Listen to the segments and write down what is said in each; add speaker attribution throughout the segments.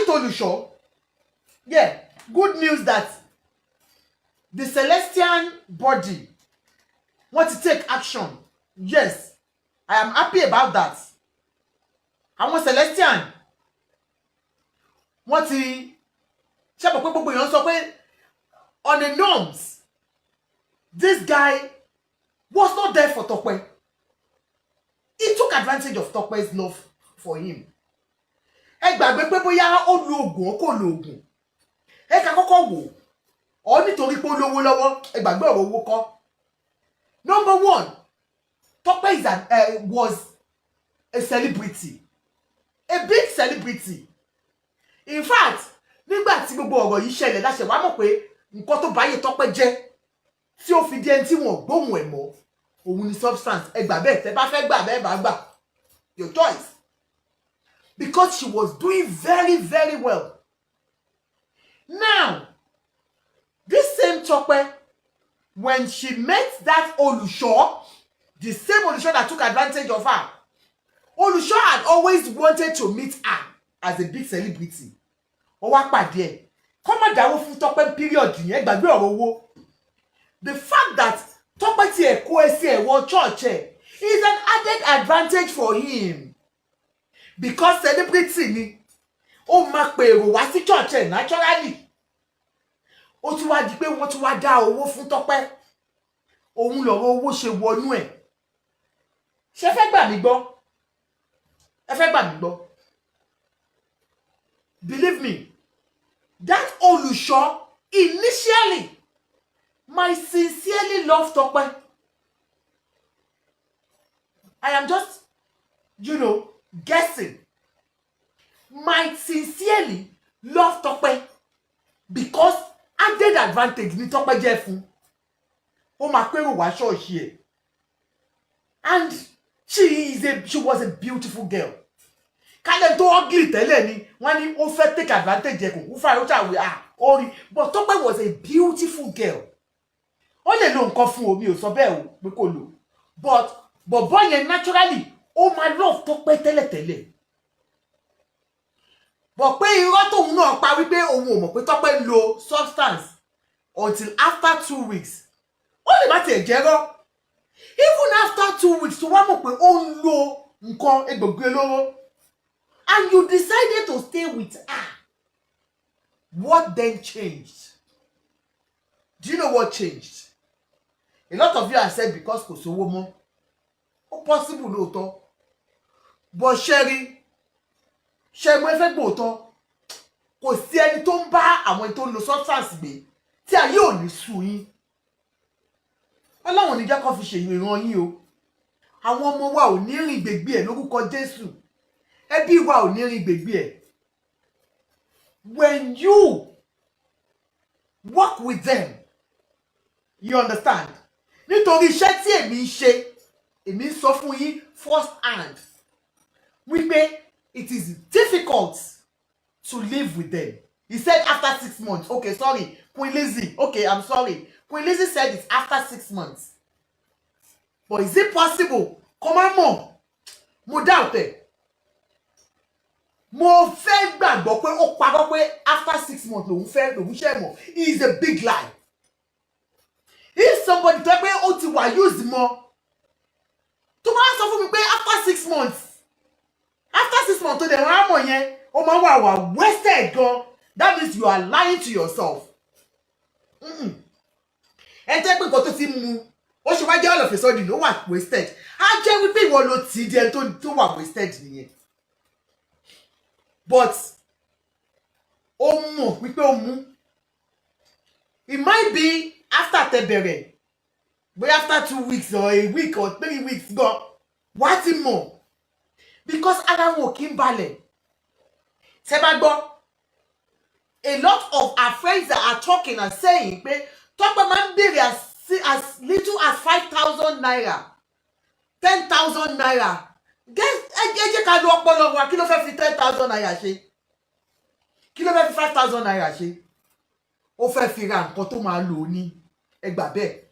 Speaker 1: Olusho, yeah, good news that the Celestian body want to take action. Yes, I am happy about that. Àwọn Celestian want to ṣe mọ̀ pé gbogbo èèyàn sọ pé on the norms, this guy was not there for Tope. He took advantage of Tope's love for him. Ẹ gbàgbé pé bóyá ó lo oògùn ó kò lo oògùn. Ẹ ká kọ́kọ́ wò ó nítorí pé ó lówó lọ́wọ́. Ẹ gbàgbé ọ̀rọ̀ owó kọ́. Number one, Tope was a celebrity, a big celebrity. In fact, nígbà tí gbogbo ọ̀rọ̀ yìí ṣẹlẹ̀ láṣẹ wá mọ̀ pé nǹkan tó báyé Tope jẹ́ tí ó fi di ẹni tí wọ́n gbóhùn ẹ̀ mọ́ òun ni substance. Ẹ gbà bẹ́ẹ̀ tẹ́ bá fẹ́ gbà bẹ́ẹ̀ bá gbà, your choice, because she was doing very, very well. Now, this same Tope, when she met that Olusho, the same Olusho that took advantage of her, Olusho had always wanted to meet her as a big celebrity. Ó wá pàdé ẹ̀. Kọ́ má dáwó fún Tope period yẹn, gbàgbé ọ̀rọ̀ owó. The fact that Tope ti ẹ̀ kó ẹ sí ẹ̀wọ̀n church ẹ̀ is an added advantage for him. Because celebrity ni, ó máa pe èrò wá sí church ẹ̀ naturally. Ó tún wá di pé wọ́n tún wá dá owó fún Tope. Òun lọ̀rọ̀ owó ṣe wọnú ẹ̀. Ṣé fẹ́ gbà mí gbọ́? Ẹ fẹ́ gbà mí gbọ́? Believe me, that Olusho initially might sincerely love Tope. I am just, guessing. Might sincerely love Tope because added advantage ni Tope jẹ́ fún. Ó máa pérò wá ṣọ́ọ̀ṣì ẹ̀. And she was a beautiful girl. Kálẹ̀ tó ugly tẹ́lẹ̀ ni wọ́n ní ó fẹ́ take advantage ẹ̀ kò kú fáyọ̀ ṣàwé orí. But Tope was a beautiful girl. Ó lè lo nǹkan fún omi ò sọ bẹ́ẹ̀ o pé kò lò. But bọ̀bọ́ yẹn naturally ó máa love Tope tẹ́lẹ̀tẹ́lẹ̀. But pé irọ́ tóun náà pa wípé òun ò mọ̀ pé Tope lo substance until after 2 weeks. Ó lè má tiẹ̀ jẹ́rọ́. Even after 2 weeks, tó wá mọ̀ pé ó ń lo nǹkan egbògi olóró. And you decided to stay with her. What then changed? Do you know what changed? A lot of you have said because kò sówó mọ́. Ó possible lóòótọ́. But ṣẹ́rí mo fẹ́ gbòótọ́. Kò sí ẹni tó ń bá àwọn tó ń lo substance gbé tí ayé ò ní sú yín. Ọlọ́run ní jẹ́ kó fi ṣe ìran yín o. Àwọn ọmọ wa ò ní rìn gbègbè ẹ̀ lórúkọ Jésù. Ẹbí wa ò ní rìn gbègbè ẹ̀. When you work with them, you understand? Nítorí iṣẹ́ tí èmi ń ṣe, èmi ń sọ fún yín first hand wípé it is difficult to live with them. He said after 6 months. Okay, sorry. Queen Lizzie. Okay, I'm sorry. Queen Lizzie said it's after 6 months. But is it possible? Come on, Mom. Mo doubt it. Mo fẹ́ gbàgbọ́ pé ó parọ́ pé after 6 months lòun ṣe mọ̀. He is a big lie. If somebody tell pé ó ti wà use mọ́, tó bá sọ fún mi pé after 6 months tó dẹ̀ wọ́n á mọ̀ yẹn, ó máa wà wasted gan. That means you are lying to yourself. Ẹ jẹ́ pé nǹkan tó ti mú ó ṣe wá jẹ́ all of a sudden ló wà wasted. Á jẹ́ wípé ìwọ ló ti di ẹni tó wà wasted nìyẹn. But ó mọ̀ wípé ó mú. It might be after tẹ́ bẹ̀rẹ̀, but after 2 weeks or a week or 3 weeks gan, wá ti mọ̀. Because ara wọn ò kí ń balẹ̀. Tẹ́ bá gbọ́, a lot of our friends that are talking and saying pé Tope máa ń béèrè as little as 5,000 naira, 10,000 naira. Ẹ jẹ́ ká lo ọpọlọ wa, kí ló fẹ́ fi 10,000 naira ṣe? Kí ló fẹ́ fi 5,000 naira ṣe? Ó fẹ́ fi ra nǹkan tó máa lò ní. Ẹ gbà bẹ́ẹ̀.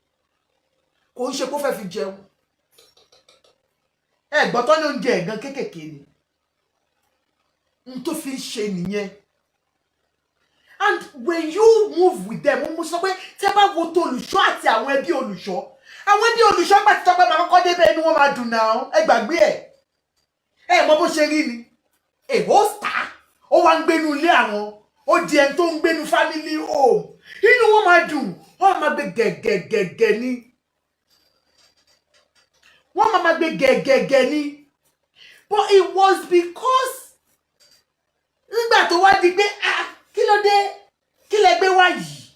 Speaker 1: Kò ń ṣe kó fẹ́ fi jẹun. Ẹ gbọ́ tán ní oúnjẹ ẹ̀gán kékèké ni. N tó fi ń ṣe nìyẹn. And when you move with them, mo sọ pé tẹ́ bá wo tó olùṣọ́ àti àwọn ẹbí olùṣọ́ gbà tí Tọ́pẹ́ máa kọ́kọ́ débẹ̀ inú wọn máa dùn náà ẹ gbàgbé ẹ mọ bó ṣe rí ni èbó star ó wá ń gbénu ilé àwọn ó di ẹni tó ń gbénu family home inú wọn máa dùn wọn máa gbé gẹ̀gẹ̀gẹ̀gẹ̀ ni wọn máa gbé gẹ̀gẹ̀gẹ̀ ni but it was because nígbà tó wá di pé kí ló dé kí lẹ gbé wá yìí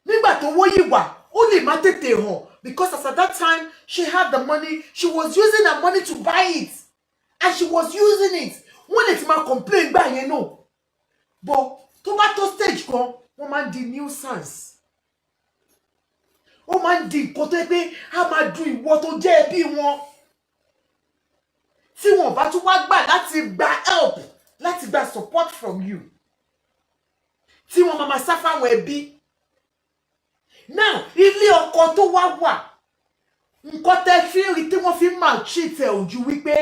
Speaker 1: nígbà tó wó yìí wà ó lè má tètè hàn because as at that time she had the money, she was using her money to buy it and she was using it. Wọ́n lè ti máa complain gbà yẹn náà but tó bá tó stage kan wọ́n máa ń di nuisance ó máa ń di nǹkan tó yẹ pé a máa dùn ìwọ tó jẹ́ ẹbí wọn tí wọn bá tún wá gbà láti gba help láti gba support from you tí wọn máa sá fáwọn ẹbí. Now ilé ọkọ tó wá wà nǹkan tẹ́ fi rí tí wọ́n fi maltreat ẹ̀ ojú wípé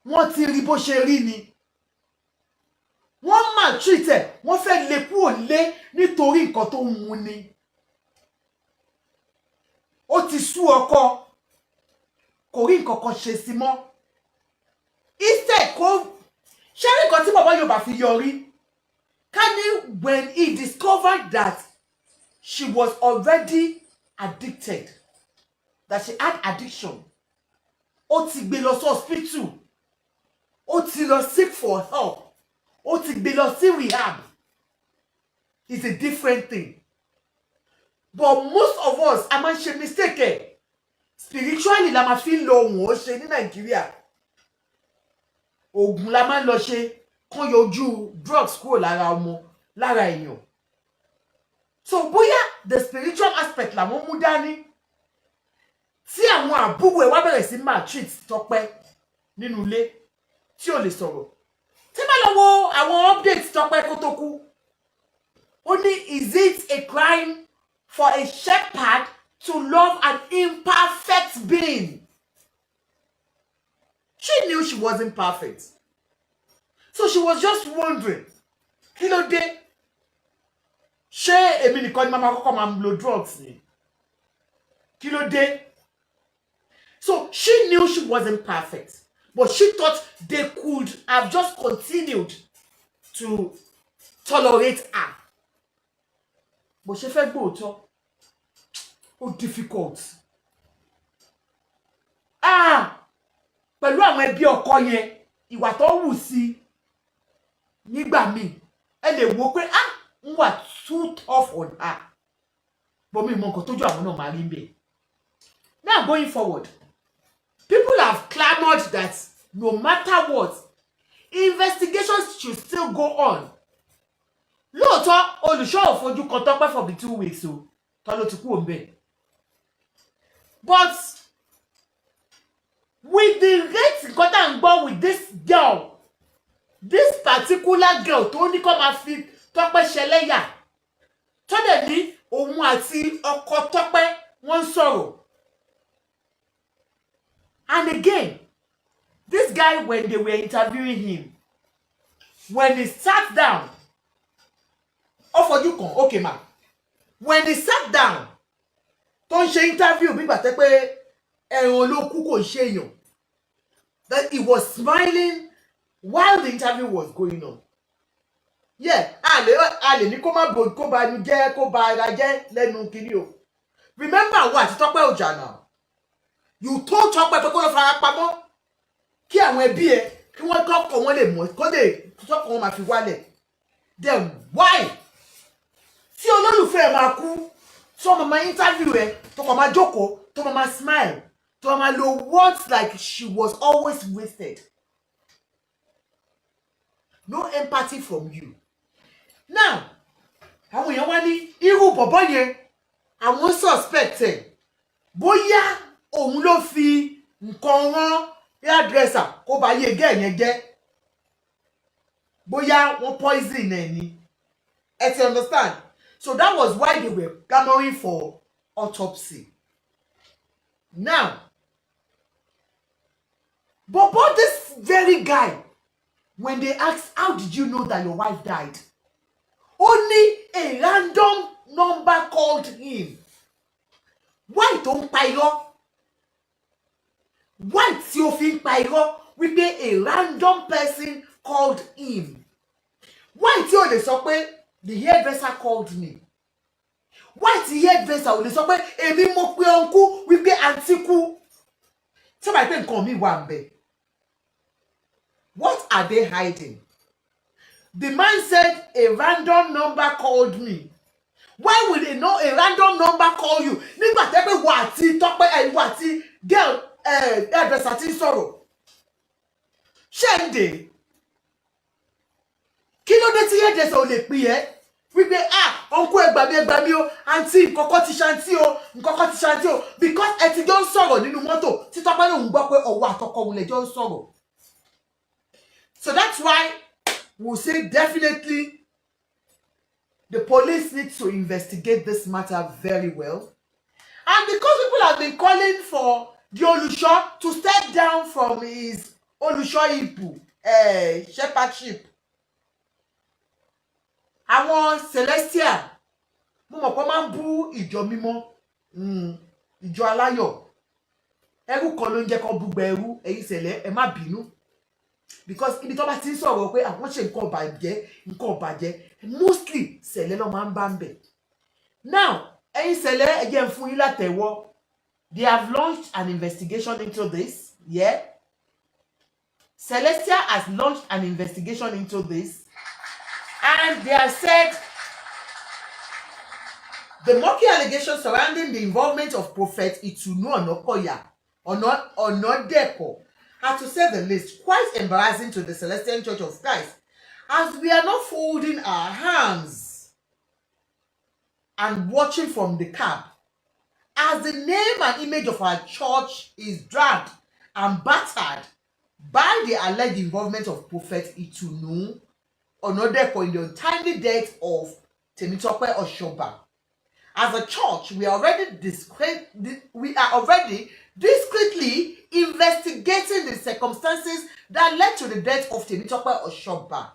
Speaker 1: wọ́n ti rí bó ṣe rí ni wọ́n maltreat ẹ̀ wọ́n fẹ́ lé kúrò lé nítorí nǹkan tó ń mu ni ó ti sú ọkọ kò rí nǹkan kan ṣe sí mọ́ instead kó ṣe rí nǹkan tí bàbá Yorùbá fi yọrí ká ní when he discovered that she was already addicted, that she had addiction ó ti gbé lọ sí hospital ó ti lọ seek for help ó ti gbé lọ sí rehab. It's a different thing but most of us a máa ń ṣe mistake spiritually la máa fi ń lo ohun ó ṣe ní Nàìjíríà oògùn la máa ń lọ ṣe kán yọjú drugs kúrò lára ọmọ lára èèyàn. So bóyá the spiritual aspect làwọn mú dání tí àwọn àbúrò ẹ̀ wá bẹ̀rẹ̀ sí maltreat Tọ́pẹ́ nínú ilé tí ò lè sọ̀rọ̀. Tí bá lọ wo àwọn updates Tọ́pẹ́ kó tó kú ó ní is it a crime for a shepherd to love an imperfect being? She knew she wasn't perfect, so she was just wondering kí ló dé ṣé èmi nìkan ni màmá kọ́kọ́ máa ń lo drugs ni kí ló dé. So she knew she wasn't perfect but she thought they could have just continued to tolerate her. Bó ṣe fẹ́ gbóòótọ́ ó difficult pẹ̀lú àwọn ẹbí ọkọ yẹn ìwà tó wù sí nígbà míì ẹ lè wò pé ń wà too tough on her but mi mọ nǹkan tójú àwọn náà máa rí bẹ́ẹ̀. Now going forward, people have clamored that no matter what, investigations should still go on. Lóòótọ́ olùṣọ́ ò fojú kan Tọ́pẹ́ for the 2 weeks o tọ́ ló ti kú òun bẹ́ẹ̀. But with the rate nǹkan tá à ń gbọ́ with this girl, this particular girl tó ní kó máa fi Tọ́pẹ́ ṣẹlẹ́yà tó dẹ̀ ní òun àti ọkọ Tọ́pẹ́ wọ́n ń sọ̀rọ̀. And again, this guy, when they were interviewing him, when he sat down, okay ma, when he sat down, tó ń ṣe interview bí gbà tẹ́ pé ẹ̀rùn ló kú kò ṣe èèyàn, that he was smiling while the interview was going on. Yeah, ale ní kó má bo kó ba nu jẹ́ kó ba ara jẹ́ lẹ́nu kiri o. Remember what Tọ́pẹ́ ọjà now. You told Tọ́pẹ́ pé kó lọ fara pamọ́ kí àwọn ẹbí ẹ kí wọ́n kọ́kọ́ wọn lè mọ̀ kó lè tọ́kọ̀ wọn máa fi wálẹ̀. Then why? Tí olólùfẹ́ máa kú tí wọ́n máa interview ẹ tó kàn máa jókòó tó máa smile tó máa lo words like she was always wasted. No empathy from you. Now, àwọn èèyàn wá ní irú bọ̀bọ́ yẹn àwọn suspect ẹ̀ bóyá òun ló fi nǹkan rán hairdresser kó bá yé gẹ́ yẹn jẹ́ bóyá wọ́n poison ẹ̀ ni ẹ ti understand. So that was why they were clamoring for autopsy. Now, but this very guy when they asked, how did you know that your wife died? Only a random number called him. Why don't pirọ́? Why tí ó fi ń pirọ́ wípé a random person called him? Why tí ó lè sọ pé the hairdresser called me? Why tí hairdresser ò lè sọ pé èmi mo pe uncle wípé àǹtí kú? Tí ó bá pé nǹkan mi wà ńbẹ̀. What are they hiding? The man said a random number called me. Why would a random number call you? Nígbà tẹ́ pé wà àti Tọ́pẹ́ wà àti girl hairdresser ti ń sọ̀rọ̀. Ṣẹ́ǹdè. Kí ló dé tí hairdresser ò lè pè ẹ́? Wípé uncle ẹgbà mi o, àǹtí nǹkankan ti ṣàǹtí o, nǹkankan ti ṣàǹtí o, because ẹ ti jọ ń sọ̀rọ̀ nínú mọ́tò tí Tọ́pẹ́ lòun gbọ́ pé ọwọ́ àtọkọ òun lè jọ ń sọ̀rọ̀. So that's why we'll say definitely the police need to investigate this matter very well. And because people have been calling for the Olusho to step down from his Olusho Ibu shepherdship. Àwọn Celestial, mo mọ̀ pé máa ń bú ìjọ mímọ́, ìjọ aláyọ̀. Ẹrú kan ló ń jẹ́ kó búgba ẹrú, ẹ̀yin Sẹ̀lẹ̀, ẹ má bínú. Because ibi tó bá ti ń sọ̀rọ̀ pé àwọn ṣe nǹkan bàjẹ́, mostly Sẹ̀lẹ̀ ló máa ń bá ń bẹ̀. Now, ẹ̀yin Sẹ̀lẹ̀, ẹ jẹ́ n fún yín látẹ̀wọ́. They have launched an investigation into this, yeah? Celestia has launched an investigation into this, and they have said the mocking allegations surrounding the involvement of Prophet Itunu Onokoya, Onodeko, are, to say the least, quite embarrassing to the Celestial Church of Christ, as we are not folding our hands and watching from the cab, as the name and image of our church is dragged and battered by the alleged involvement of Prophet Itunu Onodeko in the untimely death of Temitope Oshoba. As a church, we are already discreetly investigating the circumstances that led to the death of Temitope Oshoba.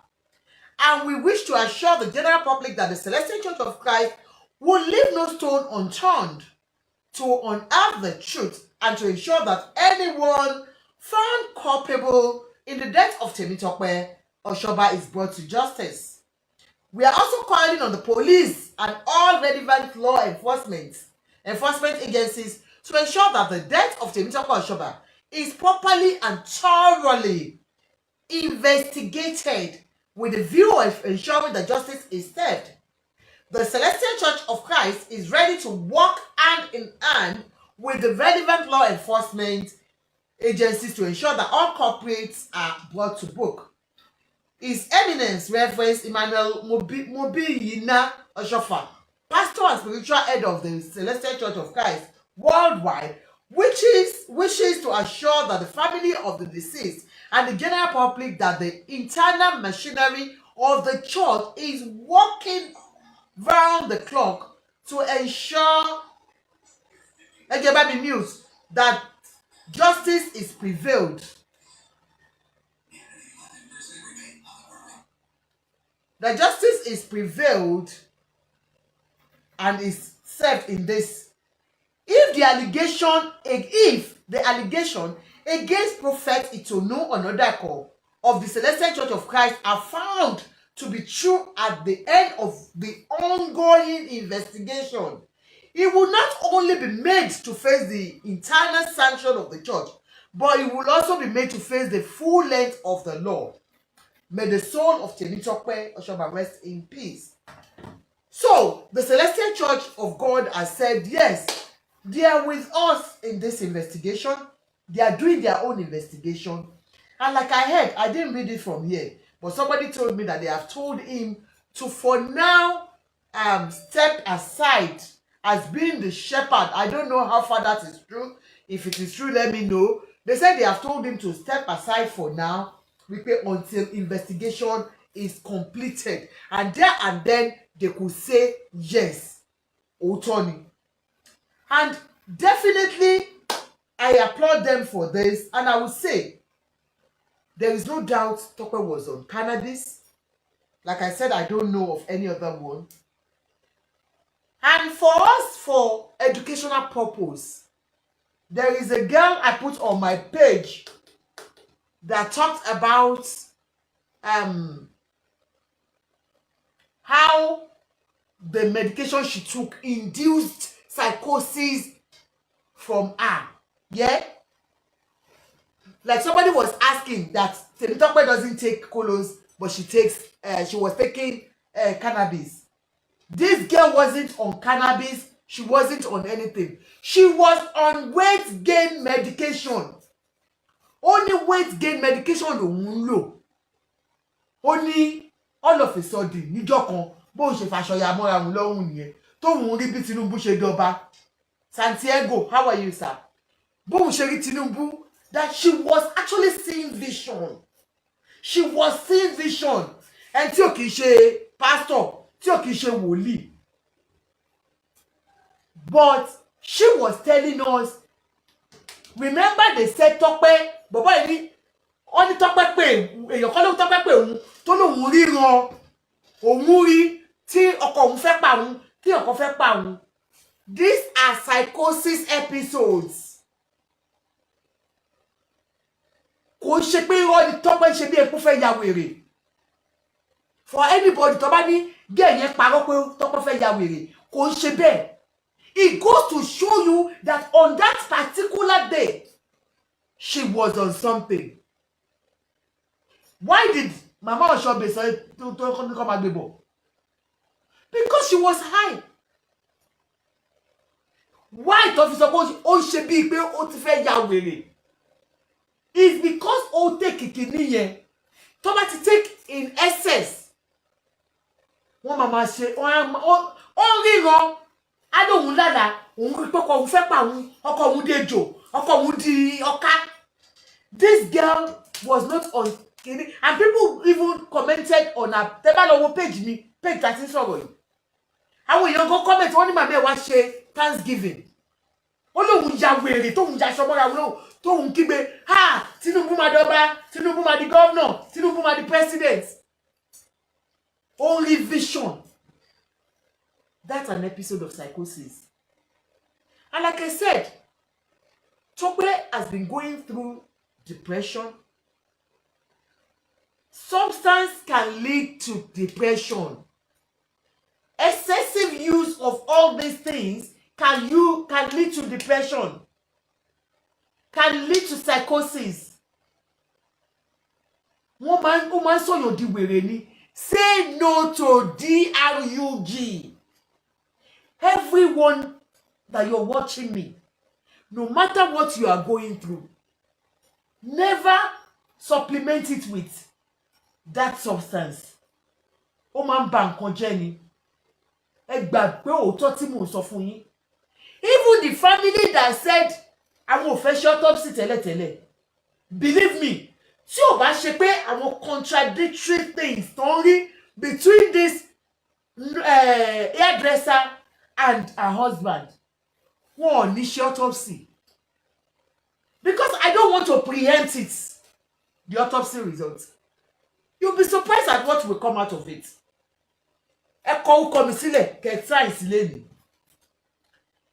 Speaker 1: And we wish to assure the general public that the Celestial Church of Christ will leave no stone unturned to unearth the truth and to ensure that anyone found culpable in the death of Temitope Oshoba is brought to justice. We are also calling on the police and all relevant law enforcement agencies to ensure that the death of Temitope Oshoba is properly and thoroughly investigated with the view of ensuring that justice is served. The Celestial Church of Christ is ready to work hand in hand with the relevant law enforcement agencies to ensure that all culprits are brought to book. His Eminence Reverend Emmanuel Mobiyina Oshofa, pastor and spiritual head of the Celestial Church of Christ worldwide, wishes to assure that the family of the deceased and the general public that the internal machinery of the church is working round the clock to ensure news that justice is prevailed. That justice is prevailed and is served in this. If the allegation against Prophet Itunu Onodeko of the Celestial Church of Christ are found to be true at the end of the ongoing investigation, it will not only be made to face the internal sanction of the church, but it will also be made to face the full length of the law. May the soul of Temitope Oshoba rest in peace. So, the Celestial Church of God has said, yes, they are with us in this investigation. They are doing their own investigation. And like I heard, I didn't read it from here, but somebody told me that they have told him to, for now, step aside as being the shepherd. I don't know how far that is true. If it is true, let me know. They said they have told him to step aside for now, until investigation is completed, and there and then they could say yes, Otoni. And definitely I applaud them for this, and I would say There is no doubt Tope was on cannabis. Like I said, I don't know of any other one. And for us, for educational purpose, there is a girl I put on my page that talked about how the medication she took induced psychosis from her. Yeah? Like somebody was asking that Temitope doesn't take colos, but she was taking cannabis. This girl wasn't on cannabis. She wasn't on anything. She was on weight gain medication. Only weight gain medication lòun lò. Only all of a sudden níjọ́ kan bó ṣe fàṣọyà mọ́ra òun lọ́hùn nìyẹn tóun rí bí Tinubu ṣe dọba. Santiago, how are you, sir? Bóun ṣe rí Tinubu, that she was actually seeing vision. She was seeing vision. And tí ò kìí ṣe pastor, tí ò kìí ṣe wòlíì. But she was telling us, remember they said Tope, bàbá yìí ní ó ní Tope pé èèyàn kan ló Tope pé òun tó lóun ríran òun rí tí ọkọ òun fẹ́ pa òun tí ọkọ fẹ́ pa òun. These are psychosis episodes. Kò ṣe pé irọ́ ni Tope ṣe bí epo fẹ́ ya wèrè. For anybody tó bá ní gẹ́ yẹn parọ́ pé Tope fẹ́ ya wèrè, kò ṣe bẹ́ẹ̀. It goes to show you that on that particular day, she was on something. Why did Mama Oshobe say to come and be? Because she was high. Why tó fi sọ pé ó ṣe bí pé ó ti fẹ́ ya wèrè? It's because ó take kìkìní yẹn. Tó bá ti take in excess. Wọ́n máa ṣe ó ríran. Adóhun lára òun rí pé ọkọ òun fẹ́ pa òun, ọkọ òun dejò, ọkọ òun di ọká. This girl was not on kini, and people even commented on her. Tẹ́ bá lọ wo page mi, page that is sọ̀rọ̀ yìí. Àwọn èèyàn go comment wọ́n ní màmá ẹ̀ wá ṣe Thanksgiving. Ó lóun ya wèrè tóun ya ṣọmọ́ra òun tóun kígbe, ha, Tinubu máa dọba, Tinubu máa di governor, Tinubu máa di president. Only vision. That's an episode of psychosis. And like I said, Tope has been going through depression. Substance can lead to depression. Excessive use of all these things can lead to depression. Can lead to psychosis. Woman sọ̀yàn di wèrè ni. Say no to drug. Everyone that you're watching me, no matter what you are going through, never supplement it with that substance. Ó máa ń ba nǹkan jẹ́ ni. Ẹ gbà pé òótọ́ tí mò ń sọ fún yín. Even the family that said àwọn ò fẹ́ ṣe autopsy tẹ́lẹ̀tẹ́lẹ̀, believe me, tí ò bá ṣe pé àwọn contradictory things tó ń rí between this hairdresser and her husband, wọn ò ní ṣe autopsy. Because I don't want to preempt it, the autopsy results. You'll be surprised at what will come out of it. Ẹ kọ orúkọ mi sílẹ̀, kẹ́ try sílẹ̀ ni.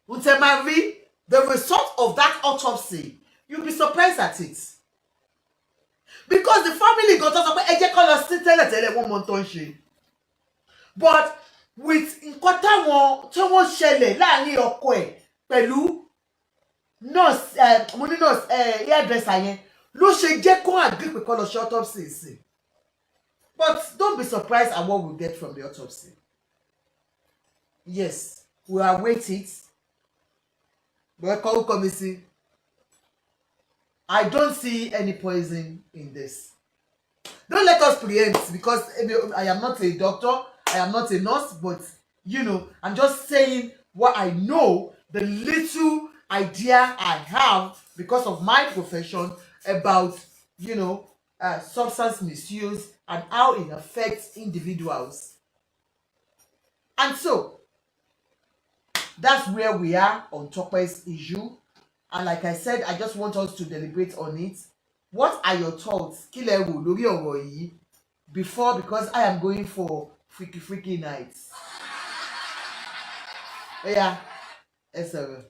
Speaker 1: Ǹtẹ́ máa rí the result of that autopsy, you'll be surprised at it. Because the family got to sọ pé ẹ jẹ́ kó lọ sí tẹ́lẹ̀tẹ́lẹ̀ wọ́n mọ tó ń ṣe. But with nǹkan táwọn tí wọ́n ṣẹlẹ̀ láàrin ọkọ ẹ̀ pẹ̀lú nurse mo ní nurse hairdresser yẹn ló ṣe jẹ́ kó agree pé kó lọ ṣe autopsy sí. But don't be surprised at what we get from the autopsy. Yes, we await it. But come see. I don't see any poison in this. Don't let us preempt, because I am not a doctor, I am not a nurse, but I'm just saying what I know, the little idea I have because of my profession about substance misuse and how it affects individuals. And so that's where we are on Tope's issue. And like I said, I just want us to deliberate on it. what are your thoughts? Kí lẹ rò lórí ọ̀rọ̀ yìí before, because I am going for freaky nights. Yeah, ẹ sọ̀rọ̀.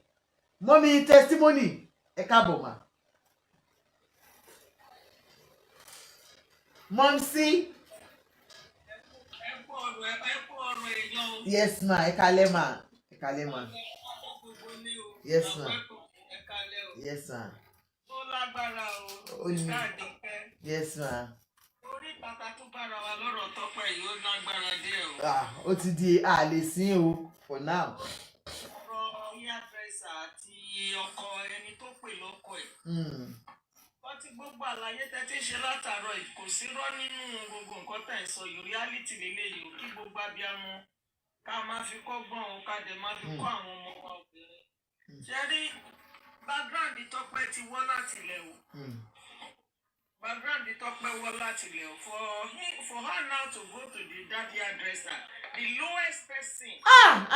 Speaker 1: Mommy testimony, ẹ káàbọ̀ mà. Momsy. Yes ma, ẹ kálẹ́ ma. Ẹ kálẹ́ ma. Yes ma. Yes ma. Yes ma. Ó ti di àlè sí o for now.
Speaker 2: Wọ́n ti gbogbo àlàyé tẹ́tí ṣe látàárọ̀ kò sí rọ́ nínú gbogbo nǹkan tẹ̀ ń sọ yìí, reality lélẹ́yìí kí gbogbo abiyamọ ká máa fi kọ́gbọ́n o ká dẹ̀ máa fi kọ́ àwọn ọmọ wa obìnrin. Ṣé rí background Tọ́pẹ́ ti wọ́ láti ilẹ̀ o. Background Tọ́pẹ́ wọ́ láti ilẹ̀ o. For her now to go to the daddy hairdresser, the lowest person.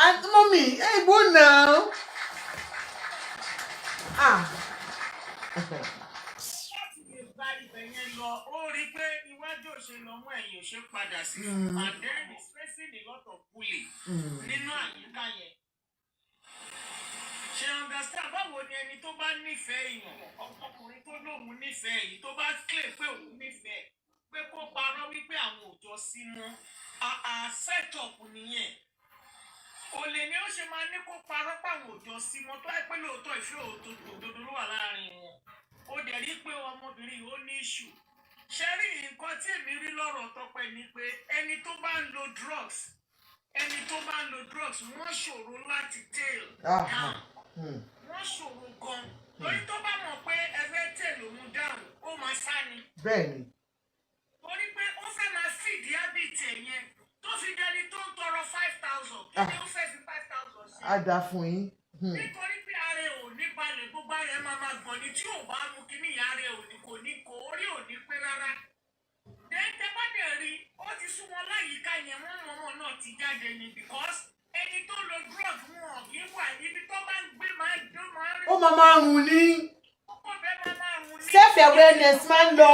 Speaker 1: And mommy, hey, go now.
Speaker 2: Láti lè gba ibẹ̀ yẹn lọ, ó rí pé iwájú òṣèlú ọmọ ẹ̀yìn òṣè padà sí. And then he's facing a lot of bullying nínú àyíká yẹn. Ṣé understand báwo ni ẹni tó bá nífẹ̀ẹ́ èèyàn, ọkùnrin tó lóun nífẹ̀ẹ́ yìí tó bá claim pé òun nífẹ̀ẹ́ pé kó parọ́ wípé àwọn ò jọ sí mọ́, set up nìyẹn. Olè ni ó ṣe máa ní kó parọ́ pàwọn ò jọ sí mọ́ tó ẹ pé lóòótọ́ ìfẹ́ òdodo ló wà láàrin wọn. Ó dẹ̀ rí pé ọmọbìnrin yìí ó ní issue. Ṣé rí nǹkan tí èmi rí lọ́rọ̀ Tọ́pẹ́ ni pé ẹni tó bá ń lo drugs wọ́n ṣòro láti tail down. Wọ́n ṣòro gan. Torí tó bá mọ̀ pé ẹgbẹ́ tail òun down ó máa sá ni.
Speaker 1: Bẹ́ẹ̀ni.
Speaker 2: Torí pé ó fẹ́ máa feed habit yẹn tó fi dẹni tó ń tọrọ 5,000 kí ni ó fẹ́ fi 5,000 sí.
Speaker 1: Á dáa fún yín.
Speaker 2: Nítorí pé ara ẹ̀ ò ní balẹ̀ gbogbo ara ẹ̀ máa gbọ̀n ni tí ò bá mú kíní ìyá rẹ̀ kò orí ò ní pé rárá. Tẹ́ bá dẹ̀ rí ó ti sún wọn láyìíká yẹn wọ́n mọ̀mọ́ náà ti jáde ni because ẹni tó lo drug wọn kì í wà níbi tó bá ń gbé máa ń rí.
Speaker 1: Ó máa rùn ní.
Speaker 2: Ó bẹ́ẹ̀ máa rùn ní.
Speaker 1: Self awareness máa ń lọ.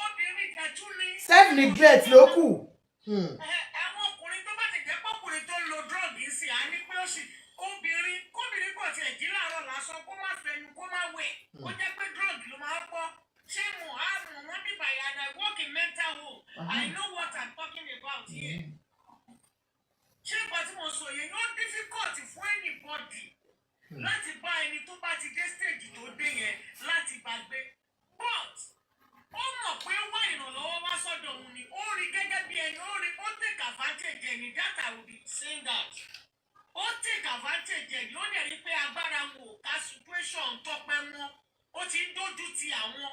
Speaker 2: Obìnrin kẹ̀tún ni.
Speaker 1: Self neglect ló kù.
Speaker 2: Àwọn ọkùnrin tó bá ti jẹ́ pọ́kùnrin tó lo drug yìí sí à ní pé ó sì kóbìnrin kò tiẹ̀ jí láàárọ̀ lásán kó má fẹnu kó má wẹ̀ ó jẹ́ pé drug ló máa pọ̀. Ṣé mo á mọ̀ wọ́n bí bàyà and I work in mental home. I know what I'm talking about here. Ṣé nǹkan tí mo sọ yẹn yóò difficult fún anybody láti bá ẹni tó bá ti dé stage tó dé yẹn láti bá gbé. But ó mọ̀ pé wá ìrànlọ́wọ́ wá sọ́dọ̀ òun ni ó rí gẹ́gẹ́ bí ẹni ó take advantage ẹni that I will be saying that. Ó take advantage ẹni ó dẹ̀ rí pé agbára wò ká situation Tọ́pẹ́ mọ́ ó ti ń dójú ti àwọn.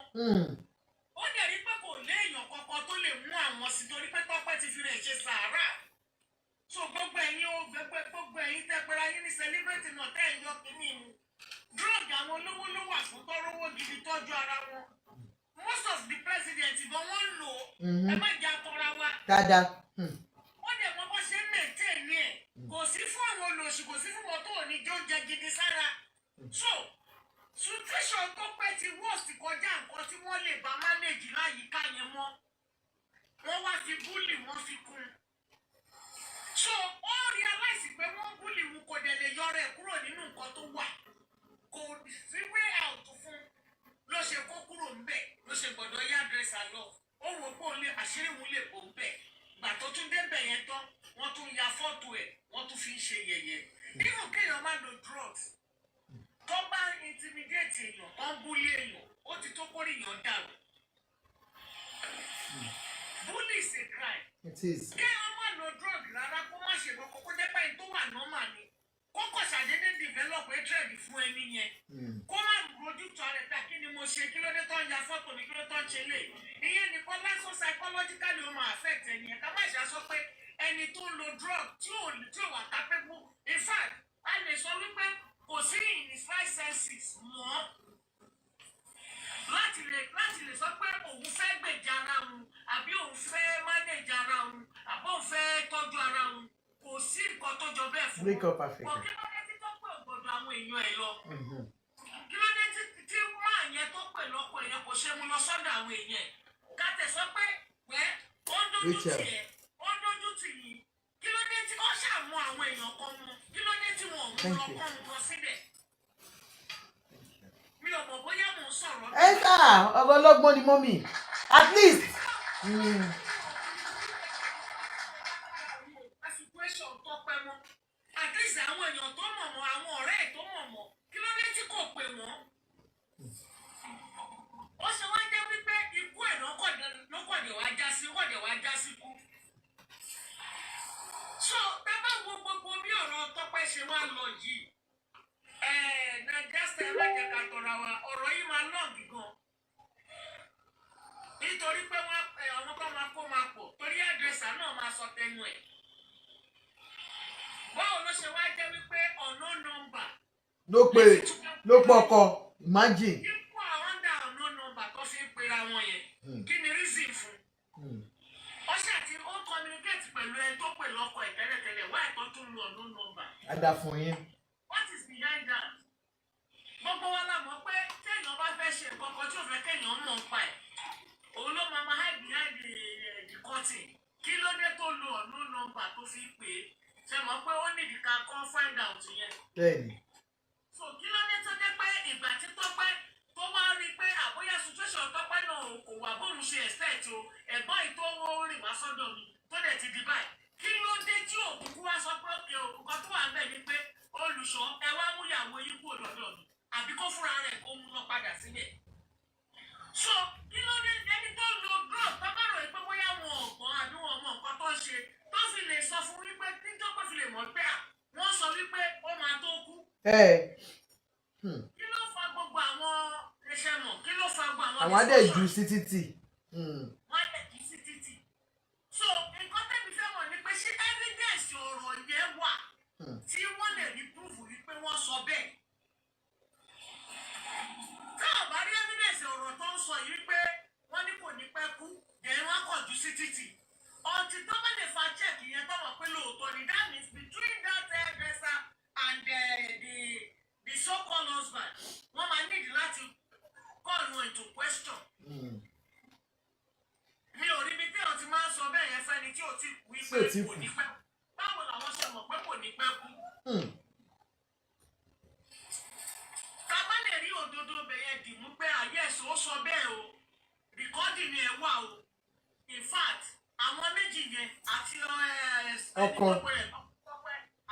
Speaker 2: Ó dẹ̀ rí pé kò léèyàn kankan tó lè mú àwọn sí torí pé Tọ́pẹ́ ti fi rẹ̀ ṣe sàárà. So gbogbo ẹ̀yin tẹ́pẹ́ra yín ní celebrate náà tẹ́ ẹ̀ yọ kínní mu. Drug àwọn olówó ló wà fún tọ́rọ́wọ́ gidi tọ́jú ara wọn. Most of the president gan wọ́n lò ó. Ẹ má jẹ́ àtọ́ra wa.
Speaker 1: Dáadáa.
Speaker 2: Wọ́n dẹ̀ mọ bó ṣe ń maintain ní ẹ̀. Kò sí fún àwọn olóṣì kò sí fún wọn tó ò ní jó jẹ gidi sára. So situation Tọ́pẹ́ ti worst kọjá nǹkan tí wọ́n lè bá manage láyìíká yẹn mọ́. Wọ́n wá fi bully wọ́n fi kún. So ó realize pé wọ́n bully wọn kò dẹ̀ lè yọrọ ẹ̀ kúrò nínú nǹkan tó wà. Kò sí way out fún ló ṣe kó kúrò ńbẹ̀ ló ṣe gbọ́dọ̀ yá dírẹ́sà lọ. Ó wò pé òun lè àṣírí òun lè bò ńbẹ̀. Gbà tó tún débẹ̀ yẹn tán wọ́n tún ya fọ́tò ẹ̀ wọ́n tún fi ń ṣe yẹ̀yẹ́. Nínú kéèyàn máa lo drugs tó bá intimidate èèyàn tó ń bully èèyàn ó ti tó kórè èèyàn dàrú. Bully is a crime.
Speaker 1: It is.
Speaker 2: Kéèyàn máa lo drug rárá kó má ṣe kókó kó jẹ́ pé ẹni tó wà normal ni kókò ṣàdédé develop hatred fún ẹni yẹn. Kó má rojú tó ara ẹ̀ pé kí ni mo ṣe kí ló dé tó ń ya fọ́tò mi kí ló tó ń ṣe lè. Ìyẹn nìkan lásán psychologically ó máa affect ẹni yẹn ká má ṣe aṣọ pé ẹni tó ń lo drug tí ò wà capable. In fact, a lè sọ wípé kò sí in his five senses mọ́ láti lè sọ pé òun fẹ́ gbèjà ara òun àbí òun fẹ́ manage ara òun àbí òun fẹ́ tọ́jú ara òun kò sí nǹkan tó jọ bẹ́ẹ̀ fún un.
Speaker 1: Break up Africa.
Speaker 2: Kí ló dé tí tó pè gbọdọ̀ àwọn èèyàn ẹ̀ lọ? Kí ló dé tí máa yẹn tó pè lọ́kọ̀ yẹn àwọn èèyàn ká tẹ̀ sọ pé wẹ́ ó ń dojú tì ẹ́ ó ń dojú tì yín kí ló dé tí ó ṣàmú àwọn èèyàn kan mu kí ló dé tí wọn ò mú lọ kọ́ mu lọ síbẹ̀ mi ò mọ̀ bóyá mò ń sọ̀rọ̀.
Speaker 1: ẹ sá ọ̀rọ̀ ọlọ́gbọ́n ni mọ́mì at least.
Speaker 2: situation tó pẹ́ mọ́ at least àwọn èèyàn tó mọ̀ mọ́ àwọn ọ̀rẹ́ ẹ̀ tó mọ̀ mọ́ kí ló dé tí kò pè wọ́n. ó ṣe wá jẹ́ wípé ikú ẹ̀ lọ́kọ̀dẹ̀ wá já sí kú. so tá bá wo gbogbo bí ọ̀rọ̀ Tọ́pẹ́ ṣe wá lọ yìí nàìjíríà ẹ má jẹ́ ká tọra wa ọ̀rọ̀ yìí máa lọ́ọ̀gì gan nítorí pé àwọn kan máa kó máa pọ̀ torí àdírẹ́sà náà máa sọ tẹnu ẹ̀. báwo ló ṣe wá jẹ́ wípé ọ̀nà nọ́mbà
Speaker 1: ló pọkọ imagine.
Speaker 2: ipò àwọn ọ̀dà ọ̀nà nọ́mbà tó fi ń pera wọn yẹn kí ni reason fún. ó ṣàti ó communicate pẹ̀lú ẹni tó pè lọ́kọ ẹ̀ tẹ́lẹ̀tẹ́lẹ̀ wá ẹ̀tọ́ tún lu ọ̀nà nọ́mbà.
Speaker 1: ada fún yín.
Speaker 2: what is behind that? gbogbo wa la mọ̀ pé téèyàn bá fẹ́ ṣe nǹkan kan tí ò fẹ́ kéèyàn mọ̀ pa ẹ̀ òun ló máa hide behind the curtain kí ló dé tó lo ọ̀nà nọ́mbà tó fi pè é ṣe mọ̀ pé ó nídìí ká kọ́ find out yẹn.
Speaker 1: bẹ́ẹ̀ni.
Speaker 2: so kí ló dé tó dé pé ìgbà tí Tọ́pẹ́ tó wá rí i pé àbóyá situation Tọ́pẹ́ náà kò wà bóun ṣe expect o ẹ̀gbọ́n yìí tó rìn wá sọ́dọ̀ mi tó dẹ̀ ti di báyìí kí ló dé tí òkùnkù wá sọ pé òkè òkùnkàn tó wà ń bẹ̀ ni pé olùṣọ́ ẹ wá mú ìyàwó yín kúrò lọ́dọ̀ mi àbí kó fúnra rẹ̀ kó mú lọ padà sílẹ̀. so kí ló dé ẹni tó lo drug tó bá rò pé bóyá wọn ọ̀gbọ́n àbí wọn mọ nǹkan tó ń ṣe tó fi lè sọ fún wípé níjọ́ pé fi lè mọ̀ pé wọ́n sọ wípé ó máa tó kú. kí ló fa gbogbo àwọn ẹ̀ṣẹ̀ mọ̀ kí ló fa gbogbo àwọn
Speaker 1: adé jù sí títì.
Speaker 2: wọ́n dẹ̀ jù sí títì. so nǹkan tẹ́mi fẹ́ mọ̀ ni pé ṣé evidence ọ̀rọ̀ yẹn wà tí wọ́n lè rí proof wípé wọ́n sọ bẹ́ẹ̀. tá a bá rí evidence ọ̀rọ̀ tó ń sọ yìí pé wọ́n ní kò ní pẹ́ kú then wọ́n kọ̀ jù sí títì. ọtí tó bá lè fa check yẹn tó mọ̀ pé lóòótọ́ ni that means between that hairdresser and the so-called husband wọ́n máa need láti call wọn into question. mi ò rí bí tí o ti máa ń sọ bẹ́ẹ̀ yẹn fẹ́ni tí o ti kú pé kò ní pẹ́ báwo làwọn ṣe mọ̀ pé kò ní pẹ́ kú. ká bá lè rí òdodo bẹ̀yẹn dìmú pé ayé ẹ̀sùn ó sọ bẹ́ẹ̀ o rìkọ́dì ni ẹ̀ wà o in fact àwọn méjì yẹn àti ọkọ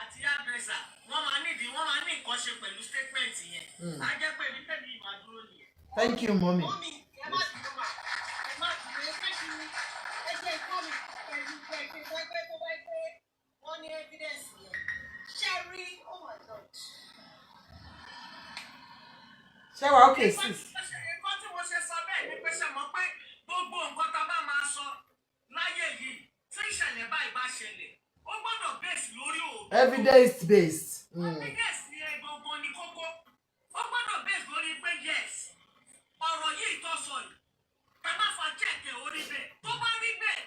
Speaker 2: àti àdírẹ́sà wọ́n máa ní nǹkan ṣe pẹ̀lú statement yẹn á jẹ́ pé ní tẹ̀lé ìmàdúró nìyẹn.
Speaker 1: Thank you, mommy.
Speaker 2: Mommy, ẹ má dúró mà ẹ má dúró ẹ fẹ́ kí ẹ jẹ́ ikọ́ mi pẹ̀lú pẹ̀lú tó bá gbé wọ́n ní evidence yẹn ṣe rí oh my God.
Speaker 1: ṣé wàá okay sis.
Speaker 2: nǹkan tí mo ṣe sọ bẹ́ẹ̀ ni pé ṣe mọ̀ pé gbogbo nǹkan tá a bá máa sọ láyé yìí tí ìṣẹ̀lẹ̀ báyìí bá ṣẹlẹ̀ ó gbọ́dọ̀ base lórí òògùn.
Speaker 1: evidence based.
Speaker 2: evidence ni gbogbo ní kókó ó gbọ́dọ̀ base lórí pé yes ọ̀rọ̀ yìí tó sọ yìí ẹ má fa chẹ́ẹ̀kì orí bẹ́ẹ̀ tó bá rí bẹ́ẹ̀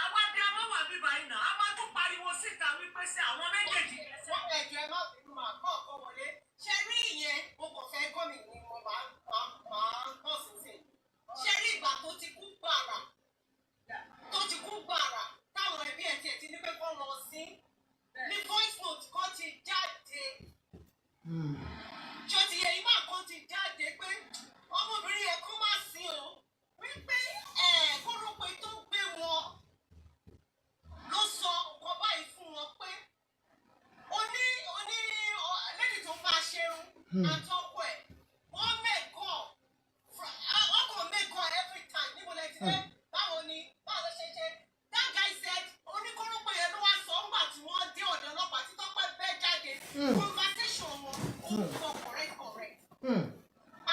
Speaker 2: àwa bí a máa wà bíbá yìí náà a máa tún pariwo síta wípé sí àwọn méjèèjì ẹsẹ̀. ẹ̀jẹ̀ má bínú màá kọ́ ọ̀kọ́ wọlé ṣe rí ìyẹn mo kàn fẹ́ gómìnà ni mo máa bọ̀ sísìn ṣe rí ìgbà tó ti kú gbàrà táwọn ẹbí ẹ̀ tiẹ̀ ti ní pé kọ́ lọ sí ní voice note kan ti jáde ṣé ti yẹ ìmọ̀ kan ti jáde pé ọmọbìnrin yẹn kó má sí o wípé kórópè tó gbé wọn ló sọ nǹkan báyìí fún wọn pé oní lẹ́yìn tó bá ṣerun àtọ́kọ ẹ̀ wọ́n mẹ́kọ̀ ọkọ̀ mẹ́kọ̀ every time níbo lẹ ti dẹ́ báwo ló ṣe ṣe that guy said oníkórópè yẹn ló wá sọ ńgbà tí wọ́n dé ọ̀dọ̀ ọlọ́pàá tí Tọ́pẹ́ bẹ́ jáde conversation wọn ó kọ correct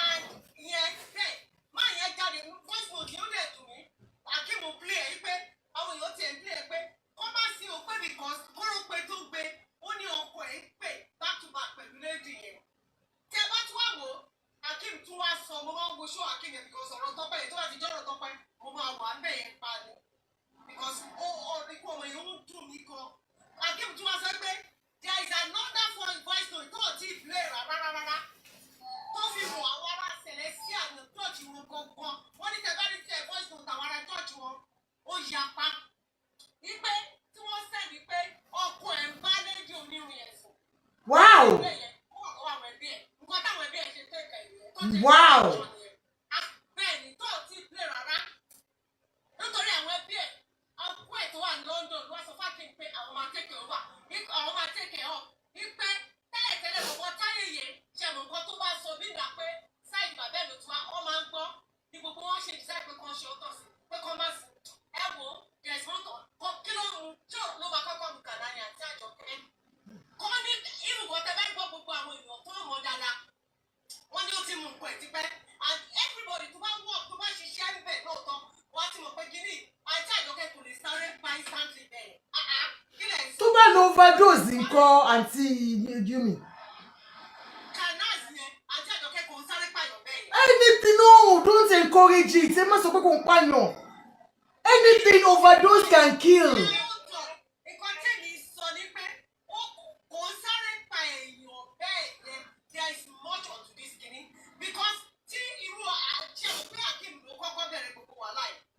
Speaker 2: and yẹn bẹ́ẹ̀ máa yẹn jáde voice note yóò dẹ̀ dùn mí akíwò play ẹ̀ pé àwọn èèyàn ti ẹ̀ ń play ẹ̀ pé kọ́ má sí o pé because kórópè tó gbé ó ní ọkọ̀ ẹ̀ pè back to back pẹ̀lú lady yẹn tẹ bá tún wá wò Akim tún wá sọ mo máa ń wo show Akim yẹn because ọ̀rọ̀ Tọ́pẹ́ yẹn tó bá ti jọ́rọ̀ Tọ́pẹ́ mo máa wà ń bẹ̀ yẹn pa ni because ikú ọmọ yẹn ń dùn mí gan Akim tún wá sọ pé there is another voice note tó ò tí ì play rárá tó fi mọ̀ àwọn ará ṣẹlẹ̀ sí àwọn church wọn gangan wọ́n ní tẹ́gbá ní tiẹ̀ voice note àwọn ará church wọn ó yapa wípé tí wọ́n sẹ́ni pé ọkọ ẹ̀ ń bá lédi onírun ẹ̀sùn.
Speaker 1: Wow. Wow.
Speaker 2: bẹ́ẹ̀ ni tó ti play rárá nítorí àwọn ẹbí ẹ̀ ọkọ ẹ̀ tó wà ní London ló wá sọ fákin pé àwọn máa take over àwọn máa take ẹ̀ ọ̀ wípé tẹ́lẹ̀tẹ́lẹ̀ bọ̀bọ̀ táyé yẹn ṣe mọ̀ nǹkan tó bá sọ bí ìgbà pé sáìdì bàbá ẹ̀ ló ti wá ọ máa ń gbọ́ ní gbogbo wọn ṣe design pé kàn ṣe ọtọ̀ sí pé kàn má sí ẹ wò kẹsìmọ́tò kí ló mú tí ò ló máa kọ́kọ́ mú kàdá ní àti Àjọkẹ́ kọ́ ní ìrùbọ̀ tẹ́ bá gbọ́ gbogbo àwọn èèyàn tó mọ̀ dáadáa wọ́n ní ó ti mú nǹkan ẹ̀ tipẹ́ and everybody tó bá work tó bá ṣiṣẹ́ níbẹ̀ lóòótọ́ wọ́n á ti mọ̀ pé gíní àti Àjọkẹ́ kò lè sáré pa instantly bẹ́ẹ̀
Speaker 1: tó bá lo overdose nǹkan àǹtí Yumi. Anything, no, don't encourage it. Ẹ má sọ pé kò ń pààyàn. Anything overdose can kill.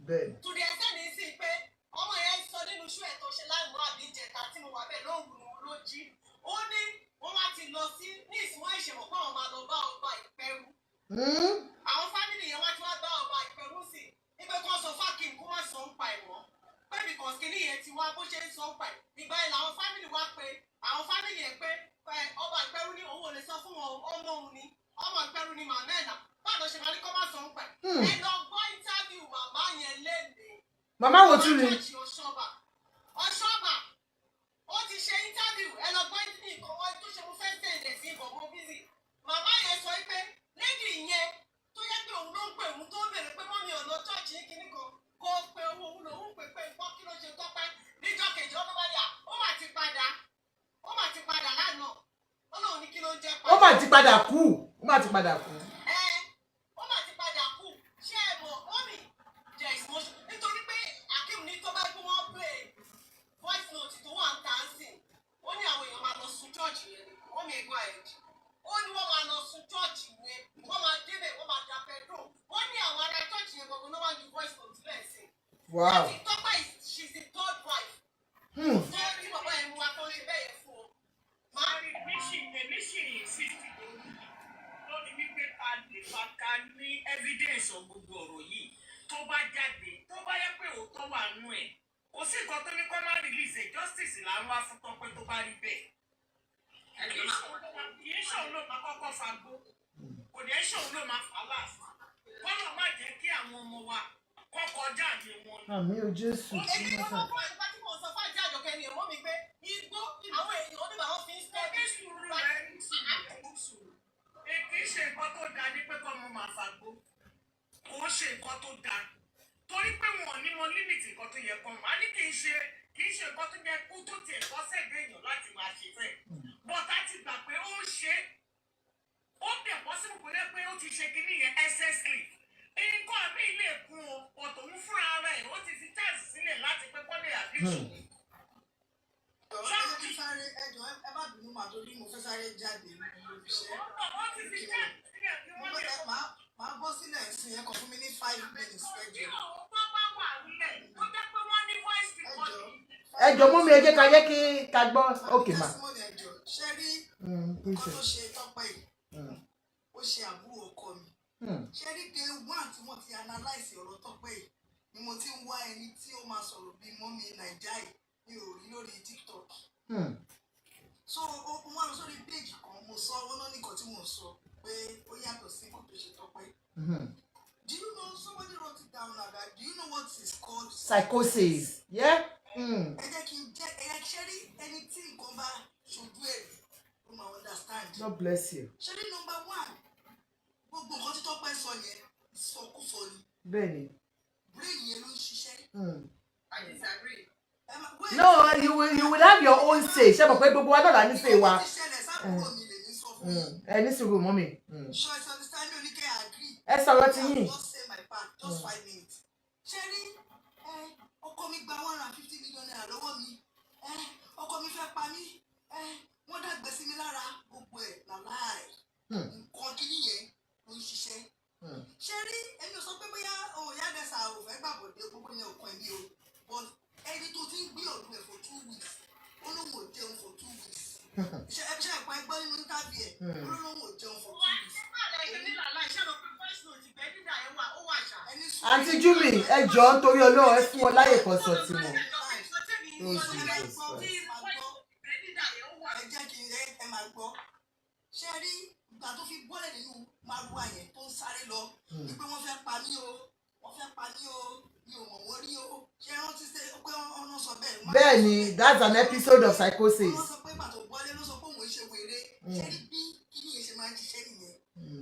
Speaker 1: Bẹ́ẹ̀.
Speaker 2: To the extent ní sí pé ọmọ yẹn sọ nínú iṣu ẹ̀ tó ṣe láìmọ́ àbí ìjẹta tí mo wà bẹ́ẹ̀ lóògùn ló jí ó ní wọ́n wá ti lọ sí ní ìsìnwọ́n ìṣẹ̀mọ̀ pé àwọn máa lọ bá ọba Ìpẹ́rù. Àwọn fámìlì yẹn wá tí wọ́n bá ọba Ìpẹ́rù sí nígbà kí wọ́n sọ fákin kó má sọ ń pa ẹ̀wọ̀n pé bìkọ́s kìíní yẹn ti wá bó ṣe ń sọ ń pa ẹ̀ ìgbà yẹn làwọn fámìlì wá pé àwọn fámìlì yẹn pé ọba Ìpẹ́rù ní òun ò lè sọ fún wọn ọmọ òun ni ọmọ Ìpẹ́rù ni màmá ẹ̀ náà báwo ṣe máa ní kó má sọ ń pa ẹ̀ ẹ lọ gbọ́ interview màmá yẹn léde.
Speaker 1: Màmá wo tún ni?
Speaker 2: Ọ̀ṣọ́bà ó ti ṣe interview ẹ lọ gbọ́ ní nǹkan wọn tó ṣe mo fẹ́ tẹ̀lé sí ìbọn mo bízì màmá yẹn sọ pé lẹ́dí ìyẹn tó yẹ pé òun ló ń pè òun tó ń bèrè pé mọ́mí ọ̀nà chọ́ọ̀chì ní kinní kan kó pe owó òun lòun pè pé nǹkan kí ló ṣe tọ́pẹ́ níjọ́ kejì ọdún bá yà ó mà ti padà lánàá ó lóun ní kí ló ń jẹ́ padà.
Speaker 1: Ó mà ti padà kú. Ó mà ti padà kú.
Speaker 2: Ó mà ti padà kú ṣé ẹ mọ̀ mọ́mí jẹ́ ìsúnmọ́ṣọ́ nítorí pé Akeem ní tó bá gbé wọ́n play voice note tó wà ń tà ń sìn ó ní àwọn èèyàn máa lọ sun church yẹn wọ́n mi gbọ́ àìjì ó ní wọ́n máa lọ sun church yẹn wọ́n máa débẹ̀ wọ́n máa da petrol wọ́n ní àwọn ará church yẹn gbogbo ló wá ní voice note lẹ̀ sí.
Speaker 1: Wow.
Speaker 2: láti tọ́pẹ́ she's the third wife. ṣé tí bàbá yẹn mú wa tó ń ṣe bẹ́ẹ̀ yẹn fún o. máa rí èmi sì insist lórí wípé ká ní evidence of gbogbo ọ̀rọ̀ yìí tó bá jáde tó bá yẹ pé òótọ́ wà nú ẹ̀ kò sí nǹkan tó ní kó má release justice là ń wá fún Tọ́pẹ́ tó bá rí bẹ́ẹ̀. kì í ṣòun ló máa kọ́kọ́ fagbó kò dé ṣòun ló máa fà láàfin kọ́nà má jẹ́ kí àwọn ọmọ wa kọ́ kọjá àyè wọn.
Speaker 1: Àmì ò Jésù.
Speaker 2: èmi ló fọ́ fún àdúgbò tí mo sọ fún àjẹ́ Àjọkẹ́ ni èèmọ́ mi pé igbó àwọn èèyàn onígbà wọn fi ń sọ ẹ́ sùúrù rẹ̀ ń sùúrù. kì í ṣe nǹkan tó dáa ní pé kọ́ mo máa fagbó kò ń ṣe nǹkan tó dáa torí pé wọn ò ní mọ límìtì nǹkan tó yẹ kọ́ mọ́ a ní kì í ṣe nǹkan tó yẹ kó tó tiẹ̀ kọ́ sẹ́gbẹ̀ẹ́ èèyàn láti máa ṣe fẹ́ bọ́tà ti gbà pé ó ń ṣe ó dẹ̀ pọ́sibú kò yẹ pé ó ti ṣe kinní yẹn excessively nǹkan mi lè kún o ọ̀tọ̀ ń fúnra rẹ̀ ó ti fi chance sílẹ̀ láti pé kọ́lé àdínkù.
Speaker 3: ẹ má bínú màá torí mo fẹ́ sáré jáde níbi iṣẹ́.
Speaker 2: ó ti fi chance sílẹ̀ kí wọ́n lè kọ́.
Speaker 3: Máa bọ́ sílẹ̀ sí ẹ̀kọ́ fún mi ní 5 minutes ẹjọ́.
Speaker 2: tí òun bá wà nílẹ̀ tó jẹ́ pé wọ́n ní voice record.
Speaker 1: Ẹ jọ̀ọ́ mú mi ẹ jẹ́ ká yẹ kí ká gbọ́. Okay ma.
Speaker 3: Ẹjọ́ ṣe rí nǹkan tó ṣe Tọ́pẹ́ yìí ó ṣe àbúrò ọkọ mi. Ṣé rí day one tí wọ́n ti analyse ọ̀rọ̀ Tọ́pẹ́ yìí ni mo ti ń wá ẹni tí ó máa sọ̀rọ̀ bíi mọ́mí Nàìjíríà yìí mi ò rí lórí TikTok. So wọ́n lọ sórí page kan mo sọ wọ́n náà nìkan tí mo sọ pé ó yàtọ̀ sí nǹkan tó ṣe Tọ́pẹ́. Do you know somebody wrote it down now that do you know what is called
Speaker 1: psychosis? Yeah.
Speaker 3: Ẹ jẹ́ kí n jẹ́ ṣé rí ẹni tí nǹkan bá ṣojú ẹ̀ ló máa understand.
Speaker 1: God bless you.
Speaker 3: Ṣé rí number one gbogbo nǹkan tí Tọ́pẹ́ sọ yẹn ìsọkúsọ ni.
Speaker 1: Bẹ́ẹ̀ni.
Speaker 3: Brain yẹn ló ń ṣiṣẹ́.
Speaker 2: I disagree.
Speaker 1: No, you will have your own say. Ṣé mo pé gbogbo wa náà là ní say wa. Ẹ ní sùúrù mọ́ mi. Ẹ sọ̀rọ̀ ti yín.
Speaker 3: Just 5 minutes. Ṣé rí ọkọ mi gba 150 million naira lọ́wọ́ mi ọkọ mi fẹ́ pa mí wọ́n dàgbẹ́ sí mi lára gbogbo ẹ̀ làláì nǹkan kìíní yẹn ló ń ṣiṣẹ́ ṣe rí ẹni ò sọ pé bóyá ìyá dẹ́sà ò fẹ́ gbàgbọ́ dé gbogbo yẹn ò kàn yí o but ẹni tó ti ń gbé ọdún ẹ̀ for 2 weeks ó lóun ò jẹun for 2 weeks ṣe ẹ̀pọ̀ ẹgbẹ́ nínú interview ẹ̀ ó lóun ò jẹun for 2 weeks.
Speaker 1: àǹtí Júmi ẹ jọ̀ọ́ nítorí Ọlọ́run ẹ fún wọn láyè kan sọ tiwọn.
Speaker 3: ẹ jẹ́ kí ẹ máa gbọ́ ṣe rí ìgbà tó fi bọ́lẹ̀ nínú márùwá yẹn tó ń sáré lọ wípé wọ́n fẹ́ pa mí o wọ́n fẹ́ pa mí o mi ò mọ̀ wọ́n rí o ṣe rántí ṣe pé ọ̀nà sọ bẹ́ẹ̀.
Speaker 1: bẹ́ẹ̀ni that's an episode of psychosis.
Speaker 3: wọ́n sọ pé ìgbà tó bọ́lẹ̀ ló sọ pé òun ṣe wèrè ṣe rí bí kíní yẹn ṣe máa ń ṣiṣẹ́ nìyẹn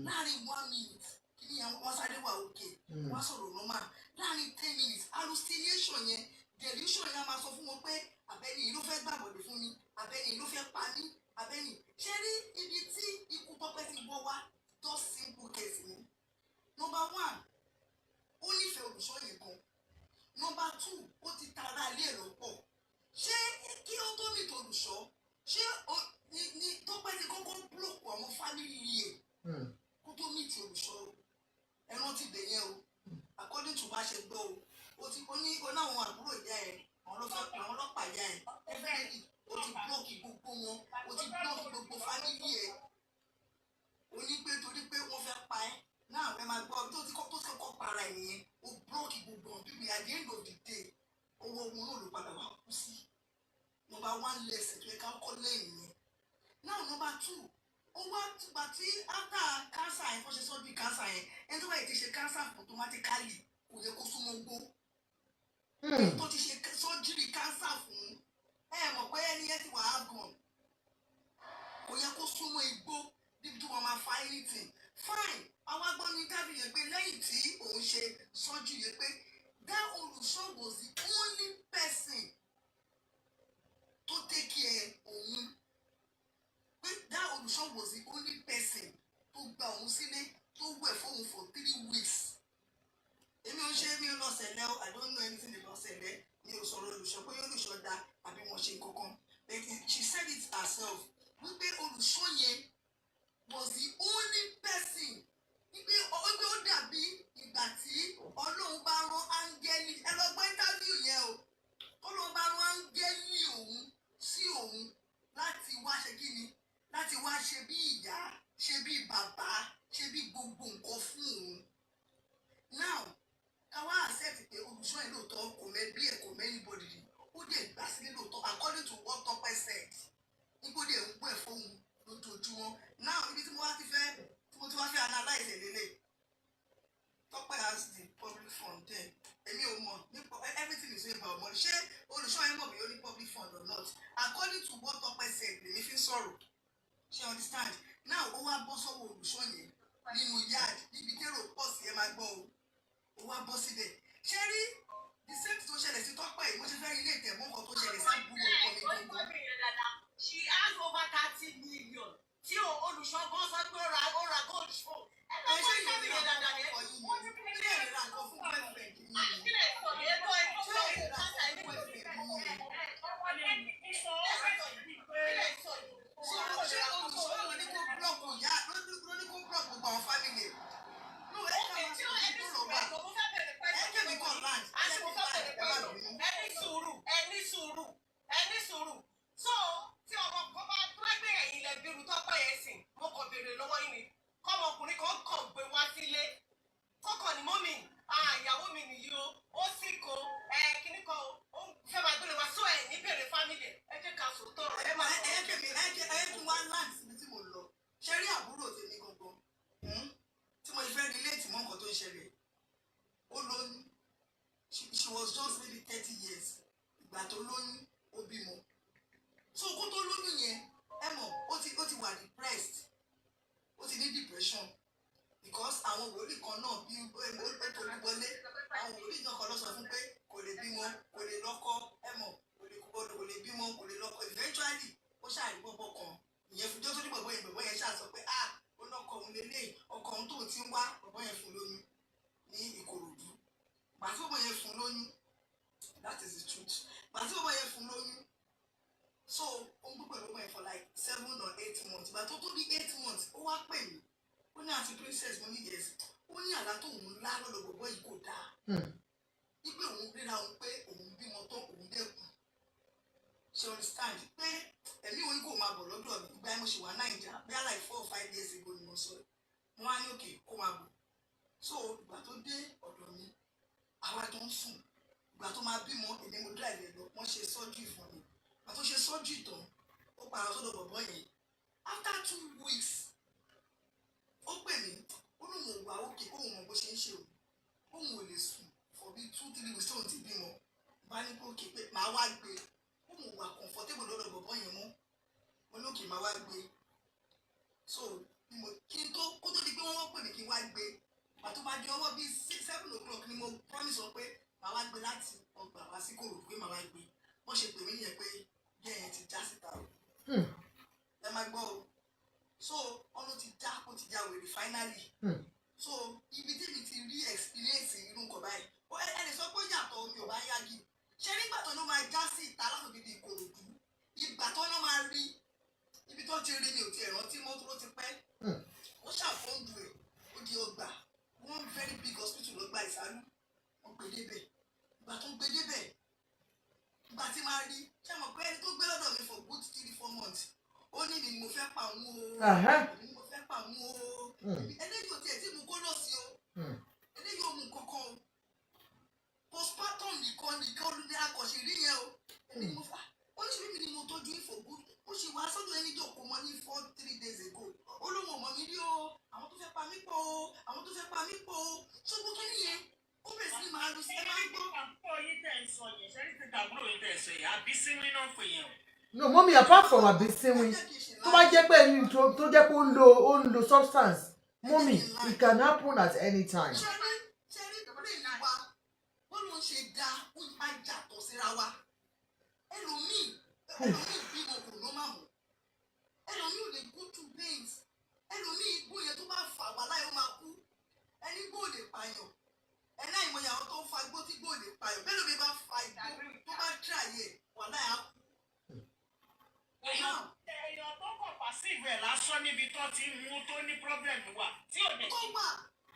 Speaker 3: láàrin 1 minute kíní yẹn wọ́n sáré wà òkè wọ́n sọ̀rọ̀ normal láàrin 10 minutes hallucination yẹn delusion yẹn máa sọ fún wọn pé àbẹ́ni yìí ló fẹ́ gbàgbọ́dé fún mi àbẹ́ni yìí ló fẹ́ pa mí àbẹ́ni ṣe rí ibi tí ikú Tọ́pẹ́ ti wọ́ wá just simple case ni. Number 1 ó nífẹ̀ẹ́ olùṣọ́ yẹn gan. Number 2 ó ti tara ilé ẹ̀ lọ́pọ̀. ṣé kí ó tó mìtò olùṣọ́ ṣé ní Tọ́pẹ́ ti kọ́kọ́ búlọ̀kù àwọn fámìlì ẹ̀ kó tó mìtì olùṣọ́ ẹ rántí bẹ̀ yẹn o according to bá ṣe gbọ́ o ti onáwọn àbúrò ìyá ẹ̀ àwọn ọlọ́pàá ìyá ẹ̀ everybody o ti búlọ̀kì gbogbo wọn o ti búlọ̀kì gbogbo fámìlì ẹ̀ o ní pé torí pé wọ́n fẹ́ pa ẹ́ náà ẹ máa gbọ́ tó ti kọ́kọ́ para ẹ̀ nìyẹn o búlọ̀kì gbogbo wọn bíbí at the end of the day owó ogun náà ló padà wá kú sí. Number 1 lesson tó yẹ ká kọ́ lẹ́yìn yẹn. Now number 2 ó wá gbà tí after cancer yẹn kó ṣe sọ́jú cancer yẹn ẹni tó bá yẹ ti ṣe cancer automatically kò yẹ kó súnmọ́ gbó. tó ti ṣe surgery cancer fún ẹ mọ̀ pé ẹni yẹn ti wà á gàn kò yẹ kó súnmọ́ igbó níbi tí wọ́n máa fa anything fine àwọn agbọ́n ní dábì yẹn pé lẹ́yìn tí òun ṣe surgery yẹn pé that olùṣọ́ was the only person to take care òun pé that olùṣọ́ was the only person tó gba òun sílé tó wẹ̀ fóun for 3 weeks. èmi ò ṣe mi ò lọ sẹ̀lẹ̀ I don't know anything about sẹ̀lẹ̀ mi ò sọ̀rọ̀ olùṣọ́ pé olùṣọ́ da àbí wọ́n ṣe kankan but she said it herself wípé olùṣọ́ yẹn was the only person wípé ó dàbí ìgbà tí Ọlọ́run bá rán áńgẹ́lì ẹ lọ gbọ́ interview yẹn o Ọlọ́run bá rán áńgẹ́lì òun sí òun láti wá ṣe kí ni láti wá ṣe bí ìyá ṣe bí bàbá ṣe bí gbogbo nǹkan fún òun. Now káwá accept pé olùṣọ́ yìí lóòótọ́ kò mẹ́bí ẹ̀ kò mẹ́nibọ̀dì ó dẹ̀ gbà sílé lóòótọ́ according to what Tọ́pẹ́ said nígbó dẹ̀ ń gbọ́ ẹ̀ fóun lójoojúmọ́. Now ibi tí mo ti wá fẹ́ analyse ẹ̀ lélẹ̀ Tọ́pẹ́ has the public fund there èmi ò mọ̀ nípa everything is about money ṣé olùṣọ́ yẹn mọ̀ bí ó ní public fund or not according to what Tọ́pẹ́ said lèmi fi sọ̀rọ̀ ṣe understand. Now ó wá bọ́ sọ́wọ́ olùṣọ́ yẹn nínú yard níbi tẹ́rọ pọ̀ sí ẹ máa gbọ́ o ó wá bọ́ síbẹ̀ ṣé rí the same tó ṣẹlẹ̀ sí Tọ́pẹ́ yìí mo ṣe fẹ́ ilé ìtẹ̀mọ́ kan tó ṣẹlẹ̀ sí àbúrò ọkọ mi gbogbo.
Speaker 2: She has over 30 million tí olùṣọ́ bọ́ sọ pé ó ra gold fún
Speaker 3: ẹ ṣe ìrìn àjò ọkọ yìí ṣé ìrìn àjò fún boyfriend yìí ṣé ìrìn àjò fún boyfriend yìí ṣé olùṣọ́ ló ní kó blọọkù yá ló ní kó blọọkù gbogbo àwọn fámìlì no ẹ ká máa sọ ní tó lọ wá ẹ jẹ́ mi kọ́ land ẹ jẹ́ mi land ẹ má lọ mú.
Speaker 2: ẹni sùúrù so tí ọmọ kan bá gbé ẹ̀yìn lẹ bírú Tọ́pẹ́ yẹn sìn mo kàn béèrè lọ́wọ́ yìí ni kọ́mọkùnrin kan kàn gbé wá sílé kọ́kàn ní mọ́mì ìyàwó mi nìyí o ó sì kó kíní kan ó fẹ́ máa gbé lè wá sọ ẹ̀ ní bèrè fámìlì ẹ jẹ́ ká sòótọ́
Speaker 3: ẹ kí wá land síbi tí mo lọ ṣe rí àbúrò tèmi gangan tí mo fẹ́ relate mọ́ nǹkan tó ń ṣẹlẹ̀ ó lóyún she was just maybe 30 years ìgbà tó lóyún ó bímọ so kó tó lóyún yẹn ẹ mọ̀ ó ti wà depressed ó ti ní depression because àwọn wòlíì kan náà bí torí wọlé àwọn wòlíì náà kan lọ sọ fún pé kò lè bímọ kò lè lọ́kọ ẹ mọ̀ kò lè bímọ kò lè lọ́kọ eventually ó ṣàrí bọ́bọ́ kan ìyẹn fún jọ́sọ́ ní bọ̀bọ́ yẹn ṣáà sọ pé ó lọ́kọ òun lélẹ̀ ọkọ òun tó ti ń wá bọ̀bọ́ yẹn fún lóyún ní Ìkòròdú gbàtí bọ̀bọ́ yẹn fún lóyún that is the truth gbàtí bọ̀bọ́ yẹn fún lóyún so ó ń gbé pẹ̀lú ọmọ yẹn for like 7 or 8 months ìgbà tó tó bí 8 months ó wá pè mí ó ní àti princess mo ní yes ó ní àlá tó òun lá lọ́dọ̀ bọ̀bọ́ yìí kò dáa wípé òun ríra òun pé òun bímọ tán òun dẹ́kun ṣe understand pé ẹ̀mí òun kò máa bọ̀ lọ́dọ̀ mi ìgbà mo ṣe wà Nàìjíríà bí like 4 or 5 days ago ni mo sọ mo wá ní òkè kó máa bọ̀ so ìgbà tó dé ọ̀dọ̀ mi àwa tó ń sùn ìgbà tó máa bímọ èmi mo drive ẹ̀ lọ wọ́n ṣe surgery fún mi ìgbà tó ṣe surgery tán ó para sọ́dọ̀ bọ̀bọ́ yẹn after 2 weeks ó pè mí ó lóun ò wá òkè kóun mọ bó ṣe ń ṣe òun ò lè sùn for bí 2-3 weeks tóun ti bímọ bá ní kó òkè pé màá wá gbé òun ò wà comfortable lọ́dọ̀ bọ̀bọ́ yẹn mọ́ mo ní òkè màá wá gbé so kí n tó kó tó di pé wọ́n pè mí kí n wá gbé pàtó bá di ọwọ́ bíi 7 o'clock ni mo promise wọn pé màá wá gbé láti ọgbà wá sí kòrò pé màá wá gbé wọ́n ṣe pè mí nìyẹn pé bẹ́ẹ̀ ti já síta o ẹ máa gbọ́ o so ọ̀nà ti já ó ti já wèrè finally so ibi tí mi ti rí experience irú nǹkan báyìí ẹ lè sọ pé yàtọ̀ omi ò bá yági ṣé nígbà tó ló máa já sí ìta láti bíbí Ìkòròdú ìgbà tó ló máa rí ibi tó ti rí ni ò ti rántí mọ́ tó ti pẹ́ ó ṣàfọ́ǹdù ẹ̀ ó di ọgbà one very big hospital ló gba ìsálú wọ́n gbé débẹ̀ ìgbà tó gbé débẹ̀ ìgbà tí máa rí ṣé mo pé ẹni tó gbé lọ́dọ̀ mi for good 3-4 months ó ní ni mo fẹ́ pa òun o ni mo fẹ́ pa òun o eléyìí ò tiẹ̀ tí mo kó lọ sí o eléyìí ò mú kankan o postpartum nìkan ní akọ̀ṣe rí yẹn o ẹni mo fà ó ní ṣe mi ni mo tọ́jú for good ó ṣe wá sọ́dọ̀ ẹni jọ kó mọ ní 4-3 days ago ó lóun ọmọ mi rí o àwọn tó fẹ́ pa mí pọ̀ o àwọn tó fẹ́ pa mí pọ̀ o ṣùgbọ́n kí nìyẹn ó bẹ̀rẹ̀ sí ní máa lu sí ẹ máa ń gbọ́.
Speaker 2: àbúrò yín tẹ̀ ń sọ yẹn ṣẹ́rí ti tàbúrò yín tẹ̀ ń sọ yẹn àbí sínwín náà pè yẹn o.
Speaker 1: No, mommy, apart from abisewin, tó bá jẹ́ pé ẹni tó jẹ́ pé ó ń lo substance, mommy, it can happen at any time.
Speaker 3: ṣẹ́rí ìdàgbàsókè wa wọ́n ló ń ṣe dá ó máa yàtọ̀ síra wa ẹlòmíì bímọ kò ló máa mọ̀ ẹlòmíì ò lè go through pains ẹlòmíì igbó yẹn tó bá fà wá láyé ó máa kú ẹni igbó ò lè pààyàn ẹni àìmọye àwọn tó ń fa igbó tí igbó ò lè pààyàn bẹ́ẹ̀ lómi bá fa igbó tó bá tíráyè wà láyé á kú.
Speaker 2: èèyàn tó kọ̀ pàṣíìfù ẹ̀ lásán níbi tó ti mú tó ní pírọ́blẹ̀mù wà tí ò ní.
Speaker 3: ó wà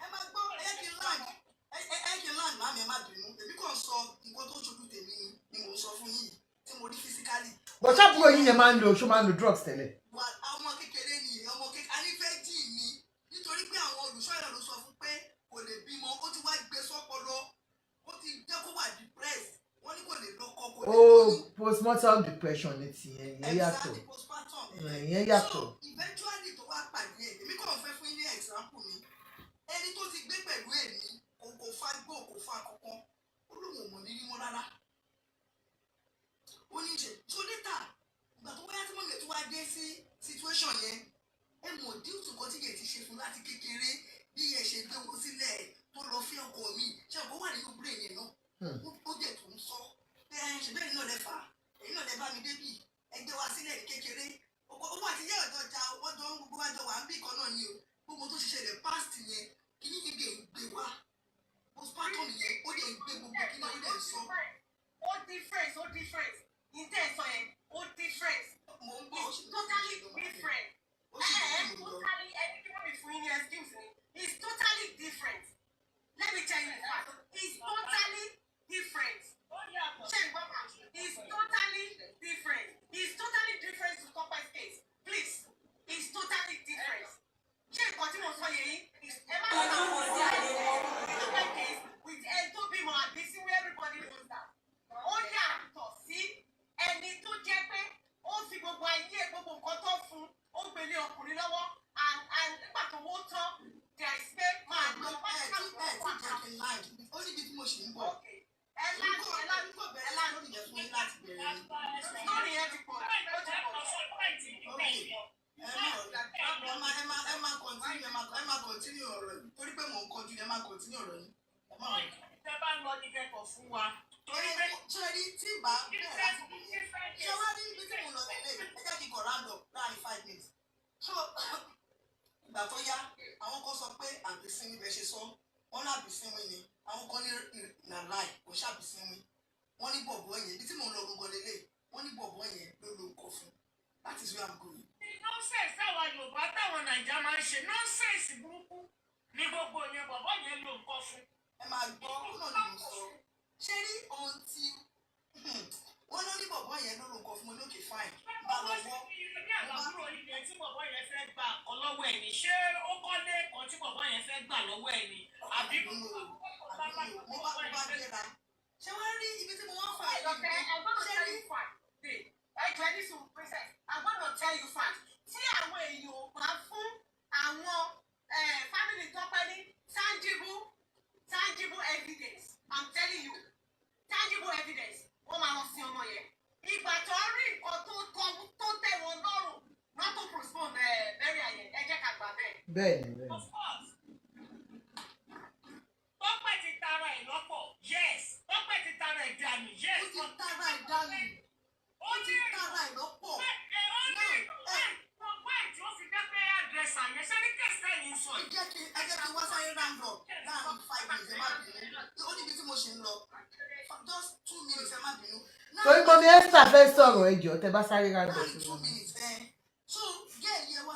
Speaker 3: ẹ máa gbọ́ ẹ kí n land màmí ẹ má bínú èmi kàn sọ nǹkan tó ṣojú tèmi ni mò ń sọ fún yìí tí mo rí physically.
Speaker 1: But ṣáàbùrò yín yẹn máa ń lo drugs tẹ́lẹ̀.
Speaker 3: wà ọmọ kékeré ni ọmọ kékeré anífẹ́jì mi nítorí pé àwọn olùṣọ́yà ló sọ fún pé kò lè bímọ ó ti wá gbé sọ́pọlọ ó ti jẹ́ kó wà depressed wọ́n ní kò lè lọ́kọ kò lè lóyún.
Speaker 1: Postmortem depression ni tìyẹn ìyẹn yàtọ̀. ìyẹn yàtọ̀.
Speaker 3: so eventually tó wá pàdé ẹ̀ èmi kàn fẹ́ fún yín ní example mi ẹni tó ti gbé pẹ̀lú èmi kò fa gbó kò fa kankan ó lóun ò mọ̀ ní rí mọ́ rárá ó ní ṣe tó létà ìgbà tó wáyá tí mọ̀mí ẹ̀ tó wá dé sí situation yẹn ẹ mọ̀ díù tó kọ́ tí yẹn ti ṣe fún láti kékeré bí ẹ ṣe gbé wọn sílẹ̀ tó lọ fẹ́ ọkọ mi ṣe àbọ̀ wà nínú brain yẹn náà ó jẹ́ tó ń sọ pé ẹ ṣe bẹ́ẹ̀ náà lẹ fà èyí náà lẹ bá mi débì ẹ gbé wa sílẹ̀ ní kékeré owó àti yẹ́ ọ̀dọ́ ja wọ́n jọ ń gbogbo wájọ wà ń bí kan náà ni o gbogbo tó ṣiṣẹ́ rẹ̀ past yẹn kí ní kéde ń gbé wa postpartum yẹn ó lè gbé gbogbo kí ní ó lè sọ.
Speaker 2: ó different intense yẹn ó different.
Speaker 3: mo ń bọ̀
Speaker 2: it's totally different. Totally ẹni tí wọ́n fi fún yín ní excuse me it's totally different. Let me tell you the fact it's totally different. It's totally different. It's totally different to Tope's case. Please, it's totally different. Ṣé nǹkan tí mo sọ yẹn yìí? Ẹ má sọ àwọn ọ̀sẹ̀ àyè Tope's case with ẹni tó bímọ àbí sí where everybody knows that. Ó yàtọ̀ sí ẹni tó jẹ́ pé ó fi gbogbo ayé gbogbo nǹkan tó fún ó gbélé ọkùnrin lọ́wọ́ and nígbà tó wó tán there is pé máa lọ bá ṣe máa
Speaker 3: wà kí n láàyè ó ní ibi tí mo ṣì ń bọ̀. Continue ọ̀rọ̀ yìí torí pé mò ń continue ẹ máa continue ọ̀rọ̀ yìí.
Speaker 2: Tẹ́ bá ń lọ ní kẹ́kọ̀ọ́ fún wa.
Speaker 3: Torí pé ṣẹ́rí tí ìbá bẹ̀rẹ̀ láti ṣé wá ní ibi tí mo lọ sílé ẹ jẹ́ kí n kọ̀ round up láàrin 5 minutes. So ìgbà tó yá àwọn kan sọ pé àbísínwí bẹ́ẹ̀ ṣe sọ wọ́n ní àbísínwí ni àwọn kan ní nàláì kò ṣàbísínwí wọ́n ní bọ̀bọ̀ yẹn ibi tí mo lọ gbogbo lélẹ̀ wọ́n ní bọ̀bọ̀ yẹn ló lo nǹkan fún that is where I'm going.
Speaker 2: Nonsense táwa Yorùbá táwọn Nàìjíríà máa ń ṣe nonsense burúkú ní gbogbo yẹn bọ̀bọ̀ yẹn ló nǹkan fún.
Speaker 3: ẹ máa gbọ́ náà ni mo sọ ṣé rí ohun tí wọ́n ló ní bọ̀bọ̀ yẹn ló nǹkan fún mi lókè fine bá lọ wọ́.
Speaker 2: ní àbúrò ilẹ̀ tí bọ̀bọ̀ yẹn fẹ́ gbà kan lọ́wọ́ ẹ̀ ní ṣé ó kọ́lé kan tí bọ̀bọ̀ yẹn fẹ́ gbà lọ́wọ́ ẹ̀ ní àbí
Speaker 3: mo bá gbéra ṣé wọ́n rí ibi tí mo wá fà yìí ṣé rí.
Speaker 2: I'm gonna tell you fact. Tí àwọn èèyàn bá fún àwọn family Tọ́pẹ́ ní tangible evidence. I'm telling you, tangible evidence. Wọ́n máa lọ sí ọmọ yẹn. Ìgbà tó rí nǹkan tó tẹ̀ wọ́n lọ́rùn not to postpone burial ayẹ ẹ jẹ́ ká gbà bẹ́ẹ̀.
Speaker 1: Bẹ́ẹ̀ni.
Speaker 2: Of course. Tọ́pẹ́ ti tara ẹ̀ lọ́pọ̀. Yes. Tọ́pẹ́ ti tara ẹ̀ dànù. Yes.
Speaker 3: Ó ti tara ẹ̀ dànù. Ó ti tara ẹ̀ lọ́pọ̀. Ẹ jẹ́ kí wá sáré round up láàrin 5 minutes ẹ má bínú. Ó níbi tí mo ṣe ń lọ. Just 2 minutes ẹ má bínú.
Speaker 1: Torí mo ní Esther fẹ́ sọ̀rọ̀ ẹjọ́ tẹ bá sáré round up.
Speaker 3: 2 minutes so gẹ́ẹ̀lì ẹ wá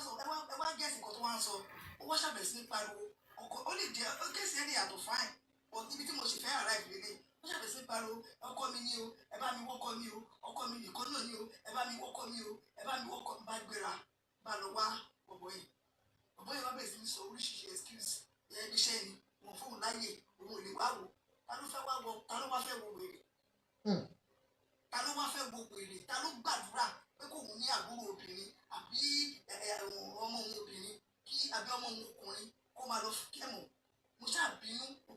Speaker 3: gẹ̀ẹ́sì kan tó wá ń sọ ó wá ṣàbẹ̀ sí ní pariwo ọkọ ó lè jẹ gẹ̀ẹ́sì ẹni yàtọ̀ fine but ibi tí mo ṣe fẹ́ ara ìgbélé ó ṣàbẹ̀ sí ní pariwo ọkọ mi ni o ẹ bá mi wọ́kọ mi o ọkọ mi nìkan náà ni o ẹ bá mi wọ́kọ mi o ẹ bá mi wọ́kọ mi bá gbéra bá lọ wá ọ̀bọ̀ yìí wá bẹ̀ sí ní sọ oríṣiríṣi excuse ẹbí iṣẹ́ ni wọn fóun láyè òun ò lè wá wò ta ló wá fẹ́ wo wèrè ta ló wá fẹ́ wo wèrè ta ló gbàdúrà pé kò ní àbúrò obìnrin àbí ọmọ òun obìnrin kí àbí ọmọ òun ọkùnrin kó máa lọ kẹ́mọ̀ mo ṣáà bínú mo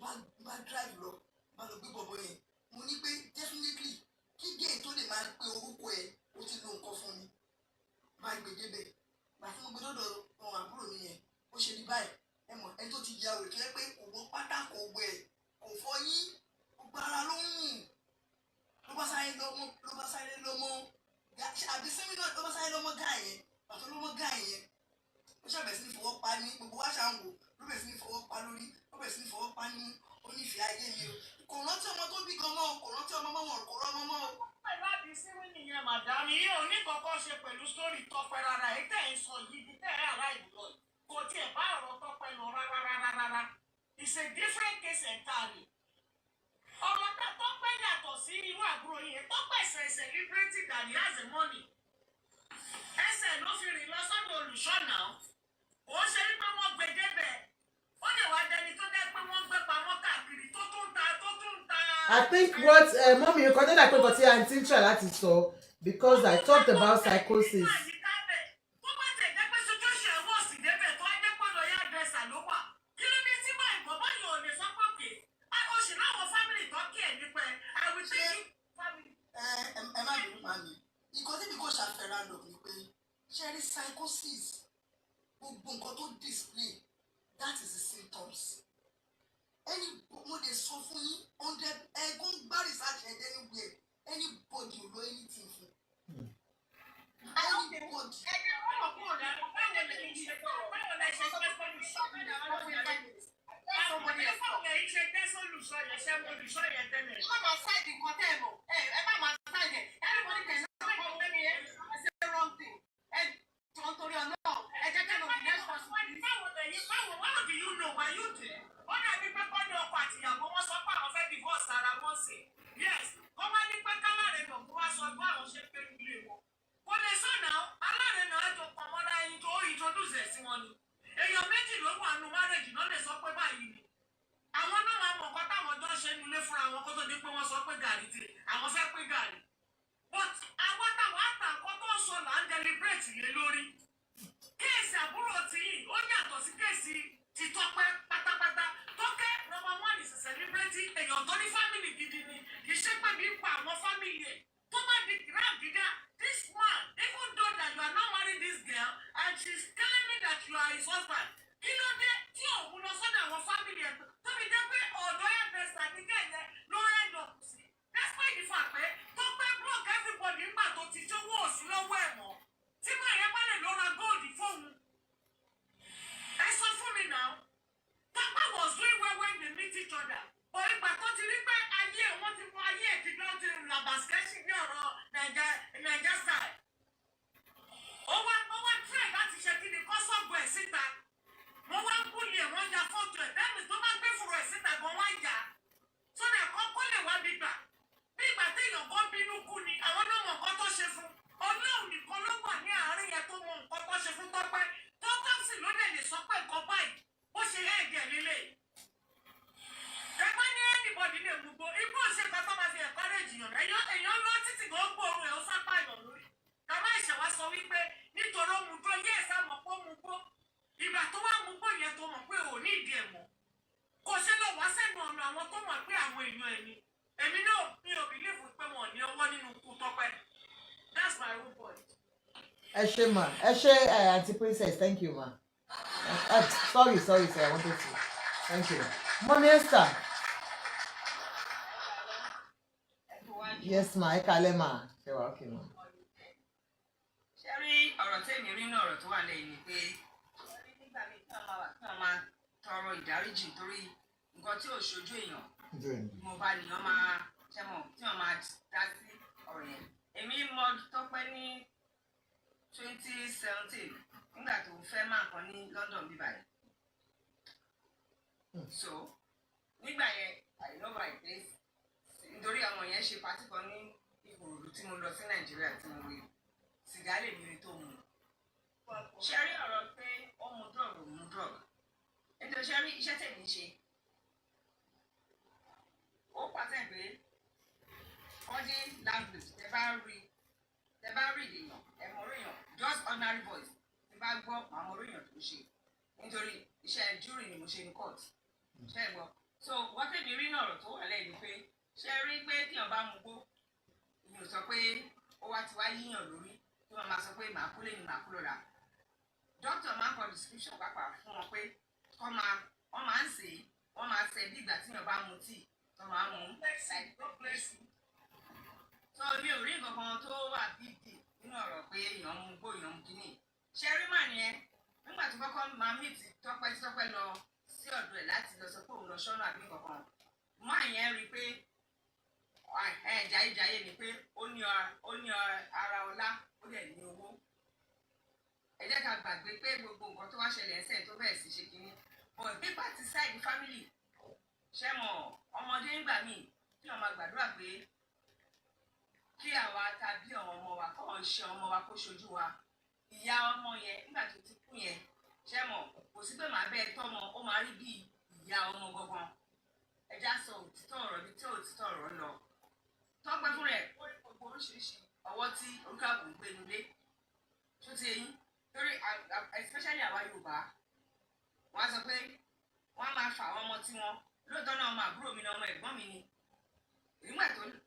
Speaker 3: bá drive lọ bá lọ gbé bọ̀bọ̀ yẹn mo ní pé definitely kí gay tó lè máa pe orúkọ ẹ ó ti lo nǹkan fún mi bá gbé débẹ̀ gbà tí mo gbé lọ́dọ̀ ọ̀hún àbúrò mi yẹn ó ṣe rí báyìí ẹ mọ̀ ẹni tó ti ya òrè tó yẹ pé kò wọ pátá kò wẹ̀ kò fọyín gbogbo ara ló ń mú ló bá sáré lọ́mọ àbí sẹ́mínà ló bá sáré lọ́mọ gáà yẹn pàtó lọ́mọ gáà yẹn ó ṣàbẹ̀ sí ní fọwọ́ pa ní gbogbo wá ṣàǹwò ló bẹ̀ sí ní fọwọ́ pa lórí ló bẹ̀ sí ní fọwọ́ pa ní onífẹ̀ẹ́ ayé mi o kò rántí ọmọ tó bí gan mọ́ kò rántí ọmọ mọ́ wọn kò rọ́ ọmọ mọ́ o.
Speaker 2: pẹ̀lú àbí síwí nìyẹn màdámì yìí ò ní kọ́kọ́ ṣe pẹ̀lú sítórì Tọ́pẹ́ rárá èyí tẹ̀ ń sọ yìí ní tẹ̀ ẹ́ àrá ìlú lọ kò tiẹ̀ bá ọ̀rọ̀ Tọ́pẹ́ lọ rárá. It's a different case entirely. ọ̀rọ̀ tá Tọ́pẹ́ yàtọ̀ sí irú àbúrò yìí Tọ́pẹ́ ẹsẹ̀ liberty that he has the money. ẹsẹ̀ ló fi rìn lọ sọ́dọ̀ olùṣọ́ náà ó ṣe wípé wọ́n gbé débẹ̀ ó lè wá dẹni tó dẹ́ pé wọ́n gbé pamọ́ káàkiri tó tún ta.
Speaker 1: I think what mommy you connect that got here and teacher that is so because I talked about psychosis.
Speaker 3: Psychosis gbogbo nǹkan tó display that is the symptoms any mo dey sọ fún yín 100 ẹ̀gbọ́n gbá research ẹ̀ anywhere anybody ò lọ anything fún anybody.
Speaker 2: èèyàn méjì ló wà nù márèjì náà lè sọ pé báyìí ni àwọn náà máa mọ̀ nǹkan táwọn jọ ṣe nílé fúnra wọn kó tó di pé wọ́n sọ pé gàrí tè àwọn fẹ́ pé gàrí but àwọn táwọn àtàkọ́ tó ń sọ là ń deliberate lé lórí kéèsì àbúrò tí ó yàtọ̀ sí kéèsì ti Tọ́pẹ́ pátápátá Tókẹ́ number 1 is a celebrity èèyàn tó ní family gidi ni kì í ṣe pé bí pa àwọn family ẹ̀ tó bá di grand dídá this man even though that you are not married this girl and she is telling me that you are his husband kí ló dé tí òun lọ sọ́dọ̀ àwọn family ẹ̀ tó fi jẹ́ pé ọ̀dọ́ ẹ̀ bẹ̀rẹ̀ àdìgẹ́ yẹn ló end up sí despite the fact pé Tópẹ́ broke everybody nígbà tó ti ṣówó òsì lọ́wọ́ ẹ̀ mọ́ tí máa yẹ bá lè lọ ra gold fóun ẹ sọ fún mi náà Tópẹ́ was doing well when they meet each other but ìgbà tó ti rí pé ayé wọn ti mú ayé ìdíjọ́ ti rìn làbàṣẹ́sì ní ọ̀rọ̀ Nàìjíríà àwọn tó mọ̀ pé àwọn èèyàn ẹni èmi náà mi ò believe pé wọn ní ọwọ́ nínú ikú Tọ́pẹ́. That's my own point.
Speaker 1: Ẹ ṣé ma, ẹ ṣé Aunty Princess, thank you ma. Sorry sir, I wanted to. Thank you. Mommy Esther. Yes ma, ẹ kálẹ́ ma. Ṣé wàá okay ma?
Speaker 4: Ṣé rí ọ̀rọ̀ tèmi rí náà ọ̀rọ̀ tó wà lẹ́yìn ni pé nígbà míì tí wọ́n máa tọrọ ìdáríjì torí nǹkan tí ò ṣojú èèyàn mo bá nìyàn máa ṣẹ́mọ̀ tí wọ́n máa dá sí ọ̀rọ̀ yẹn. Èmi mọ Tọ́pẹ́ ní 2017 nígbà tó fẹ́ máa kan ní London bíbá yẹn. So nígbà yẹn I know my place nítorí àwọn yẹn ṣe pàtí kan ní Ìkòròdú tí mo lọ sí Nàìjíríà tí mo wí sìgá lè mi rí tó mu. Ṣé rí ọ̀rọ̀ pé ó mu drug ò mu drug nítorí ṣé rí iṣẹ́ tèmi ṣe ó pàtẹ́ pé body language tẹ bá rí èèyàn ẹ mọ̀ èèyàn just ordinary voice tẹ bá gbọ́ àwọn èèyàn tó ṣe nítorí iṣẹ́ jury ni mo ṣe ní court ṣe é gbọ́. So wọ́n tẹ̀lé rí náà ọ̀rọ̀ tó wà lẹ́yìn pé ṣé rí pé tíyàn bá mu gbó ìyẹn sọ pé ó wá ti wá yíyàn lórí tí wọ́n máa sọ pé màá kú lẹ́yìn màá kú lọ́la. Dókítà máa ń kọ description pàápàá fún wọn pé wọ́n máa ń sè é wọ́n máa ṣe bí ìgbà tíyàn bá mu tíì tó máa mú so mi ò rí nǹkan kan tó wà bíbí nínú ọ̀rọ̀ pé èèyàn mú gbó èèyàn mú kíní. Ṣé rí màá nìyẹn nígbà tó kọ́kọ́ máa meet Tọ́pẹ́ lọ sí ọ̀dọ̀ ẹ̀ láti lọ sọ pé òun lọ ṣọ́nà àbí nǹkan kan máa yẹn rí pé jayéjayé ni pé ó ní ara ọlá ó dẹ̀ ní owó. Ẹ jẹ́ ká gbàgbé pé gbogbo nǹkan tó wá ṣẹlẹ̀ ẹsẹ̀ tó bẹ̀rẹ̀ sí ṣe kíní but nípa ti side family ṣé mọ̀ ọmọdé ń gbà míì kí wọ́n máa gbàdúrà pé kí àwa tàbí àwọn ọmọ wa kọ́ ṣe ọmọ wa kó ṣojú wa. Ìyá ọmọ yẹn nígbà tó ti kú yẹn ṣé mọ̀ kò sí pé màá bẹ́ẹ̀ tọ́mọ ó máa rí bí ìyá ọmọ gangan. Ẹja sọ òtítọ́ ọ̀rọ̀ bí tí òtítọ́ ọ̀rọ̀ lọ. Tọ́pẹ́ fún rẹ̀ ó rí gbogbo oríṣiríṣi ọwọ́ tí oníkàkù ń gbé nulẹ̀ tó ti eyín torí especially àwa Yorùbá wọ́n á sọ pé wọ́n á máa fà àwọn ọmọ tí wọ́n lóòótọ́ náà ọmọ àbúrò mi ni ọmọ ẹ̀gbọ́n mi ni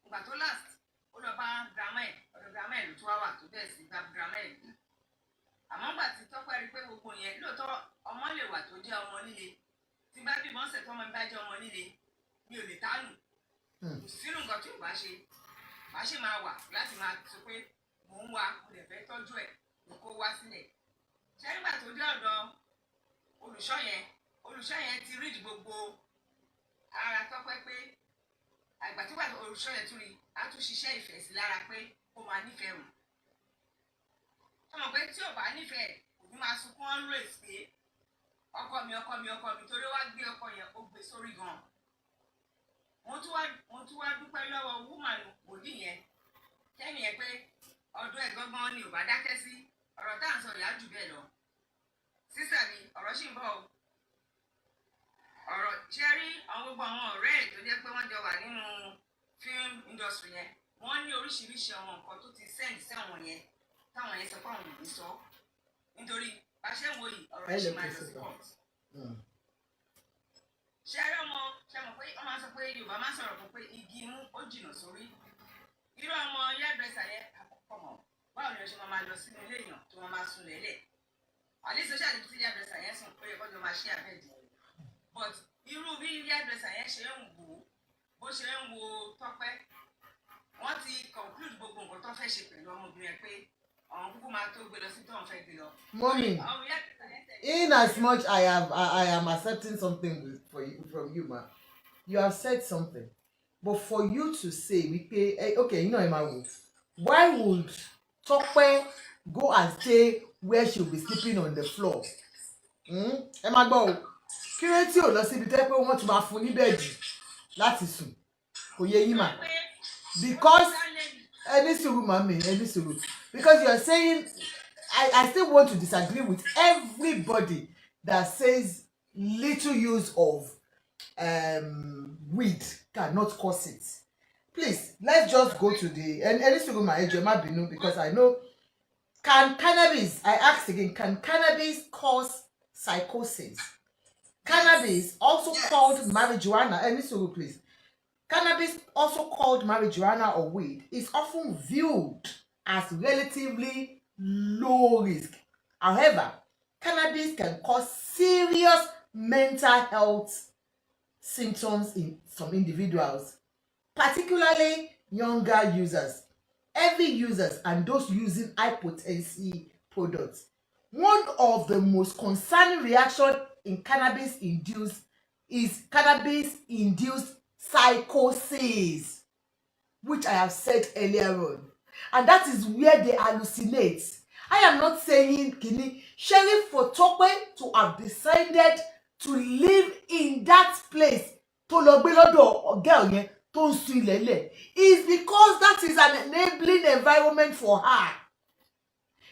Speaker 4: ìgbà tó last ó lọ bá grandma ẹ̀ ọ̀dọ̀ grandma ẹ̀ ló tó wá wà tó bẹ́ẹ̀ sí gba grandma ẹ̀ gbé. Àmọ́ gbà tí Tọ́pẹ́ rí pé gbogbo yẹn lóòótọ́ ọmọ lè wà tó jẹ́ ọmọ líle tí bá bí mọ́sẹ̀ tọ́mọ bá jẹ́ ọmọ líle mi ò lè tánù sínú nǹkan tí ò bá ṣe bá ṣe máa wà láti máa sọ pé mò ń wá mo lè fẹ́ tọ́jú ẹ̀ kó kó wá sílẹ̀. Ṣé nígbà tó dé ọ̀dọ̀ olùṣọ́ yẹn ti rídì gbogbo ara Tọ́pẹ́ pé àgbà tí wàá olùṣọ́ yẹn tún rí á tún ṣiṣẹ́ ìfẹ́ sí lára pé ó máa nífẹ̀ẹ́ rùn. Ọmọ pé tí ò bá nífẹ̀ẹ́ kò ní máa sunkún ọ́n rèé pé ọkọ mi torí wá gbé ọkọ yẹn ó gbé sórí gan-an. Mo tún wá dúpẹ́ lọ́wọ́ wúmànù wòlíì yẹn kẹ́ni yẹn pé ọdún ẹ̀ gángan ni ò bá dákẹ́ sí ọ̀rọ̀ tá à ń sọ ìyá jù bẹ́ẹ̀ lọ. Sísà mi ọ̀rọ̀ ṣì ń bọ̀ o. Ọ̀rọ̀ ṣe rí gbogbo àwọn ọ̀rẹ́ ẹ̀ tó jẹ́ pé wọ́n jọ wà nínú film industry yẹn wọ́n ní oríṣiríṣi àwọn nǹkan tó ti send sí àwọn yẹn táwọn yẹn sọ pé àwọn ò ní sọ nítorí bá ṣe ń wo yìí ọ̀rọ̀ ẹ̀ ṣe máa lọ sí court. Ṣé rí ọmọ ṣe mọ̀ pé wọ́n máa sọ pé Yorùbá máa sọ̀rọ̀ fún pé igi imú ó jìnnà sórí. Irú ọmọ yẹ́drẹ́sà yẹn àkọ́kọ́ mọ̀ báwo ni o ṣe máa lọ sínú ilé èèyàn tó máa sùn lẹ́lẹ̀. Àlẹ́ social media tí yẹ́drẹ́sà yẹn sùn ó yẹ kó jọ máa ṣe àbẹ̀dì. But irú bí yẹ́drẹ́sà yẹn ṣe ń wò ó bó ṣe ń wo Tọ́pẹ́ wọ́n ti conclude gbogbo nǹkan tó fẹ́ ṣe pẹ̀lú ọmọbìnrin pé àwọn kúkú máa tó gbé lọ sí tó ń fẹ́ gbé lọ.
Speaker 1: Mommy, in as much I am accepting something from you, ma. You have said something, but for you to say okay, you know, Emma, why would Tọ́pẹ́ go and stay where she will be sleeping on the floor? Emma, go. Kí ló tí ò lọ síbi tẹ́ pé wọ́n ti máa fún ní bẹ́ẹ̀dì láti sùn kò yé yín mà because any sùúrù màmí any sùúrù because you are saying I still want to disagree with everybody that says little use of weed cannot cause it. Please, let's just go to the any sùúrù mà ẹjọ́ má bínú because I know can cannabis I ask again can cannabis cause psychosis? Cannabis, also
Speaker 3: Yes.
Speaker 1: called marijuana, any suru please. Cannabis, also called marijuana or weed, is often viewed as relatively low risk. However, cannabis can cause serious mental health symptoms in some individuals, particularly younger users, heavy users, and those using high potency products. One of the most concerning reactions in cannabis-induced psychosis, which I have said earlier on, and that is where they hallucinate. I am not saying kini Sheriff for Tope to have decided to live in that place tó lọ gbé lọ́dọ̀ ọ̀gá yẹn tó ń sun ilẹ̀ lẹ̀ is because that is an enabling environment for her.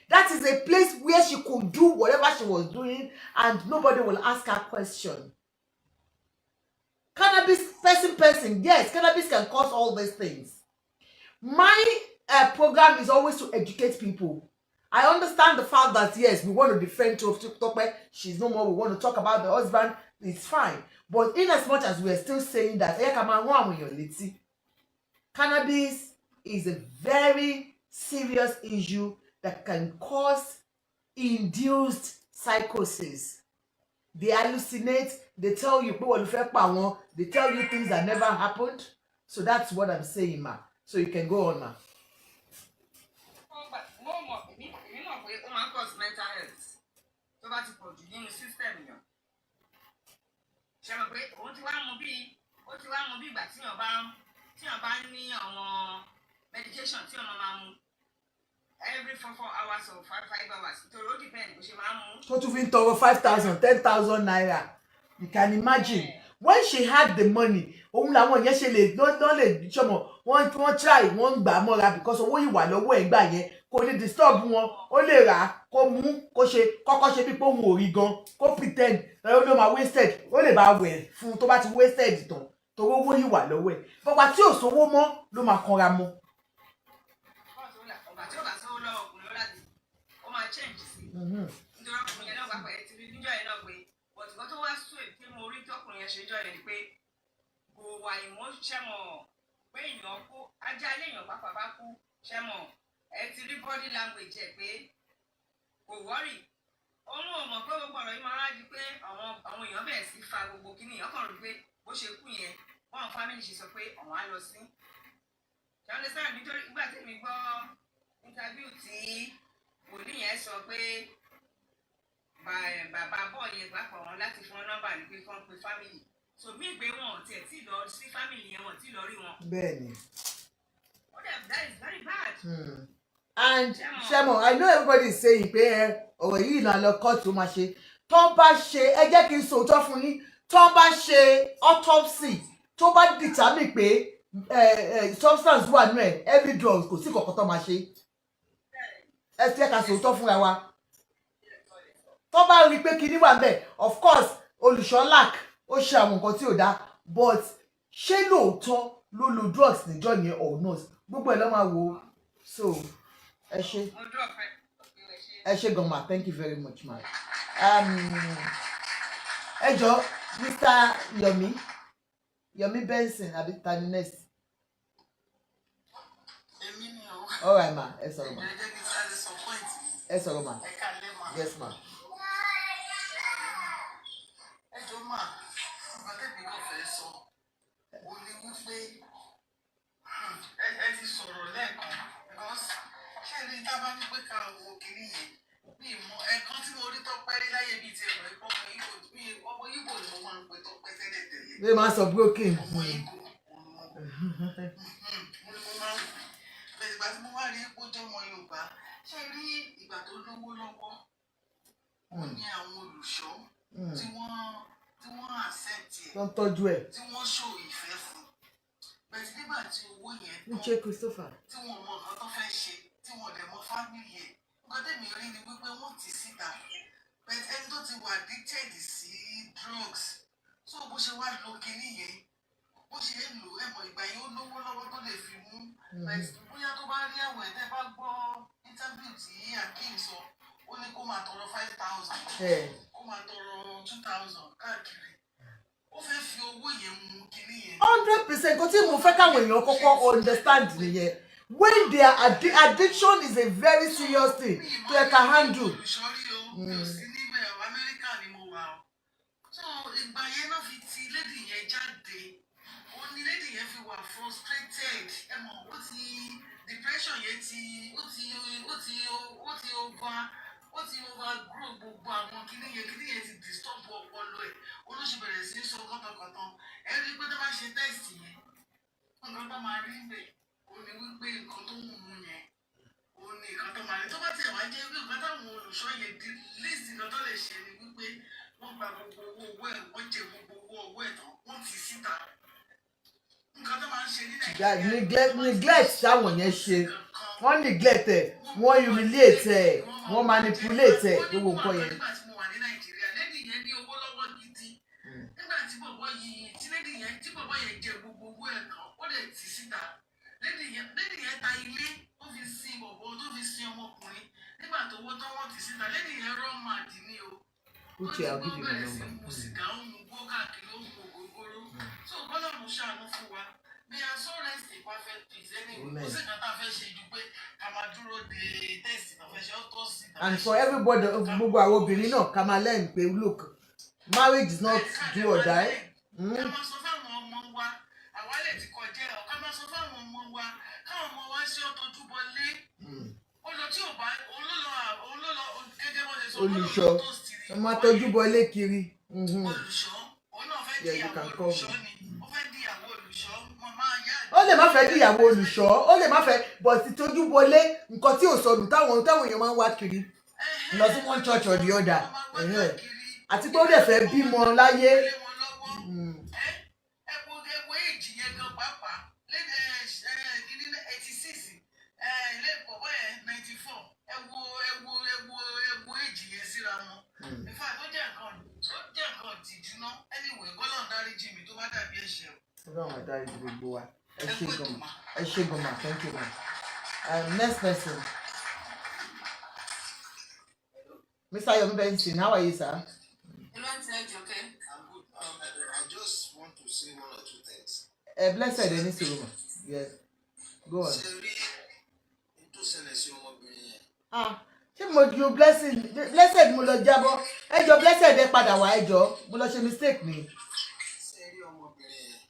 Speaker 1: That is a place where she could do whatever she was doing and nobody will ask her question. Cannabis, person, yes, cannabis can cause all these things. My program is always to educate people. I understand the fact that, yes, we want to defend Tope, she's no more, we want to talk about the husband, it's fine. But in as much as we are still saying that, cannabis is a very serious issue that can cause induced psychosis. They hallucinate, they tell you, they tell you things that never happened. So that's what I'm saying, ma. So you can go on, ma.
Speaker 4: Mental health. Tó bá ti pọ̀ jù nínú system yẹn. Ṣé mo pé ó ti wá mú bí ìgbà tíyàn bá ní àwọn medication tí ọmọ máa mú every 4 hours or 5 hours. Nítorí ó depend bó ṣe máa mú.
Speaker 1: So to win over 5,000, 10,000 naira. You can imagine. Yeah. When she had the money, òun làwọn yẹn ṣe lè lè ṣọmọ wọ́n try wọ́n gbà mọ́ra because owó ìwà lọ́wọ́ ẹ̀ gbà yẹn kò ní disturb wọn ó lè rà kó mú kọ́kọ́ ṣe bí pé òun ò rí gan kó pretend ó ló máa wasted ó lè bá wẹ̀ fún tó bá ti wasted tán torí owó ìwà lọ́wọ́ ẹ̀ bọ́pá tí ò sówó mọ́ ló máa kanra mọ́.
Speaker 4: Ọ̀gbà tí ó bá sówó lọ́wọ́ ọkùnrin láti ó máa change sí i. Nítorí ọkùnrin yẹn náà wà pẹ̀lú ti rí níjọ́ yẹn náà pé bọ̀tùkọ́ tó wá sùn èdè mo rí tọkùnrin yẹn ṣe jọ yẹn ni pé kò wà ìmọ̀ ṣẹ́mọ̀ pé èèyàn kú ajá léèyàn pápá bá kú ṣẹ́mọ̀ ẹ ti rí body language ẹ̀ pé kò wọ́rì òun ò mọ̀ pé gbogbo ọ̀rọ̀ yìí máa rádi pé àwọn èèyàn bẹ̀rẹ̀ sí fa gbogbo kíní èèyàn kàn rí pé bó ṣe kú yẹn bọ́n family ṣe sọ pé àwọn á lọ sí. ṣáńdé sáà nítorí nígbà tí mi gbọ́ interview tí wòlíì yẹn sọ pé bàbá bọ́ọ̀ yẹn gbà pọ̀ wọn láti fún nọ́mbà ní pé fún pé family so mí gbé wọn tiẹ̀ tí lọ sí family yẹn wọn tí lọ rí wọn.
Speaker 1: Bẹ́ẹ̀ni.
Speaker 4: That is very bad.
Speaker 1: And Shemo, I know everybody is saying pé ọ̀rọ̀ yìí náà lọ court tó máa ṣe tó bá ṣe ẹ jẹ́ kí n sòótọ́ fún yín tó bá ṣe autopsy tó bá determine pé substance wà nínú ẹ̀ heavy drugs kò sí kankan tó máa ṣe ẹ ti ẹ̀ ká sòótọ́ fúnra wa tó bá rí i pé kinní wà ńbẹ̀ of course olùṣọ́ lack ó ṣe àwọn nǹkan tí ò dáa but ṣé lóòótọ́ ló lo drugs níjọ́ yẹn or not gbogbo ẹ̀ ló máa wò ó so ẹ ṣé gan ma thank you very much ma ẹ jọ̀ọ́ Mr. Yomi Benson àbí tani next.
Speaker 3: Èmi ni o.
Speaker 1: All right ma ẹ sọ̀rọ̀ ma ẹ sọ̀rọ̀ ma yes ma.
Speaker 3: Ẹ jọ̀ọ́ ma ọba tẹ́bi náà fẹ́ sọ ó ní wípé ẹ ti sọ̀rọ̀ lẹ́ẹ̀kan because ṣé ní tábà ní pé ká wo kiri yẹn bí ìmọ̀ ẹ̀kan tí mo rí Tọ́pẹ́ rí láyé bíi ti ẹ̀rọ ìpọ́ ọmọ Ìgbò ni mo máa ń pe Tọ́pẹ́ tẹ́lẹ̀ tẹ́lẹ̀.
Speaker 1: bí máa sọ broken.
Speaker 3: Ọmọ Ìgbò mo máa ń bẹ̀rẹ̀ ìgbà tí mo wá rí epo jẹ́ ọmọ Yorùbá ṣé rí ìgbà tó lówó lọ́wọ́ wọ́n ní àwọn olùṣọ́ tí wọ́n accept ẹ̀
Speaker 1: tó ń tọ́jú ẹ̀
Speaker 3: tí wọ́n show ìfẹ́ fún bẹ̀rẹ̀ nígbà tí owó yẹn
Speaker 1: ń ṣe Christopher
Speaker 3: tí wọ́n mọ nǹkan tó fẹ́ ṣe tí wọ́n dẹ̀ mọ family ẹ̀ nǹkan tẹ̀mí rí ni wípé wọ́n ti síta bẹ̀rẹ̀ ẹni tó ti wà addicted sí drugs so bó ṣe wá lo kinní yẹn bó ṣe ń lò ẹ̀mọ̀ ìgbà yẹn ó lówó lọ́wọ́ tó lè fi mú bẹ̀rẹ̀ bóyá tó bá rí àwọ̀ ẹ̀dẹ́ bá gbọ́ interview tí Akeem sọ ó ní kó máa tọrọ 5,000 kó máa tọrọ 2,000 káàkiri owó yẹn mú kíní yẹn.
Speaker 1: 100% kò tí mo fẹ́ káwọn èèyàn kọ́kọ́ understand nìyẹn. When their addiction is a very serious thing tó yẹ ká handle.
Speaker 3: olùsọ̀rí o mi ò sí níbẹ̀ Amẹ́ríkà ni mo wà o. so ìgbà yẹn náà fi ti lady yẹn jáde ó ní lady yẹn fi wà frustrated ẹ mọ̀ ó ti depression yẹn ti overgrow gbogbo àwọn kíní yẹn ti disturb ọpọlọ ẹ̀ olóṣù bẹ̀rẹ̀ sí sọ kọ́tọ̀kọ́tọ̀ ẹ rí i pé tó bá ṣe test yẹn nǹkan tó máa rí bẹ̀ ó ní wípé nǹkan tó wù ú yẹn ó ní nǹkan tó máa rí tó bá tiẹ̀ wá jẹ́ wípé nǹkan táwọn olùṣọ́ yẹn di list nǹkan tó lè ṣe ni wípé wọ́n gba gbogbo owó ẹ̀ wọ́n jẹ gbogbo owó ẹ̀ tán wọ́n ti síta nǹkan tó máa ń ṣe ní Nàìjíríà
Speaker 1: neglect táwọn yẹn ṣe wọ́n neglect ẹ̀ wọ́n humiliate ẹ̀ wọ́n manipulate ẹ̀ gbogbo nǹkan yẹn.
Speaker 3: nígbà tí mo wà ní Nàìjíríà lẹ́dí yẹn ní owó lọ́wọ́ gidi nígbà tí bọ̀bọ̀ yẹn jẹ gbogbo owó ẹ̀ tán ó lè tì síta lẹ́dí yẹn ta ilé ó fi sin bọ̀bọ̀ tó fi sin ọmọkùnrin nígbà tó owó tán wọ́n tì síta lẹ́dí yẹn rọ́ màdì ní o ó ní kó bẹ̀rẹ̀ sí mu sìgá ó mu gbó káàkiri ó mu ògógóró so bọ́lá mo ṣàánú fún wa bí a sọ rest in perfect peace anyway kò sí nǹkan tá a fẹ́ ṣe ju pé ká máa dúró de test náà fẹ́ ṣe autopsy.
Speaker 1: And for everybody gbogbo àwọn obìnrin náà ká máa learn pé look marriage is not do or die.
Speaker 3: ká máa sọ fáwọn ọmọ wa àwa lè ti kọjá ẹ ká máa sọ fáwọn ọmọ wa káwọn ọmọ wa ṣe ọtọjú bọlé olọ tí ò bá olólọ gẹ́gẹ́ bó ṣe sọ
Speaker 1: olùṣọ́ ẹ máa tọ́jú bọlé kiri.
Speaker 3: olùṣọ́ òun náà fẹ́ di ìyàwó olùṣọ́ ni ó fẹ́ di ìyàwó olùṣọ́
Speaker 1: ó lè má fẹ́ di ìyàwó olùṣọ́ ó lè má fẹ́ but tọ́jú bọlé nǹkan tí ò sọnù táwọn èèyàn máa ń wá kiri lọ sí one church or the other àti pé ó lè fẹ́ bímọ láyé.
Speaker 3: ẹ̀wọ̀ èjì yẹn gan pàápàá lẹ́nu 86 ilé ìpọ̀wọ́ ẹ̀ 94 ẹ̀wọ̀ èjì yẹn síra wọn. in fact ó jẹ́ nǹkan tìjú náà anyway gbọ́dọ̀ dáríjì mi tó bá dàbí ẹ̀ṣẹ̀ o.
Speaker 1: Ọlọ́run àdáyé gbogbo wa ẹ ṣé gọmà thank you ma. Next person. Mr. Yomi Benson, how are you, sir?
Speaker 4: Hello, Auntie Joke.
Speaker 3: I'm good. I just want to say one or two things.
Speaker 1: Blessed any room. Yes. Go on. Ṣé mo ju blessed mo lọ jábọ́ ẹ jọ blessed ẹ padà wá ẹ jọ mo lọ ṣe mistake ni.
Speaker 3: Sẹ́rí ọmọbìnrin yẹn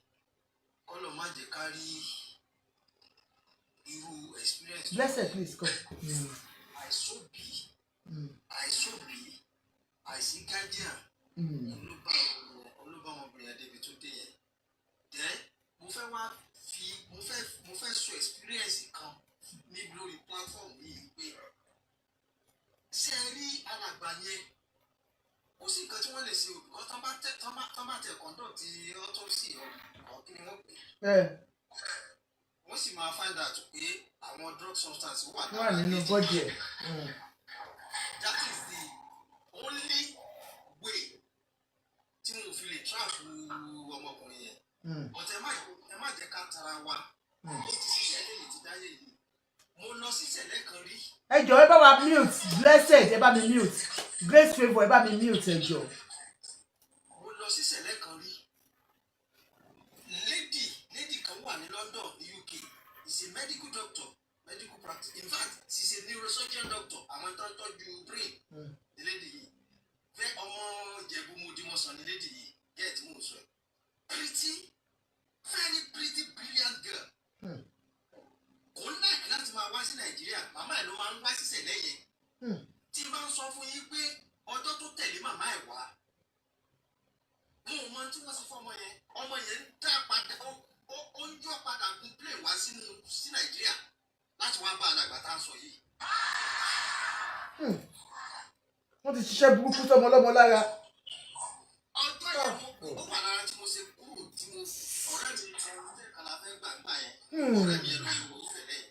Speaker 3: kọ́lọ̀ má jẹ́ ká rí irú experience.
Speaker 1: Blessed please come.
Speaker 3: àìsí guardian olúbá ọmọbìnrin yẹn débi tó dé yẹn. Then mo fẹ́ sọ experience kan níbi lórí platform yìí pé ṣé ẹ rí alàgbà yẹn kò sí nǹkan tí wọ́n lè ṣe òbí kan tán bá tẹ̀ conduct autopsy ọ̀ kí ni wọ́n pè é. Wọ́n sì máa find out pé àwọn drug substance wà
Speaker 1: nínú bọ́dì ẹ̀.
Speaker 3: That is the only way tí mo fi lè trap ọmọkùnrin yẹn. But ẹ má jẹ́ ká tara wa ó ti ṣiṣẹ́ lẹ́yìn ti dáyé yìí. Mo lọ sí ìṣẹ̀lẹ̀ kan rí.
Speaker 1: Ẹ jọ̀ọ́ ẹ bá wa mute blessed ẹ bá mi mute grace favour ẹ bá mi mute ẹ jọ̀ọ́.
Speaker 3: Mo lọ sí ìṣẹ̀lẹ̀ kan rí. Lady kan wà ní London ní UK is a medical doctor medical practice in fact she's a neurosurgeon doctor àwọn tó ń tọ́jú brain ní lady yìí fẹ́ ọmọ Jẹ̀bú Mọ́dímọ̀sán ní lady yìí get mo sọ very pretty brilliant girl. Kò ń láìpẹ́ láti máa wá sí Nàìjíríà màmá ẹ̀ ló máa ń wá síṣẹ̀lẹ̀ yẹn. Tí n bá ń sọ fún yín pé ọjọ́ tó tẹ̀lé màmá ẹ̀ wá mo mọ tí wọ́n sọ fún ọmọ yẹn ń dá padà ó ń yọ padà gun plane wá sí Nàìjíríà láti wá bá alàgbà tá à ń sọ yìí.
Speaker 1: Wọ́n ti ṣiṣẹ́ burúkú sọmọ ọlọ́mọ lára.
Speaker 3: Ọjọ́ yẹn ó wà lára tí mo ṣe kúrò tí mo ọ̀rẹ́ mi ti ọ̀rẹ́ kan la fẹ́ gbàgbà yẹn ọ̀rẹ́ mi yẹn ló yẹ kó fẹ̀rẹ̀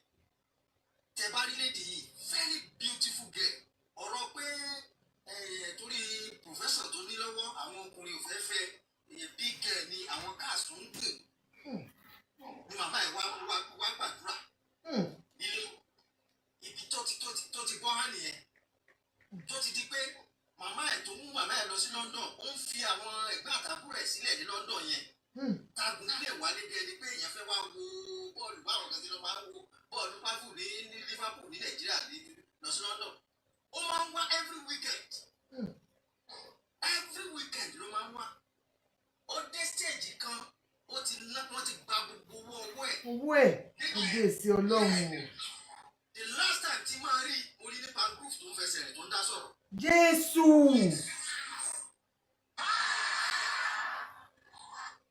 Speaker 3: tẹ bá rí lédi yìí very beautiful girl ọ̀rọ̀ pé torí professor tó ní lọ́wọ́ àwọn ọkùnrin ò fẹ́ fẹ́ big girl ni àwọn káàsù ń gbè ni màmá ẹ̀ wá gbàdúrà nílé ibi tó ti bọ́ hàn nìyẹn tó ti di pé màmá ẹ̀ tó mú màmá ẹ̀ lọ sí London ó ń fi àwọn ẹ̀gbọ́n àtàbúrò ẹ̀ sílẹ̀ ní London yẹn ẹni pé èèyàn fẹ́ wá wo bọ́ọ̀lù báwọn kan sí lọ́ máa ń wo bọ́ọ̀lù pápù ní Liverpool ní Nàìjíríà ní lọ sí London ó máa ń wá every weekend ló máa ń wá ó dé stage kan wọ́n ti gba gbogbo owó ẹ̀
Speaker 1: kábíyèsí Ọlọ́run o.
Speaker 3: the last time tí máa rí orí nípa group tó ń fẹsẹ̀ rẹ̀ tó ń dá sọ̀rọ̀.
Speaker 1: Jésù.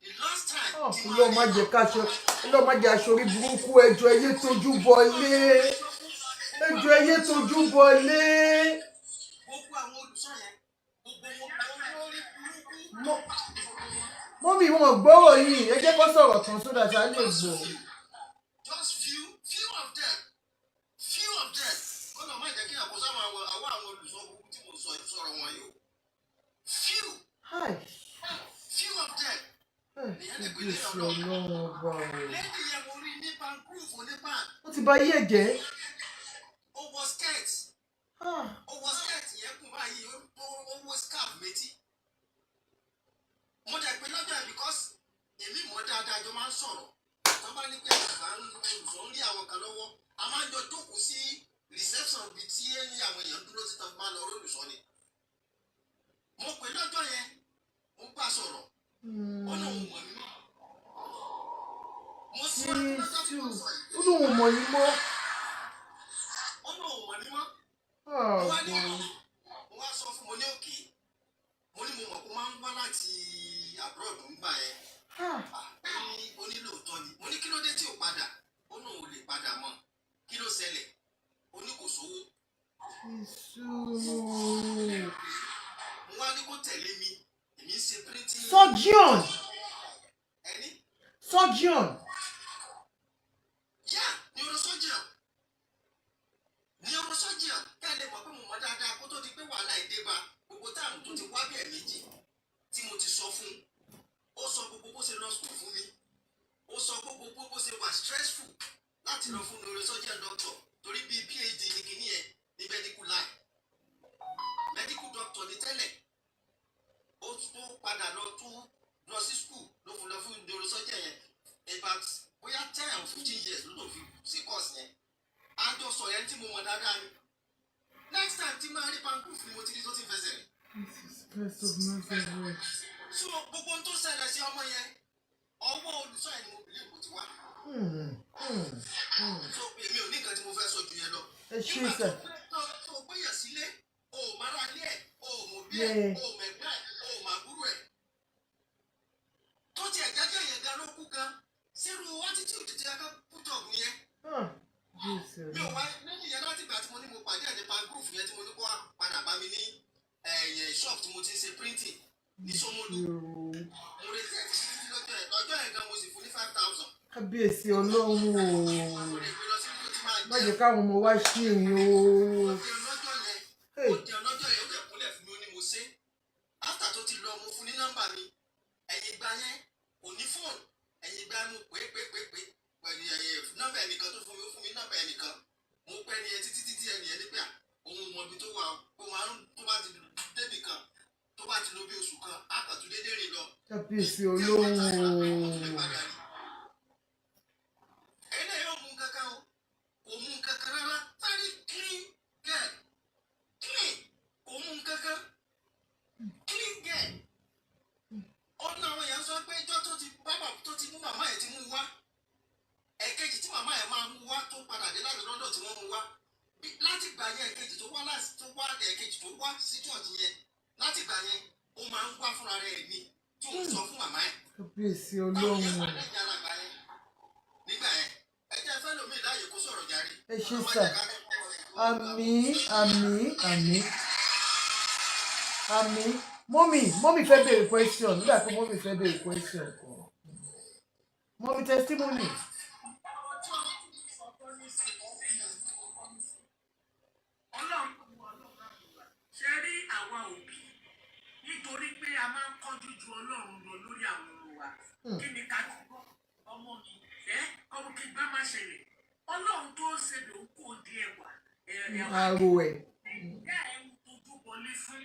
Speaker 3: the last time tí
Speaker 1: Ọlọ́run má jẹ́ Ọlọ́run má jẹ́ aṣorí burúkú ẹjọ́ ẹyẹ tójú bọlé ẹjọ́ ẹyẹ tójú bọlé.
Speaker 3: gbogbo àwọn olùsọ yẹn gbogbo wọn lórí burúkú.
Speaker 1: Mọ́mì wọn gbọ́rọ̀ yìí ẹ jẹ́ kó sọ̀rọ̀ tán sódà tá a lè gbọ́.
Speaker 3: just few of them kọ́nà má jẹ́ kí àkóso àwọn olùsọ gbogbo tí mo sọ ìsọ̀rọ̀ wọn yìí o few of them.
Speaker 1: Kábíyèsí Ọlọ́run ọba o.
Speaker 3: lẹ́yìn yẹn mo rí ní bankroof onípa.
Speaker 1: Ó ti bà ayé ẹ̀ jẹ́.
Speaker 3: ó wọ skirt yẹn kún báyìí ó wọ scarf méjì. mo dẹ̀ pé lọ́jọ́ ẹ̀ because èmi mọ̀ dáadáa jọ máa ń sọ̀rọ̀ tó bá ní pé àgbà ń rí àwọn kan lọ́wọ́ a máa ń jọ jókòó sí reception bíi tí ẹni àwọn èèyàn dúró sí tán máa lọ olùsọ ni. mo pè lọ́jọ́ yẹn mo bá sọ̀rọ̀ ó lóun mọ̀ mí mọ́. mo sọ lọ́jọ́ tí mo sọ yìí.
Speaker 1: ó lóun mọ̀ yín mọ́.
Speaker 3: ó lóun mọ̀ mí mọ́. mo wá sọ fún mo ní òkè mo ní mo mọ̀ kó máa ń wá láti abroad ń gbà yẹn. ó ní lóòótọ́ ni mo ní kí ló dé tí ò padà ó náà ò lè padà mọ́ kí ló ṣẹlẹ̀ ó ní kò sówó. mo wá ní kó tẹ̀lé mi èmi ń ṣe printing.
Speaker 1: Surgeon.
Speaker 3: ẹni.
Speaker 1: Surgeon.
Speaker 3: yá neurosurgeon kí a lè mọ̀ pé mo mọ̀ dáadáa kó tó di pé wàhálà ìdè bá gbogbo táàmù tó ti wá bí ẹ̀ẹ̀mejì tí mo ti sọ fún ó sọ gbogbo bó ṣe lọ school fún mi ó sọ gbogbo bó ṣe wà stressful láti lọ fún neurosurgeon doctor torí bíi PhD ní kíní ẹ̀ ní medical line medical doctor ní tẹ́lẹ̀ ó tó padà lọ sí school ló fún neurosurgeon yẹn about bóyá 10 or 15 years ló lò fi sí course yẹn àjọ sọ yẹn tí mo mọ̀ dáadáa ni next time tí máa rí pancreas ni mo ti rí tó ti fẹsẹ̀ rẹ̀. so gbogbo ohun tó ṣẹlẹ̀ sí ọmọ yẹn ọwọ́ olùsọ yẹn ni mo believe kò ti wá. so èmi ò ní nǹkan tí mo fẹ́ sọ ju yẹn lọ. nígbà tó gbéyàn sílé o ò máa ra ilé ẹ̀ o ò mọ̀ bí ẹ̀ o ò mẹ̀gbẹ́ ẹ̀ o ò máa gbúrò ẹ̀. tó tiẹ̀ jẹ́jẹ́ yẹn gan ló kú gan sírú attitude tí a ká put up yẹn. mi ò wá lẹ́yìn yẹn láti ìgbà tí mo ní mo pàdé ẹ̀ ní pancreas yẹn tí mo ní kó padà bá mi ní shop tí mo ti ń ṣe printing ní Ṣómólú mo lè tẹ̀ títí lọ́jọ́ ẹ̀ gan mo sì fún ní 5,000.
Speaker 1: Kábíyèsí Ọlọ́run o. Má jẹ́ káwọn ọmọ wa ṣí ìrìn o.
Speaker 3: ó jẹun lọ́jọ́ yẹn ó dẹ̀ kúnlẹ̀ fún mi ó ní mo ṣe after tó ti lọ mo fún ní nọ́mbà mi ẹ̀yìn ìgbà yẹn kò ní fóònù ẹ̀yìn ìgbà mo pé pẹ̀lú nọ́mbà ẹnìkan tó fún mi nọ́mbà ẹnìkan mo pẹ́ ni ẹ títí ẹni ẹ nígbà òun mọ ibi tó wà ó máa ń tó bá ti débì kan tó bá ti lò bí oṣù kan á kàn tún dédé rìn lọ.
Speaker 1: Kábíyèsí Ọlọ́run o.
Speaker 3: ẹ̀yin náà yóò mú kankan o kò mú kankan rárá very clean girl kò mú kankan clean girl. ọ̀nà àwọn èèyàn sọ pé ìjọ tó ti mú màmá ẹ̀ ti mú wá ẹ̀kejì tí màmá ẹ̀ máa mú wá tó padà dé láti London tí wọ́n mú wá láti gbà yẹn ẹ̀kejì tó wá ẹ̀kejì tó wá sí church yẹn láti gbà yẹn ó máa ń wá fúnra rẹ̀ ni tí òun sọ fún màmá ẹ̀.
Speaker 1: Kábíyèsí Ọlọ́run.
Speaker 3: nígbà yẹn ẹ jẹ́ fẹ́ lómi láàyè kó sọ̀rọ̀ jàre.
Speaker 1: ẹ ṣe sà. àmín. mọ́mì fẹ́ béèrè question nígbà tó mọ́mì fẹ́ béèrè question kan. mọ́mì testimony.
Speaker 2: ṣe rí àwa òbí nítorí pé a máa ń kánjú ju Ọlọ́run lọ lórí àwọn ọmọ wa kí ni ká ti gbọ́ ọmọ mi ọmọ kí gbá má ṣẹlẹ̀ Ọlọ́run tó ṣe ló ń kó di ẹwà
Speaker 1: àrò ẹ̀.
Speaker 2: ìyá ẹ̀ ń tójú wọlé fún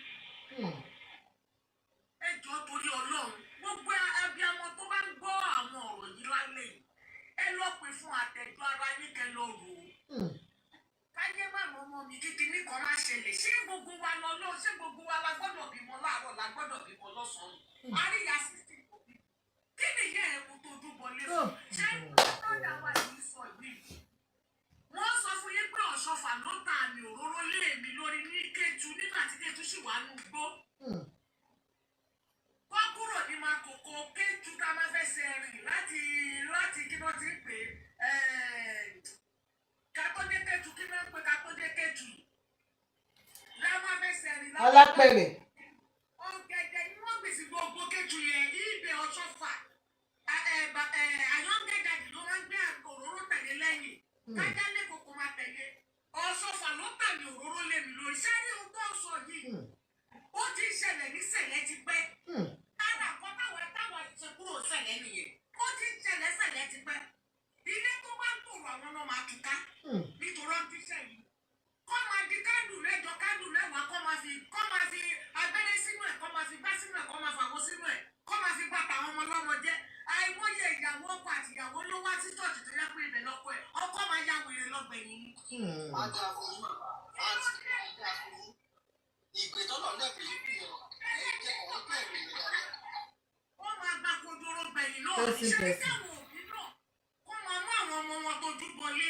Speaker 2: ẹjọ́ torí Ọlọ́run gbogbo abiyamọ tó bá ń gbọ́ àwọn ọ̀rọ̀ yìí lálẹ́ fún àtẹ̀jọ́ ara yín kẹ́ lọ rò ó. Káyé má mọ ọmọ mi kíkiri kan má ṣẹlẹ̀. Ṣé gbogbo wa lọ lọ ṣé gbogbo wa la gbọ́dọ̀ bímọ láàárọ̀ la gbọ́dọ̀ bímọ lọ́sàn-án? Àríyá 16 kò bí. Kí ni ìyá ẹ̀ kó tó dúbọ lé fún? Ṣé lọ́dà wa yìí sọ ìwé? Wọ́n sọ fún yín pé Ọ̀ṣọ́fà ló ta àmì òróró lé mi lórí ní Kétu nígbà tí Kétu sì wà nù gbó. Wọ́n kúrò ní Makoko Kétu ká má fẹ́ ṣe rìn láti kí wọ́n ti ń pè é Kátódé Kétu kí wọ́n ń pè Kátódé Kétu. Láwọn fẹ́ ṣe rìn láwọn.
Speaker 1: Alápẹ̀rẹ̀.
Speaker 2: Ọ̀gẹ̀dẹ̀ ni wọ́n gbèsè gbogbo Kétu yẹn ibẹ̀ Ọ̀ṣọ́fà. Àyọ̀ǹgẹ̀dẹ̀ ló máa ń gbé òróró tẹ̀lé lẹ́yìn. Kájálé kòkó máa tẹ̀lé. Ọ̀ṣọ́fà ló tàbí òróró lé mi lórí. Ṣé ní ohun tó ń sọ yìí? Ó ti ń ṣẹlẹ̀ ní Sẹ̀lẹ̀ ti pẹ́. Ara kan táwọn ti kúrò Sẹ̀lẹ̀ nìyẹn. Ó ti ń ṣẹlẹ̀ Sẹ̀lẹ̀ ti pẹ́. Ilé tó bá ń tòrò àwọn náà máa túká. Nítorí ó ti ṣẹ̀ yìí. Kọ́ máa di kándù mẹ́jọ kándù mẹ́wàá kọ́ máa fi abẹ́rẹ́ sínú ẹ̀ kọ́ máa fi gbá sínú ẹ̀ kọ́ máa fàwọ́ sínú ẹ̀ kọ́ máa fi bàtà àwọn ọmọ ọlọ́mọ jẹ́. Àìmọye ìyàwó ọkọ àti ìyàwó ló wá sí ṣọ́ọ̀ṣì tó yẹ pé ibẹ̀ lọ́kọ ẹ̀ ọkọ máa ya wèrè lọ́gbẹ̀yìn ni.
Speaker 3: Ìpè tọ́lọ̀ lẹ́pẹ̀ yìí fi hàn ẹ̀ jẹ́ ọ̀rọ̀ bẹ́ẹ̀ rẹ̀ dáadáa.
Speaker 2: Wọ́n máa gba kodoro gbẹ̀yìn náà. Ṣé káwọn òbí náà kó máa mú àwọn ọmọ wọn tó dúbọlé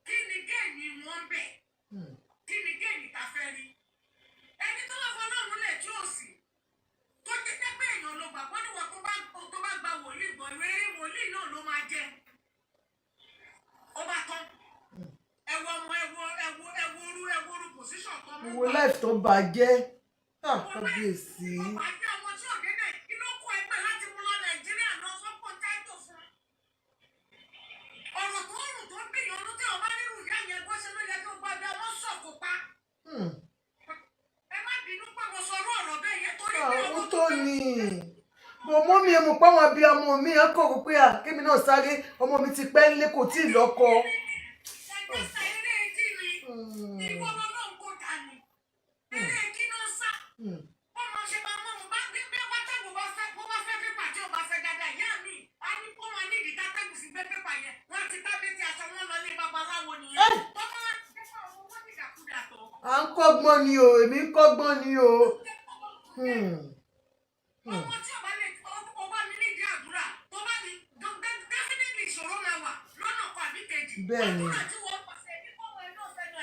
Speaker 2: kí ni géènì wọn bẹ̀? Kí ni géènì ta fẹ́ rí? Ẹni tó wà fún ọlọ́run lẹ̀ tí ò sí tó jẹ́ pé èèyàn ló gbà wọ́n ní wọ́n tó bá gba wòlíì gbọ́ ìwé wòlíì náà ló máa jẹ. Ó bá tán. Ẹwọ pòsíṣàn tó mú.
Speaker 1: Wo life tó bàjẹ́. Kábíyèsí.
Speaker 2: Àti ọmọ tí ò dédé inú kó ẹgbẹ́ láti mú lọ Nàìjíríà lọ sọ́pọ̀ táìtò fún. Ọ̀rọ̀ tó rùn tó ń bìyàn ọdún tí ọba nínú ìyá yẹn bó ṣe ló yẹ kí ó gbọ́dọ̀ wọ́n sọ̀kò pa. Ẹ má bínú pé mo sọ ọ̀rọ̀ bẹ́ẹ̀ yẹn torí pé
Speaker 1: Ó tó ní. Mo mú mi mú pé wọn bí ọmọ mi ẹ kọ̀ pé kémi náà sáré ọmọ mi ti pẹ́ nílé kò tí ì lọ́kọ.
Speaker 2: Ẹgbẹ́ sa eré kí ni? Ìwọ lọ́lọ́run kò dà ní. Eré kí ló ń sá? Ọmọ ṣe máa mọ̀ mo bá gbé bí ọba tẹ́gùn bá fẹ́ pépà tí ò bá fẹ́ dáadáa ìyá mi. A ní kó máa ní ìdíkà tẹ́gùn sí gbé pépà yẹn. Wọ́n ti tábí tí aṣọ wọn lọ ní babaláwo nìyẹn. Tọ́mọ pépà owó wọ́n ti dàkúdà tó.
Speaker 1: À ń kọ́gbọ́n ni o, èmi ń kọ́gbọ́n ni o.
Speaker 2: Ọmọ tí ọba lè ọba mi ní ìdí àdúrà tó bá ní definitely ìṣòro máa wà lọ́nà kan àbí kejì.
Speaker 1: Bẹ́ẹ̀ni.
Speaker 2: Àdúrà tí wọ́n pàṣẹ ní kọ́mọ ẹ̀ náà fẹ́nu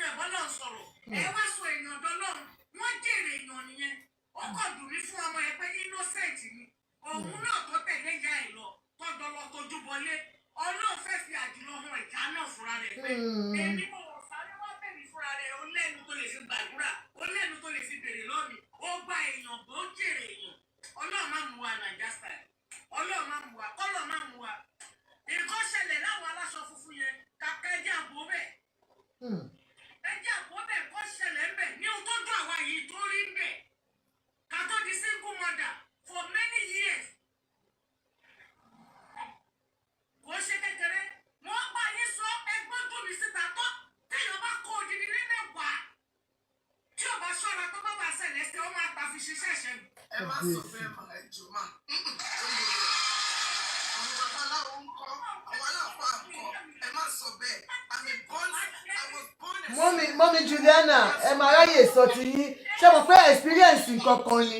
Speaker 2: ẹ̀bọ́n náà sọ̀rọ̀. Ẹ wá sọ èèyàn dọ́lọ́run wọ́n jèrè èèyàn nìyẹn. Ó kàn dùn mí fún ọmọ ẹ pé innocent ni. Òun náà tó tẹ̀lé ìyá ẹ̀ lọ tó dọ́lọ́ tójú bọlé. Ọlọ́run fẹ́ fi àjùlọ hàn ìjà náà fúnra rẹ̀ pé èmi mo wọ̀ sáré wá bẹ̀rẹ̀ fúnra rẹ̀ ó lẹ́nu tó lè fi gbàdúrà ó lẹ́nu tó lè fi bèrè lọ́mì ó gba èèyàn bó jèrè èèyàn. Ọlọ́run má mú wa Naija style. Ọlọ́run má mú wa kọ́lọ̀ má mú wa. Nǹkan ṣẹlẹ̀ láwọn aláṣọ funfun yẹn kàkà ẹjẹ́ àbò bẹ̀. Ẹjẹ́ àbò bẹ̀ kọ́ ṣẹlẹ̀ ń bẹ̀ ní ohun tó dùn àwa yìí tó rí ń bẹ̀. Ká tó di single mother for many years. Kò ṣe kékeré. Wọ́n bá yín sọ ẹgbẹ́ tó mi síta tó téèyàn bá kó odidi ní mẹ́wàá. Tí ò bá ṣọ́ra tó bá bá ṣẹlẹ̀ ṣe ó máa gbà fi ṣiṣẹ́ ṣẹ́ mi.
Speaker 3: Ẹ má sọ bẹ́ẹ̀ mà ẹ jù mà. Àwọn babaláwo ń kọ́, àwọn aláàfáà ń kọ́, ẹ má sọ bẹ́ẹ̀.
Speaker 1: Mọ́mí Juliana, ẹ máa ráyè sọ ti yín. Ṣé mo fẹ́ experience kankan ni?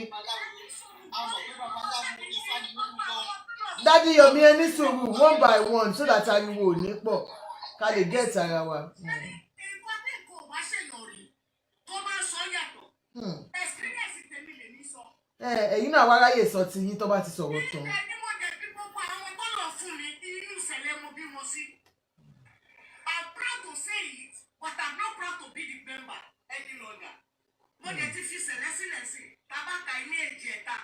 Speaker 1: Dádì Yomi ẹ ní sùúrù one by one so that ariwo ò ní pọ̀ ká lè get ara wa.
Speaker 2: Ìwọ bí kò wá ṣèyàn rí tó máa ń sọ yàtọ̀. Experience tèmi lè ní sọ.
Speaker 1: Ẹ̀yin náà wá ráyè sọ ti yín tó bá ti sọ̀rọ̀ tán.
Speaker 2: Ní mo jẹ́ bí gbogbo àwọn tó lọ fún mi inú ìṣẹ̀lẹ̀ mo bí wọn sí. I'm proud to say it, but I'm not proud to be the member any longer. Mo jẹ́ ti fi ṣẹlẹ̀ sílẹ̀ sí tabaka ilé èjì ẹ̀ta.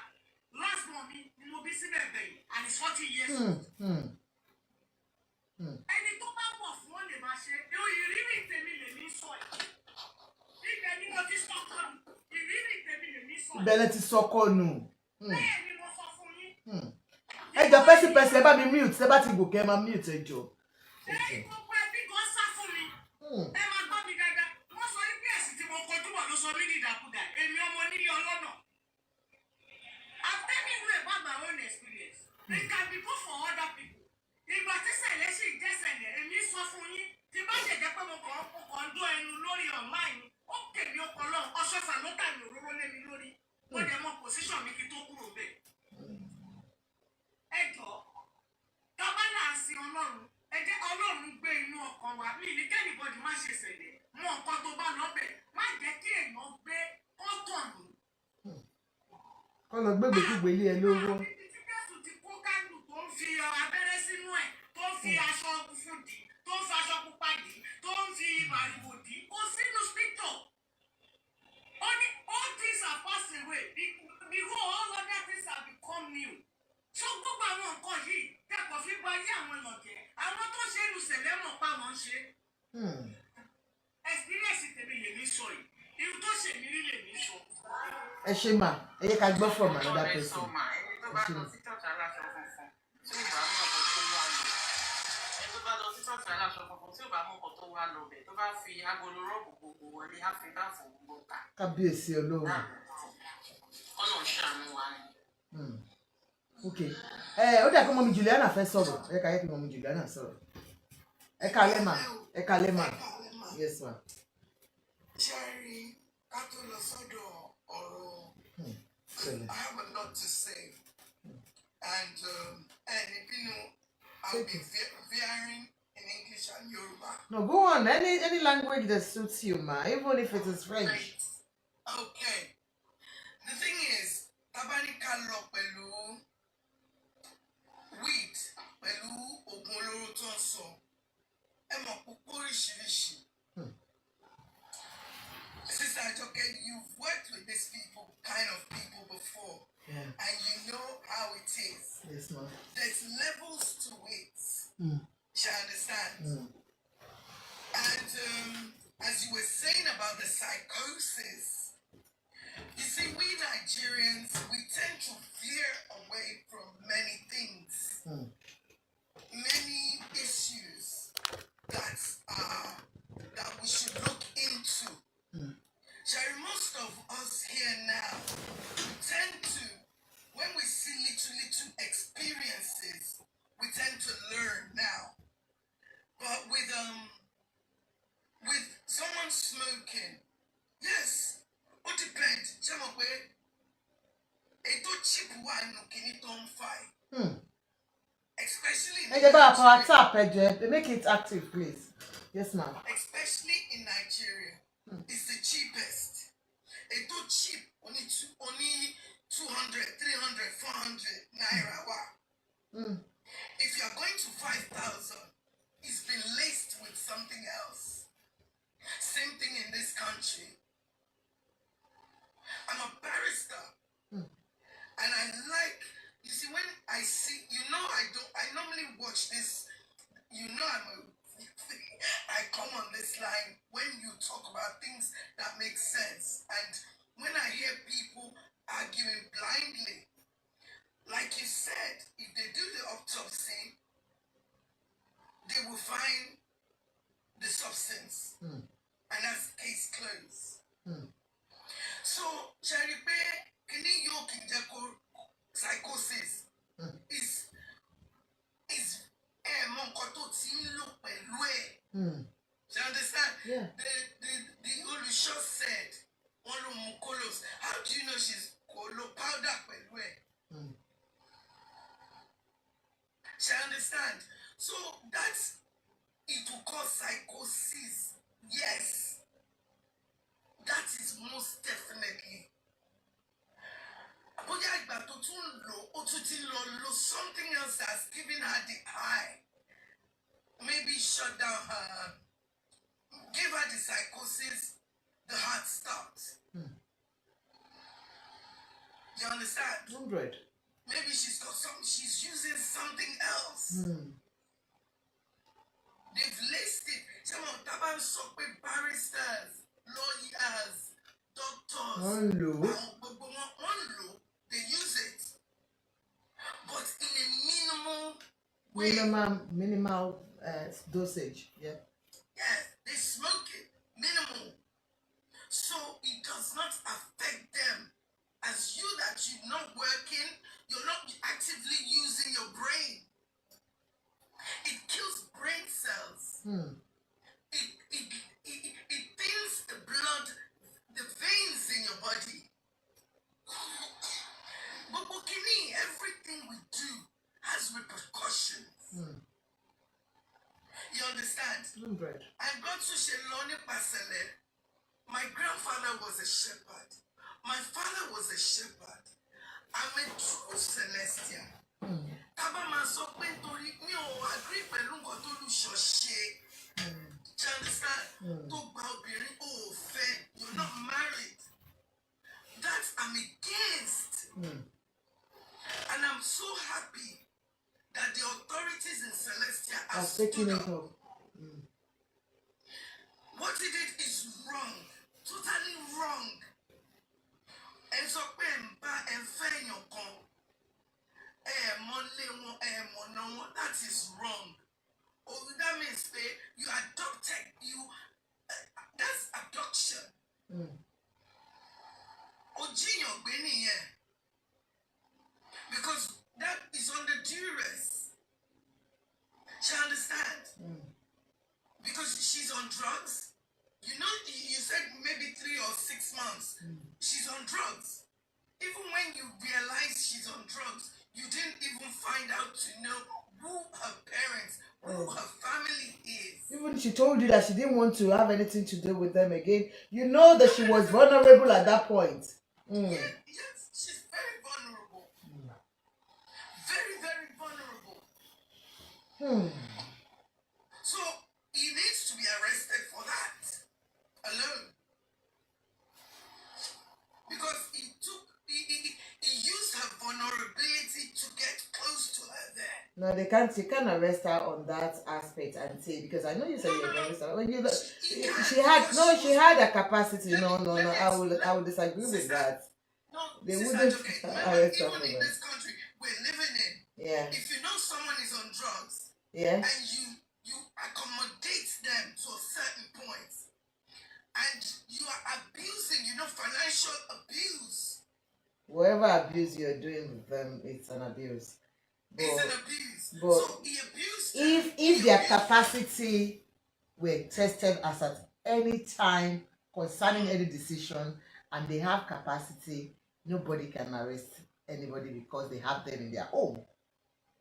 Speaker 2: Last month ni mo bí síbẹ̀ bẹ̀yìn and it's 40 years old. Ẹni tó bá wọ̀ fún ó lè máa ṣe ìrírí tèmi lè ní sọ ẹ̀. Ibẹ̀ ni mo ti sọ́kọ̀ nù. Ìrírí tèmi lè ní sọ ẹ̀.
Speaker 1: Ìbẹ̀lẹ̀ ti sọkọ nù.
Speaker 2: Bẹ́ẹ̀ ni mo sọ fún yín.
Speaker 1: Ẹ jọ pẹ́sìpẹ́sì ẹ bá mi mute ẹ bá ti gòkè ẹ máa mute ẹ jọ.
Speaker 2: Ṣé gbogbo ẹbí kan sá fún mi? Ẹ máa gbọ́ mi dáadáa. Wọ́n sọ wípé ẹ̀sìn tí mo kojú bọ̀ ló sọ mí ní ìdàkudà. Èmi ọmọ onílé ọlọ́nà. I'm telling you about my own experience. It can be good for other people. Ìgbà tí ṣẹlẹ̀ ṣì jẹ́ ṣẹlẹ̀ fún yín tí bá jẹ̀jẹ̀ pé mo kàn ń dún ẹnu lórí online ó kèmí ọpọlọ ọṣọ́fà ló tà ní òróró lé mi lórí mo dẹ̀ mọ pòsíṣàn mi kí tó kúrò bẹ́ẹ̀. ẹ jọ tábàlà sí ọlọ́run ẹ jẹ́ ọlọ́run gbé inú ọkàn wa mí ní kẹ́nìbọ̀dì má ṣe ṣẹlẹ̀ mọ nǹkan tó bá lọ́bẹ̀ má jẹ́ kí èèyàn gbé kọ́tọ̀ nù.
Speaker 1: kọ́ lọ gbégbèkúgbè ilé ẹ lówó.
Speaker 2: ibi tí Jésù ti kó kánù tó ń fi abẹ́rẹ́ sínú ẹ̀ tó ń fi aṣọ funfun dì tó ń fi aṣọ pupa dì tó ń fi màrìwò dì kó sínú spítọ̀. ó ní all things are passing away behold all other things have become new. so gbogbo àwọn nǹkan yìí kẹ́kọ̀ọ́ fi gba ayé àwọn èèyàn jẹ́ àwọn tó ṣe é lu sẹ̀lẹ̀ mọ̀ pa wọ́n ṣe. experience tèmi lèmi sọ yìí irú tó ṣe mí rí lèmi sọ.
Speaker 1: ẹ ṣe mà ẹ yẹ ká gbọ́ from another person.
Speaker 4: tó bá lọ sí church aláṣọ funfun tí ò bá mú ọkọ tó wá lọ tó bá lọ sí church aláṣọ funfun tí ò bá mú ọkọ tó wá lọ bẹ̀ tó bá fi agolo rọ́ọ̀bù gbogbo wọlé á fi báfọ̀ gbogbo ta.
Speaker 1: kábíyèsí ọlọ́run.
Speaker 4: ọ̀nà ṣàánú wa ni.
Speaker 1: ok ó dà pé mọ́mí Juliana fẹ́ sọ̀rọ̀ ẹ ká yẹ kí mọ́mí Juliana sọ̀rọ̀ ẹ kálẹ́ mà ẹ kálẹ́ mà yes ma.
Speaker 3: Jerry, ká tó lọ sọ́dọ̀ ọ̀rọ̀ I have a lot to say and I'll be varying in English and Yoruba.
Speaker 1: No, go on. Any language that suits you, ma. Even if it is French.
Speaker 3: Okay. The thing is, tabanika lọ pẹ̀lú weed, pẹ̀lú oògùn olóró tó ń sọ. Ẹ mọ̀ púpọ̀ oríṣiríṣi. Sister Ajoke, you've worked with these kind of people before.
Speaker 1: Yeah.
Speaker 3: And you know how it is.
Speaker 1: Yes, ma.
Speaker 3: There's levels to it. You understand? And as you were saying about the psychosis, you see, we Nigerians, we tend to veer away from many things, many issues that we should look into. Jerry, most of us here now tend to, when we see little experiences, we tend to learn now. But with someone smoking, yes, it depends. Cheap one don't fight. Especially
Speaker 1: make it active, please. Yes, ma'am.
Speaker 3: Especially in Nigeria, it's the cheapest. It's too cheap, only 200, 300, 400 naira. If you're going to 5,000, it's been laced with something else. Same thing in this country. I'm a barrister. And I like, you see, when I see, I normally watch this, I come on this line when you talk about things that make sense. And when I hear people arguing blindly, like you said, if they do the autopsy, they will find the substance. And that's case closed. So, Cherry Kini Yoke psychosis is you understand?
Speaker 1: Yeah.
Speaker 3: The Olusho said, how do you know she's kolo powder pelwe? She understand? So that's it will cause psychosis. Yes. That is most definitely. Something else that's giving her the high. Maybe shut down her, give her the psychosis, the heart stops. You understand?
Speaker 1: 100.
Speaker 3: Maybe she's using something else. They've laced it. Some of them barristers, lawyers, doctors. They use it. But in a minimal way.
Speaker 1: Minimal dosage. Yeah.
Speaker 3: Yes, they smoke it. Minimal. So it does not affect them. As you that you're not working, you're not actively using your brain. It kills brain cells. It thins the blood, the veins in your body. But Bokini, everything we do has repercussions. You understand? I got to Sheloni Pasele. My grandfather was a shepherd. My father was a shepherd. I'm a true Celestial. Kabama so pentori mi o agree pẹ̀lú nǹkan tó lù ṣọṣe. Do you understand? Tó gba obìnrin o ò fẹ́, you're not married. That I'm against. And I'm so happy that the authorities in Celestia are stood up. What he did is wrong. Totally wrong. And so that is wrong. Oh, that means you adopted you. That's abduction. Because that is under duress. She understands. Because she's on drugs. You know, you said maybe 3 or 6 months. She's on drugs. Even when you realize she's on drugs, you didn't even find out to know who her parents, who her family is.
Speaker 1: Even she told you that she didn't want to have anything to do with them again. You know that she was vulnerable at that point.
Speaker 3: Yes, she's very vulnerable. Very, very vulnerable. So he needs to be arrested for that alone. Because he used her vulnerability to get close to her there.
Speaker 1: No, they can't. You can't arrest her on that aspect and say, because I know you said you're arrest her. When she had a capacity. No. I will disagree with that.
Speaker 3: No,
Speaker 1: they
Speaker 3: wouldn't
Speaker 1: arrest her
Speaker 3: even
Speaker 1: for
Speaker 3: in
Speaker 1: that.
Speaker 3: this country we're living in.
Speaker 1: Yeah.
Speaker 3: If you know someone is on drugs,
Speaker 1: yeah,
Speaker 3: and you accommodate them to a certain point, and you are abusing, financial abuse.
Speaker 1: Whatever abuse you're doing with them, it's an abuse.
Speaker 3: It's an abuse.
Speaker 1: But
Speaker 3: so he abused them.
Speaker 1: If their capacity were tested as at any time concerning any decision, and they have capacity, nobody can arrest anybody because they have them in their home.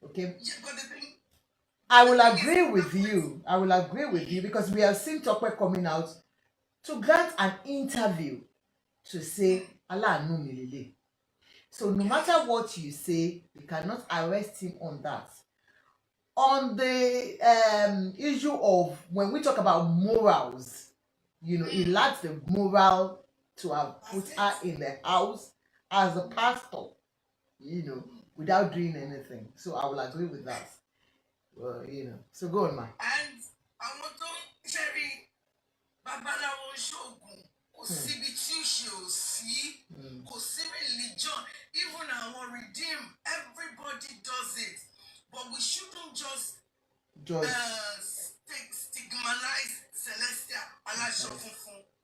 Speaker 1: Okay?
Speaker 3: Yeah, but the thing,
Speaker 1: I will agree with you. I will agree with you because we have seen Tokwe coming out to grant an interview to say, Allah no milele. So no matter what you say, you cannot arrest him on that. On the issue of when we talk about morals, he lacks the moral to have put her in the house as a pastor, without doing anything. So I will agree with that. Well, so go on, ma.
Speaker 3: And I want to share Babalawo Shogun. Religion, even our redeem, everybody does it, but we shouldn't just stigmatize Celestia.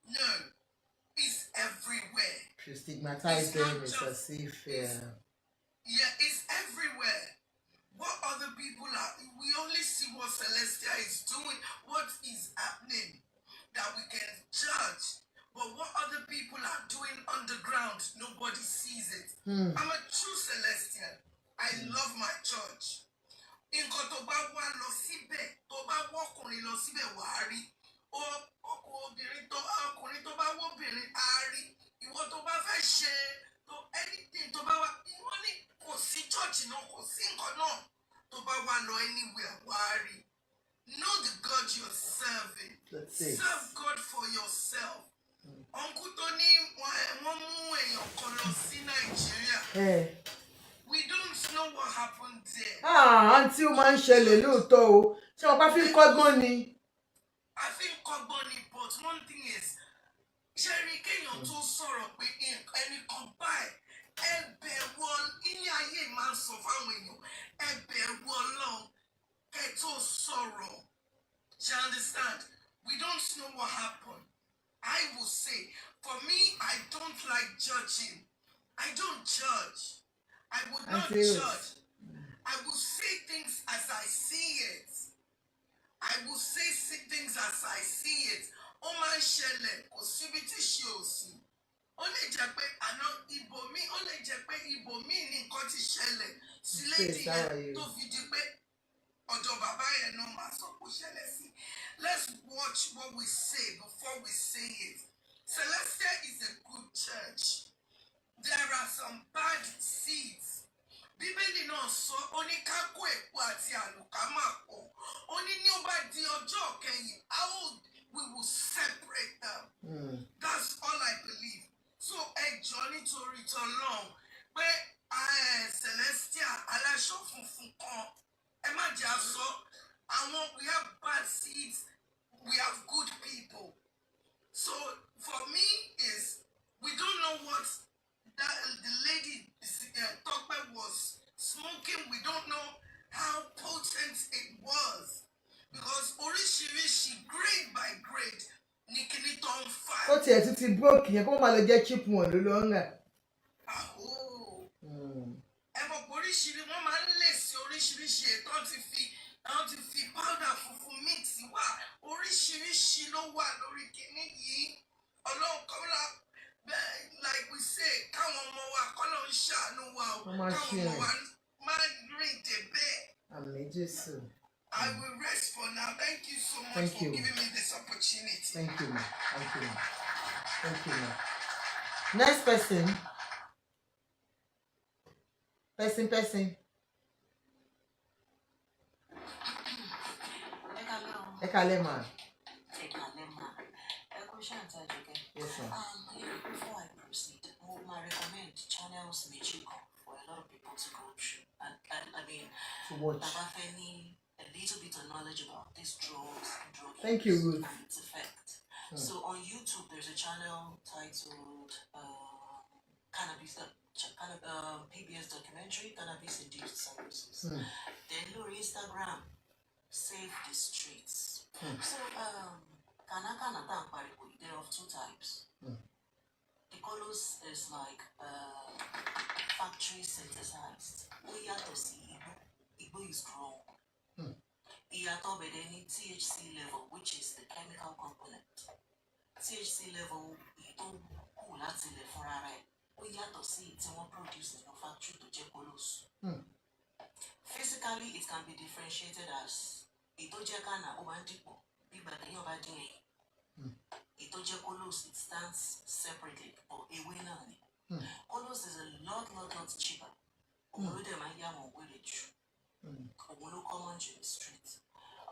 Speaker 3: No, it's everywhere.
Speaker 1: To stigmatize them is as if
Speaker 3: it's everywhere. What other people are, we only see what Celestia is doing, what is happening, that we can judge. But what other people are doing underground, nobody sees it. I'm a true Celestial. I love my church. In Kotoba wa lo sibe, toba wọkùnrin lọ síbẹ̀ wà á rí. Obìnrin tó ọkùnrin tó bá wọ́bìnrin á rí. Ìwọ tó bá fẹ́ ṣe anything tó bá wà, ìwọ ní kò sí church náà, kò sí nǹkan náà. Tó bá wà lọ anywhere wà á rí. Know the God you're serving. Serve God for yourself. Uncle Tony, Nigeria. We don't know what happened there.
Speaker 1: Auntie man ṣẹlẹ̀ lóòótọ́ o. Ṣé wọ́n bá fi kọ́gbọ́n ni?
Speaker 3: I think kọ́gbọ́n ni, but one thing is, Sherry kéèyàn tó sọ̀rọ̀ pé ẹni kan báyìí, ẹ̀bẹ̀ wọ ilé ayé máa ń sọ fáwọn èèyàn, ẹ̀bẹ̀ wọ Ọlọ́run kẹ́ tó sọ̀rọ̀. You understand? We don't know what happened. I will say, for me, I don't like judging. I don't judge. I would not judge. I will say things as I see it. I will say things as I see it. Ó máa ń ṣẹlẹ̀, kò síbi tí ṣe ò sí. Ó lè jẹ́ pé àná ibòmí, ó lè jẹ́ pé ibòmí ni nǹkan ti ṣẹlẹ̀ sí lady yẹn tó fi di pé ọ̀dọ̀ bàbá yẹn ló máa sọ kó ṣẹlẹ̀ sí. Let's watch what we say before we say it. Celestia is a good church. There are some bad seeds. Bíbélì náà sọ ó ní ká kó èpo àti àlùkámà pọ̀. Ó ní ní ó bá di ọjọ́ kẹyìn, we will separate them. That's all I believe. So ẹ jọ̀ọ́ nítorí t'Ọlọ́run pé Celestia aláṣọ funfun kan ẹ má jẹ́ àsọ àwọn we have bad seeds, we have good people. So for me is we don't know what the lady Tope was smoking. We don't know how potent it was because oríṣiríṣi grade by grade ní kíní tó ń fà.
Speaker 1: Ó tiẹ̀ tún ti broke yẹn kó má lọ jẹ́ cheap one ló lọ ń rà.
Speaker 3: Ẹ mọ̀ pé oríṣiríṣi wọ́n máa ń lè sí oríṣiríṣi ètò àwọn ti fi powder funfun mix wá oríṣiríṣi ló wà lórí kíní yìí. Ọlọ́run kọ́lá like we say káwọn ọmọ wa kọ́lọ́ ń ṣàánú wa o káwọn ọmọ wa máa rìn débẹ̀.
Speaker 1: Àmín Jésù.
Speaker 3: I will rest for now. Thank you so much for giving me this opportunity.
Speaker 1: Thank you, ma. Thank you, ma. Thank you, ma. Next person. Person. Ekale ma. Yes, sir.
Speaker 5: Before I proceed, I recommend channels for a lot of people to go through. I mean,
Speaker 1: to watch.
Speaker 5: A little bit of knowledge about these drugs
Speaker 1: Thank you, Ruth.
Speaker 5: and its effect. So on YouTube, there's a channel titled Cannabis, PBS documentary, Cannabis Induced Psychosis. Then on Instagram, Save the Streets. So they're of two types. The colors is like factory synthesized. Igbo is grown. Any THC level, which is the chemical component. THC level, produce in your factory to jekolos. Physically, it can be differentiated as itojekana obandipo, itojekolos, it stands separately or a winner. Kolos is a lot cheaper. Common in the street.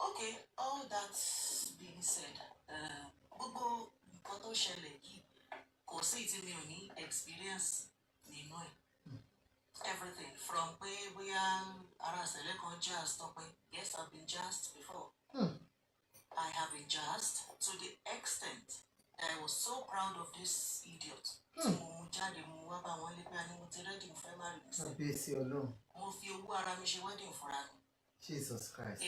Speaker 5: Okay, all that being said, Google photo shele experience everything from where we are just yes, I've been jazzed before. I have been jazzed to the extent I was so proud of this idiot.
Speaker 1: Jesus Christ.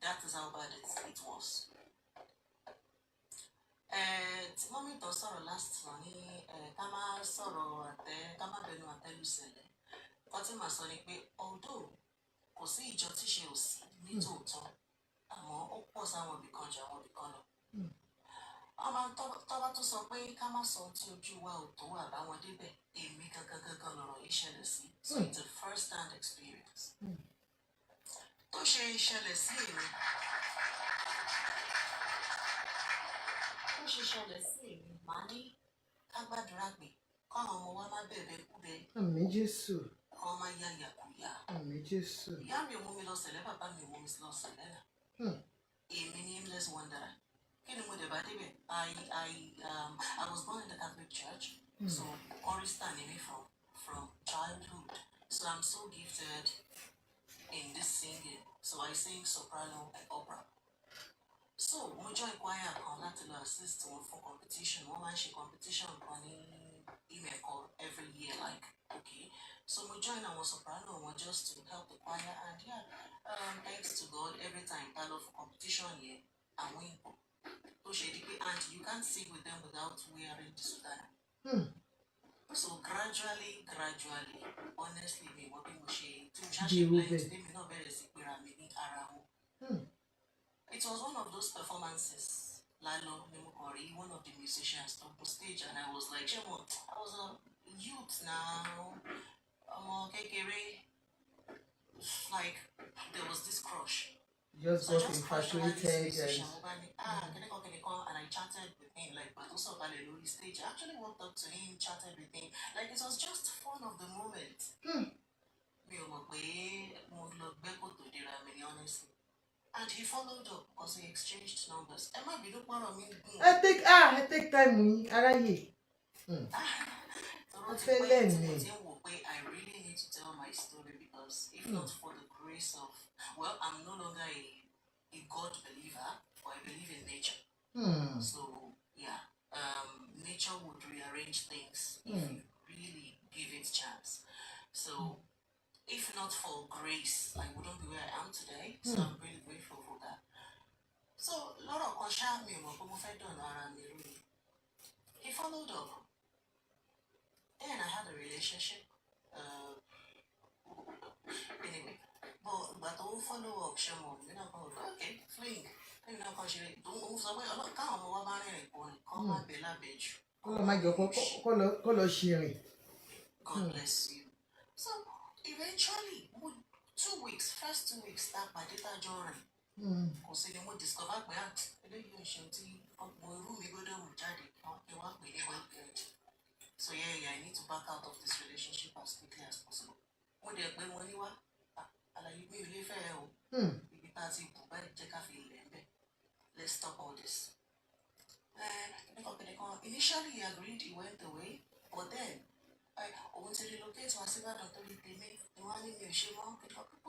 Speaker 5: That is how bad it was. Mommy to sorrow last money, Kama sorrow at Kama Benu at Telusele. Fatima Sonic, although Kosi Jotishos, little talk, or I will be conjured, will be color. Tọ́ba tó sọ pé ká má sọ tí ojú wa ò tó àbáwọn débẹ̀ èmi gangan lọ̀rọ̀ ìṣẹ̀lẹ̀ sí. So it's a first hand experience. Tó ṣe ìṣẹ̀lẹ̀ sí èmi. Màá ní ká gbàdúrà pé káwọn ọmọ wa má bẹ̀bẹ̀ kúbẹ̀.
Speaker 1: Àmín Jésù.
Speaker 5: Kọ́ má yá yàkúyà.
Speaker 1: Àmín Jésù.
Speaker 5: Ìyá mi ò mú mi lọ sẹ̀lẹ̀, bàbá mi ò mú mi lọ sẹ̀lẹ̀ náà. Èmi ní aimless wanderer. I was born in the Catholic Church, so chorister me from childhood. So I'm so gifted in this singing. So I sing soprano and opera. So we join choir to assist for competition. One man competition on email call every year, like okay. So we join our soprano just to help the choir, and thanks to God, every time I love competition here, I win. And you can't sing with them without wearing the sudana. So gradually, honestly, me what people say,
Speaker 1: Di Ruben.
Speaker 5: it was one of those performances. Lalo Nimukori, one of the musicians, on the stage, and I was like, Shemo, I was a youth now. Like there was this crush.
Speaker 1: Just
Speaker 5: So I
Speaker 1: got
Speaker 5: just crushed over this
Speaker 1: infatuated
Speaker 5: musician.
Speaker 1: and
Speaker 5: And I chatted with him, like, but also Hallelujah stage. I actually walked up to him, chatted with him. Like, it was just fun of the moment. Honestly. And he followed up because he exchanged numbers.
Speaker 1: I take time aráyè.
Speaker 5: I really need to tell my story because if not for the grace of, well, I'm no longer a God believer, but I believe in nature. So yeah, nature would rearrange things if you really give it chance. So if not for grace, I wouldn't be where I am today. So I'm really grateful for that. So a lot of he followed up. Then I had a relationship. Anyway, but all follow up, Shamo. Okay, fling. Don't somewhere. I'm not calm. I'm not call my bella bitch.
Speaker 1: Kọ́ lọ ṣìrìn.
Speaker 5: God bless you. So eventually, 2 weeks, first 2 weeks, that my data journey. Because they won't discover my aunt. So yeah, I need to back out of this relationship as quickly as possible. Let's stop all this. Initially, he agreed, he went away, but then I want to relocate to Asiba Doctor people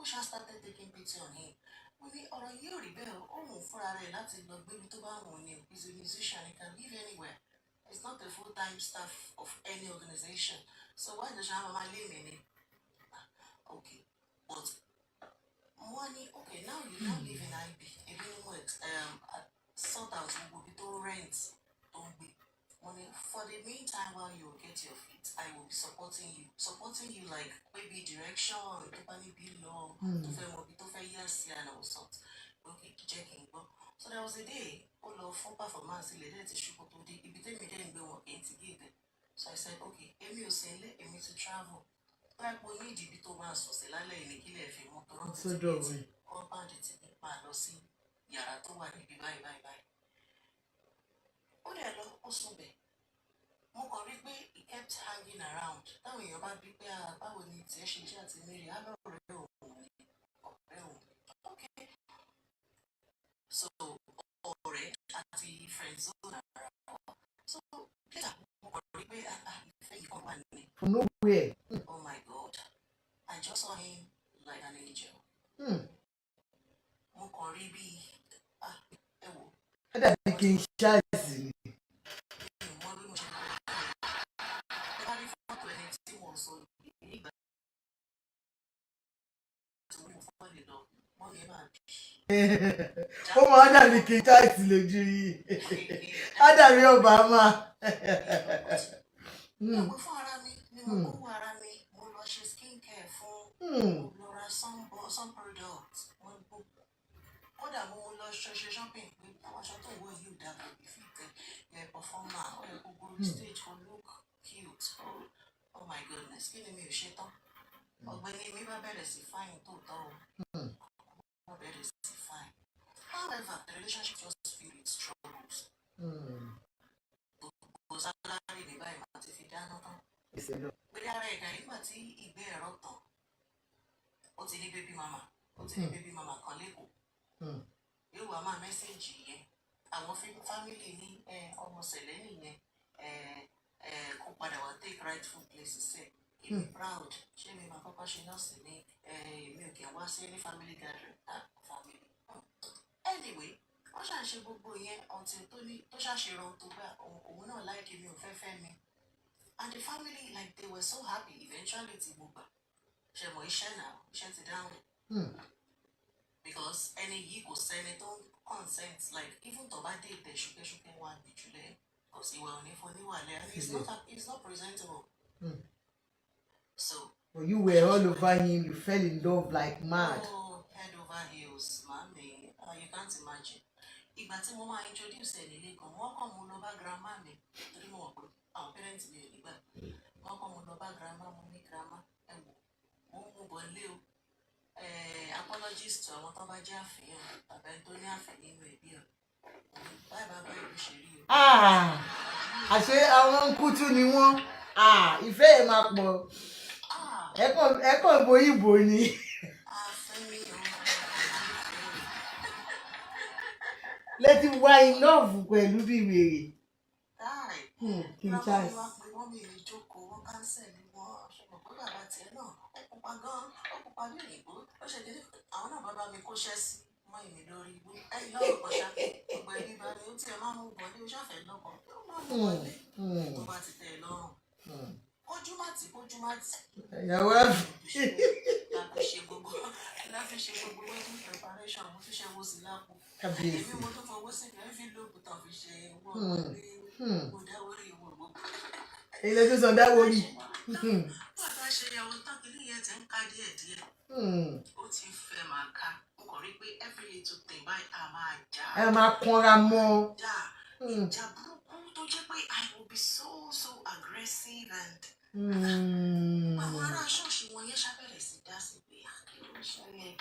Speaker 5: started taking pity on him. He's a musician, he can live anywhere. He's not a full-time staff of any organization. So why does Shama live in it? Okay. But money, okay, now you now live in IB. Even sort out rent, don't be money. For the meantime, while you get your feet, I will be supporting you like maybe direction, company below, yes, and all sorts. Okay, checking. So there was a day, all of full performance, so I said, okay, Emi Osele, Emi to travel. Like we need the bit of us for Selale in a killer if you want to run to compound it in Palosi, Yarato, and bye. Ó dẹ̀ lọ ó sùn bẹ̀. Mo kàn rí pé he kept hanging around. Táwọn èèyàn bá bí pé báwo ni tiẹ̀ ṣe jẹ́ àti Mary á lọ́rẹ̀ẹ́ òun ni ọ̀rẹ́ òun. Okay. So ọ̀rẹ́ àti friends zone ara wa. So later mo kàn rí pé ìfẹ́ yìí kàn wà ní.
Speaker 1: From nowhere.
Speaker 5: Oh my God. I just saw him like an angel. Mo kàn rí bí ẹ wò.
Speaker 1: Ẹ dàbí kí n ṣáàzì ni. Ó máa dàbí kí n ṣáàzì lójú yìí. Á dàbí Obama.
Speaker 5: Mo fún ara mi ni mo kó ara mi mo lọ ṣe skin care fún mo ra some products kódà mo lọ ṣe shopping pé àwọn aṣọ tó wọ yìí ò dábò ìfìtẹ ẹ performer ó yẹ kó go stage for look cute oh my goodness kí ni mi ò ṣe tán ọ̀gbẹ́ni mi bá bẹ̀rẹ̀ sí fine tó tọ́ o wọ́n bẹ̀rẹ̀ sí fine however the relationship just filled with struggles. Salary ní báyìí máa ti fi dáná tán. Pé ara ẹ̀ka nígbà tí ìgbé ẹ̀rọ tán ó ti ní baby mama kan lẹ́kọ̀ọ́. Yóò wá máa mẹ́sẹ̀gì yẹn àwọn fámìlì ní ọmọ sẹ̀lẹ̀ nìyẹn kó padà wá take rightful places ẹ̀ èmi proud ṣé mi máa kọ́kọ́ ṣe nọ́ọ̀sì ní èmi ò kí n wá sí ní family gathering family. Anyway wọ́n ṣàṣe gbogbo yẹn ọ̀tí tó ṣàṣerun tó gbà òun náà láìkí mi ò fẹ́ mi and the family like they were so happy eventually ti mo gbà ṣe mọ̀ iṣẹ́ náà iṣẹ́ ti dáhùn because ẹni yìí kò sẹ́ni tó consent like even tó bá dé ìtẹ̀ ṣúkẹ́ṣúkẹ́ wà níjùlẹ̀ because he will only for the one and it's not presentable. So
Speaker 1: well, you were all over him, you fell in love like mad.
Speaker 5: Oh, head over heels, mommy. You can't imagine. Ìgbà tí mo máa introduce ẹ̀ nílé kan, wọ́n kàn mú lọ bá grandma mi torí mo mọ̀ pé àwọn parents mi ò ní gbà. Wọ́n kàn mú lọ bá grandma mo ní grandma ẹ wò mo ń mú bọ̀ nílé o. Apologies to àwọn tó bá jẹ́ àfihàn bàbá ẹni tó ní àfihàn nínú ẹbí ẹ̀. Báyìí bàbá ìlú ṣe rí o.
Speaker 1: Àṣé àwọn kútú ni wọ́n. Ìfẹ́ ẹ̀ máa pọ̀. Ẹ kàn bo ìbò ni. Letí wá in love pẹ̀lú bí wèrè. Kí n ṣáà.
Speaker 5: Wọ́n mi ìrìn jókòó, wọ́n káńsẹ̀ ni wọ́n ṣùgbọ́n pé bàbá tiẹ̀ náà ó pupa gan-an, ó pupa bí òyìnbó. Ó ṣe dédé àwọn náà bàbá mi kóṣẹ́ sí mọ́ ìmì lórí igbó. Ẹ̀yin náà lọ́kọ̀ ṣá, gbogbo ẹbí bá ní ó tiẹ̀ máa mú bọ̀ ní oṣù àfẹ́ lọ́kọ̀. Ó máa mú wọlé tó bá ti tẹ̀ lọ́rùn. Kójúmátì.
Speaker 1: Ìyàwó àbí.
Speaker 5: Láfi ṣe gbogbo wedding preparation mo tún ṣe wo sí lápò.
Speaker 1: Kábíyèsí.
Speaker 5: Èmi mo tún fọwọ́ sí envelope tán fi ṣe wọ́n wọlé mo dáwọ́ rí ìwọ̀n gbogbo.
Speaker 1: Ilé tó sọ dáwọ́ rí.
Speaker 5: Bàbá ṣe ìyàwó tán kí nìyẹn ti ń ká díẹ̀díẹ̀. Ó ti ń fẹ́ máa ká. Mo kàn rí pé every little thing báyìí a máa jà.
Speaker 1: Ẹ máa kanra mọ́.
Speaker 5: Ìjà burúkú tó jẹ́ pé I will be so aggressive and. Àwọn ará ṣọ́ọ̀ṣì wọn yẹn ṣàbẹ̀rẹ̀ sí dá sí pé kí ló ṣẹlẹ̀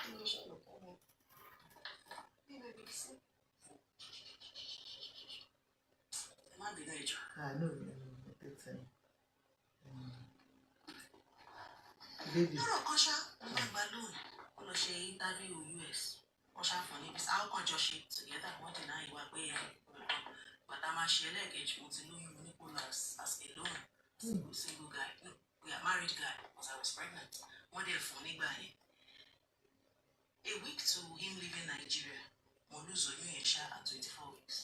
Speaker 5: fún mi. Bí bèbí sí. Ẹ má bínú ìjọ. Lọ́rọ̀ kan ṣá, mo máa gba lóhùn. Ó lọ ṣe interview US. Wọ́n ṣàfọ̀ níbi àwọn kan jọ ṣe together wọ́n dènà ìwà pé bàtà máa ṣe ẹlẹ́ẹ̀kejì mo ti lóyún Nicholas as a loan. Single guy. We are married guy because I was pregnant. One day for nígbà yẹn. A week to him leaving Nigeria. Mo lose oyún yẹn ṣá at 24 weeks.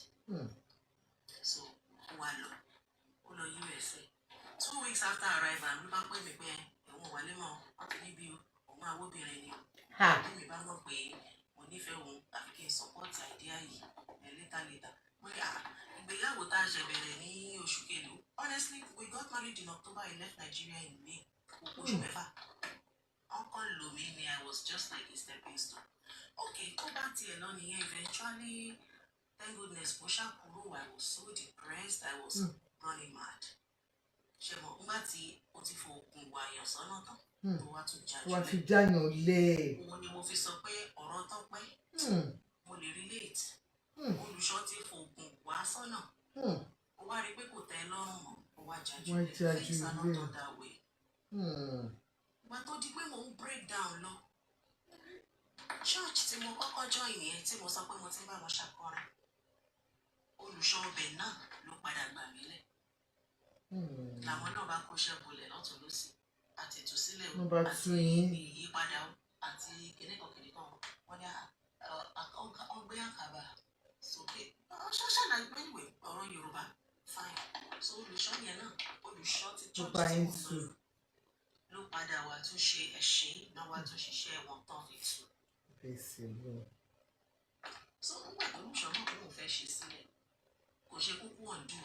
Speaker 5: So ó wá lọ. Ó lọ USA. 2 weeks after arrival, ló bá pè mí pé ẹ̀wọ̀n wálé mọ́ ọtí níbí o. Òun awóbìnrin ni o. Bí mi bá mọ̀ pé mo nífẹ̀ẹ́ òun àfi kí n support idea yìí later. Mo ní ìgbéyàwó tá a ṣe bẹ̀rẹ̀ ní oṣù kelo. Honestly, we got married in October. I left Nigeria in May. Uncle Lumini, I was just like a stepping stone. Okay, go back to Eloni. Eventually, thank goodness, Kuro, I was so depressed. I was running mad. Shemo, Mbati, Otifo, Kungwayo, Sonoto.
Speaker 1: Wọ́n ti jáyàn lé.
Speaker 5: Mo ní mo fi sọ pé ọ̀rọ̀ Tọ́pẹ́. Mo lè relate. Olùṣọ́ ti fògùn wá sọ́nà. Ó wá rí pé kò tẹ́ lọ́rùn mọ́. Ó wá jájú lé. Things are not done that way. Ìgbà tó di pé mò ń break down lọ. Church tí mo kọ́kọ́ join yẹn tí mo sọ pé mo ti bá wọn ṣàkọrin. Olùṣọ́ ọbẹ̀ náà ló padà gbà mí lẹ̀. Làwọn náà bá kóṣẹ́ bolẹ̀ lọ́tún lọ́sì. Àti ìtúsílẹ̀ o àti ìyípadà o àti kìnìkan wọ́n ní ọgbẹ́ àkàbà sókè ṣáṣá náà gbẹ́wẹ̀ ọ̀rọ̀ Yorùbá fine so olùṣọ́ yẹn náà olùṣọ́ ti church tí mo lọ ló padà wà tún ṣe ẹ̀ṣẹ́ náà wà tún ṣiṣẹ́ wọn tán fi tù. So nígbà tó olùṣọ́ náà kò fẹ́ ṣe sílẹ̀ kò ṣe kúkú ọ̀dù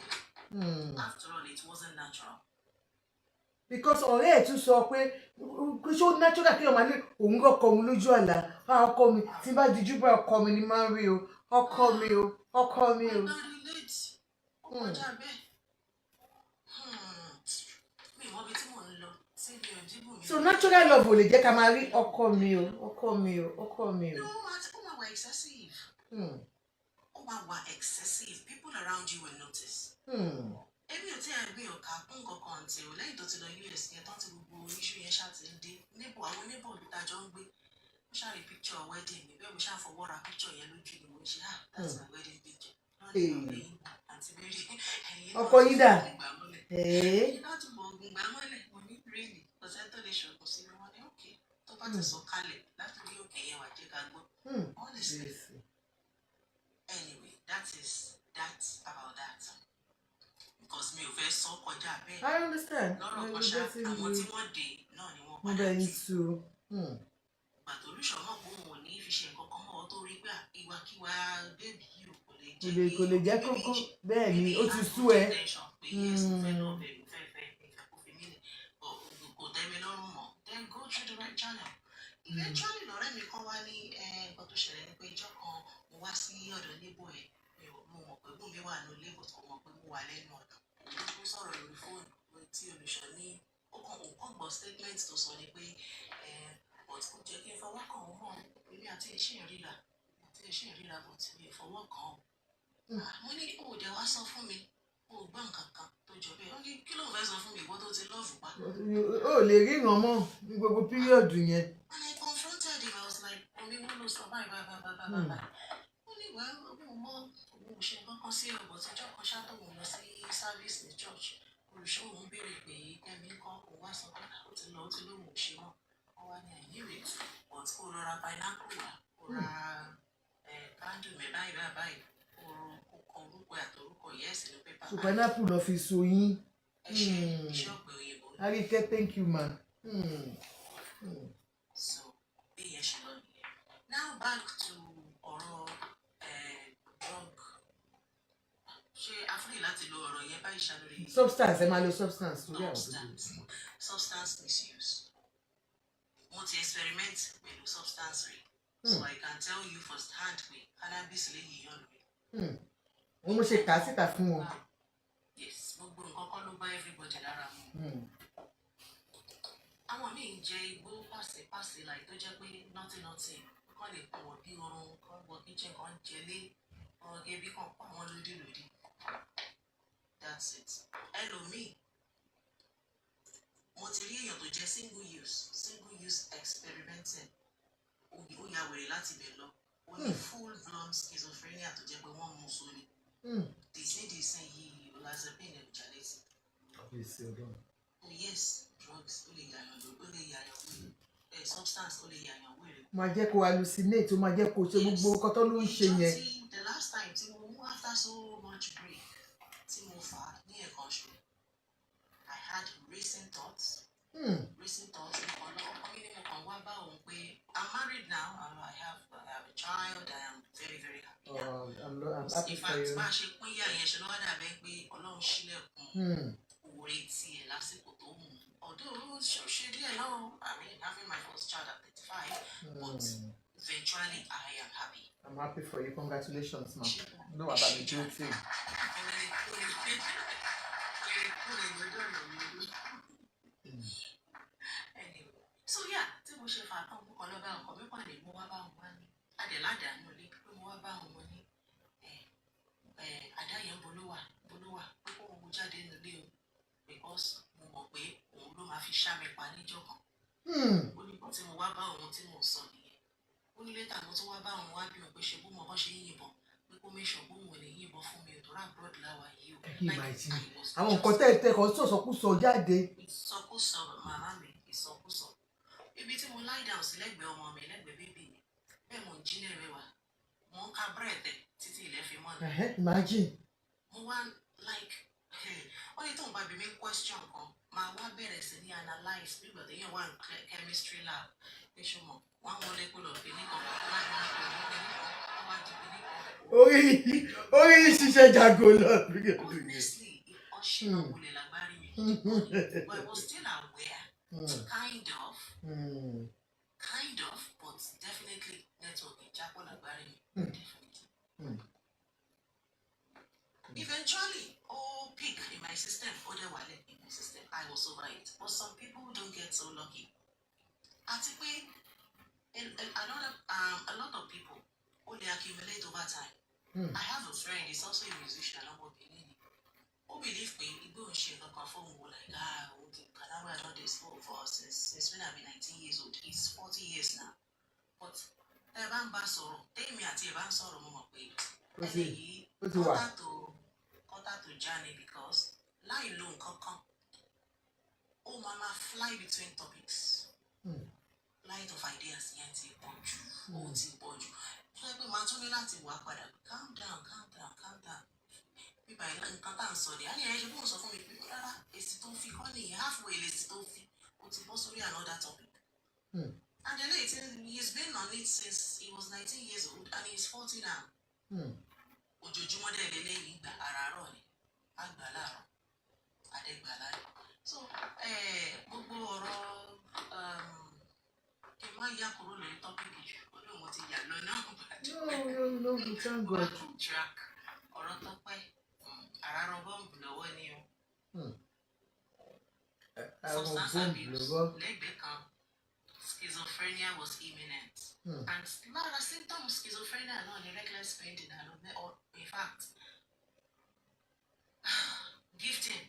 Speaker 5: after all it wasn't natural.
Speaker 1: Because ọ̀rẹ́ ẹ̀ tún sọ pé ṣó natural kí ọmọ ní òun kọ́kọ́ òun lójú àlá ọkọ mi tí bá dijú bá ọkọ mi ni máa ń rí o ọkọ mi o.
Speaker 5: Ọjà bẹ́ẹ̀ mi mọ ibi tí mò ń lọ sí ibi òjìbù mi.
Speaker 1: So natural love ò lè jẹ́ ká máa rí ọkọ mi o.
Speaker 5: No, ó máa wà excessive. Ó máa wà excessive. People around you will notice. Èmi ò tí ẹ̀ gbé ọ̀ka kún kankan ǹtí o lẹ́yìn tó ti lọ US yẹn tán ti gbogbo iṣu yẹn ṣáà ti ń dé níbo àwọn níbo olùtajọ́ ń gbé mo ṣáà rí picture wedding mi bẹ́ẹ̀ mo ṣáà fọwọ́ ra picture yẹn lójú ni mo ṣe that's my wedding picture. Àǹtí Mary
Speaker 1: ọkọ yín dà.
Speaker 5: láti bọ̀ ògùn gbà mọ́lẹ̀ mo ní rèéli ọ̀sẹ̀ tó lè ṣògùn sí mi wọ́n ní òkè tó bá ti sọ kalẹ̀ láti rí òkè yẹn wà jẹ́ ká gbọ́. Honestly anyway that about that. Because me ò fẹ́ sọ kọjá bẹ́ẹ̀.
Speaker 1: I understand.
Speaker 5: Lọ́rọ̀ kan ṣá àwọn tí wọ́n dé náà ni wọ́n padà
Speaker 1: tú.
Speaker 5: Pàtó olùṣọ́ náà kó wọn ò ní fi ṣe nǹkan kan mọ́ ọ tó rí pé ìwàkiwà bébì yìí ò kò lè
Speaker 1: kò lè jẹ́ kókó bẹ́ẹ̀ ni ó ti sú ẹ.
Speaker 5: Eventually lọ́rẹ́ mi kan wá ní nǹkan tó ṣẹlẹ̀ ní pé ìjọ kan mo wá sí ọ̀dọ̀ níbò ẹ̀ mo mọ̀ pé bùnmi wà ní ilé ìbùsùn mo mọ̀ pé mo wà lẹ́nu ọ̀dọ̀ ó sọ̀rọ̀ lórí fóònù tí olùṣọ́ ní ó kàn gbọ́ statement tó sọ ni pé but kò jẹ́ kí n fọwọ́ kàn ó mọ̀ èmi àti ẹ̀ṣẹ̀ ìríra but mi ò fọwọ́ kàn ó. Mo ní òòdẹ wá sọ fún mi ó gbọ́ nǹkan kan tó jọ bẹ́ẹ̀ ó ní kí ló ń fẹ́ sọ fún mi ìwọ tó ti lọ́ọ̀fù pa.
Speaker 1: ó lè ríran mọ́ ní gbogbo píríọ̀dù yẹn.
Speaker 5: And I confronted him. I was like, omi wọ́n ló sọ báyìí. Ó ní ìwà òun mọ́ òun ò ṣe nǹkan kan sí ọ̀bọ̀ tí ìjọ kan ṣáàtọ̀ òun lọ sí service ní church olùṣọ́ òun béèrè pé kẹ́mi ń kọ́ òun wá sọ pé ó ti lóun ò ṣe mọ́ wọ́n wá ní àìníwèé but kó lọ ra pineapple wá kó ra candle mi báyìí kó kọ orúkọ àtọrúkọ yẹ́sì ní pépà.
Speaker 1: so pineapple lọ fi so yín.
Speaker 5: iṣẹ́ ọ̀pẹ òyìnbó.
Speaker 1: Arike, thank you man.
Speaker 5: So bí yẹn ṣe lọ nìyẹn. Now back to ọ̀rọ̀ drug. Ṣé afúnni láti lo ọ̀rọ̀ yẹn báyìí ṣàlórí.
Speaker 1: Substance ẹ máa lo substance.
Speaker 5: Substance misuse. Mo ti experiment pẹ̀lú substance rẹ̀. So I can tell you first hand pé cannabis lè yíyan rẹ̀.
Speaker 1: Mo ṣe kà á síta fún wọn.
Speaker 5: Yes, gbogbo nǹkan kọ́ ló bá everybody lára mu. Àwọn míì ń jẹ igbó pàṣẹ láì tó jẹ́ pé nọ́tì kán lè pọ̀ bí oorun kan wọ kíchìn kan jẹlé ọ̀rọ̀ gẹ́bí kan pa wọ́n lódìlódì. That's it. Ẹlòmíì mo ti rí èèyàn tó jẹ́ single use experimenting ó ya wèrè láti bẹ̀ lọ ó ní full blown schizophrenia tó jẹ́ pé wọ́n mú sóni. Dìsín yìí olazepine èròjà létí. Oh yes, drugs ó lè yàyàn wèrè substance ó lè yàyàn wèrè.
Speaker 1: Máa jẹ́ kó hallucinate ó máa jẹ́ kó ṣe gbogbo nǹkan tó ló ń ṣe yẹn.
Speaker 5: The last time tí mo mú after so much break tí mo fà ní ẹ̀kan ṣo I had racing thoughts. Ọkọ mi ni mo kàn wá bá òun pé I'm married now I have a child I am very very happy now.
Speaker 1: I'm happy for you.
Speaker 5: Bá a ṣe pín yà yẹn ṣe ló wá dàbẹ́ pé Ọlọ́run ṣílẹ̀kùn òòrè tiẹ̀ lásìkò tó mú un. Although ṣe díẹ̀ náà I mean having my first child at 35 but eventually I am happy.
Speaker 1: I'm happy for you. Congratulations ma. No about the good thing.
Speaker 5: Anyway, so yeah, tí mo ṣe fà tán mo kàn lọ bá ọkọ mi pàdé mo wá bá wọn wá ní adẹ̀ládàá ní olè pé mo wá bá wọn ní àdá yẹn bolówà pé kó wọn jáde nílé o because mo mọ̀ pé òun ló máa fi ṣá mi pa níjọ́ kan. Ó ní kan tí mo wá bá òun tí mò ń sọ nìyẹn. Ó ní létà mo tún wá bá òun wá bí wọn pé ṣe bó mọ bọ́ ṣe ń yìnbọn pé kó méṣọ bó wọn lè yìnbọn fún mi òtò rábúrọ̀dù láwa yìí o.
Speaker 1: Àwọn nǹkan tẹ́ kan sọ̀sọ̀kúsọ jáde.
Speaker 5: Ìsọkúsọ màmá mi ìsọkúsọ. Ibi tí mo lie down sí lẹ́gbẹ̀ẹ́ ọmọ mi lẹ́gbẹ̀ẹ́ bébì mi bẹ́ẹ̀ mo ń jí lẹ́rẹ̀wá mo ń ka bírèdẹ̀ títí ilẹ̀ fi mọ́ ni.
Speaker 1: Imagine.
Speaker 5: Mo wá like ó ní tóun bá bí mi question kan máa wá bẹ̀rẹ̀ sí ní analyse bí gbọ̀dọ̀ yẹn wà ní chemistry lab ní ṣùgbọ́n wọ́n molecular of clinical
Speaker 1: orí ṣiṣẹ́ jago lọ.
Speaker 5: Honestly ọ̀ṣẹ́ òwúlẹ̀ lágbárí mi but I was still aware kind of but definitely network ìjápọ̀ lágbárí mi definitely. Eventually peak in my system other wallet in my system I was over it but some people don't get so lucky. Àti pé a lot of people they accumulate over time. I have a friend he's also a musician ọmọ Benin ó believe pé igbó ń ṣe kankan fún òun like Kanawa don dey smoke for since when I be 19 years old he's 40 years now but ẹ bá ń bá sọ̀rọ̀ tèmi àti ẹ bá ń sọ̀rọ̀ mo mọ̀ pé ẹni yìí kọ́tà tó jáde because láì lo nǹkan kan ó máa fly between topics light of ideas yẹn ti pọ̀ jù ó ti pọ̀ jù ṣé pé màá tún ní láti wà padà calm down bíbá nǹkan tá à ń sọ ni àyè ẹ̀ṣẹ̀ bóun sọ fún mi pé rárá èsì tó fi kọ́ nìyẹn halfway lèsì tó fi ó ti bọ́ sórí another topic. And then he's been on it since he was 19 years old and he's 40 now. Ó ojoojúmọ́ dẹ̀ lélẹ́yìí ìgbà àràárọ̀ ni àgbà láàárọ̀ àdẹ́gbà lálẹ́ so gbogbo ọ̀rọ̀ kí n má yá kúrò lórí tọ́pìkì jù olóò mo ti yà lọ náà
Speaker 1: No, we thank God.
Speaker 5: track ọ̀rọ̀ Tọ́pẹ́ àràárọ̀ bọ́ǹbù lọ́wọ́ ni o substance abuse lẹ́gbẹ̀ẹ́ kan schizophrenia was imminent and lára symptoms schizophrenia náà ni reckless spending and in fact gifting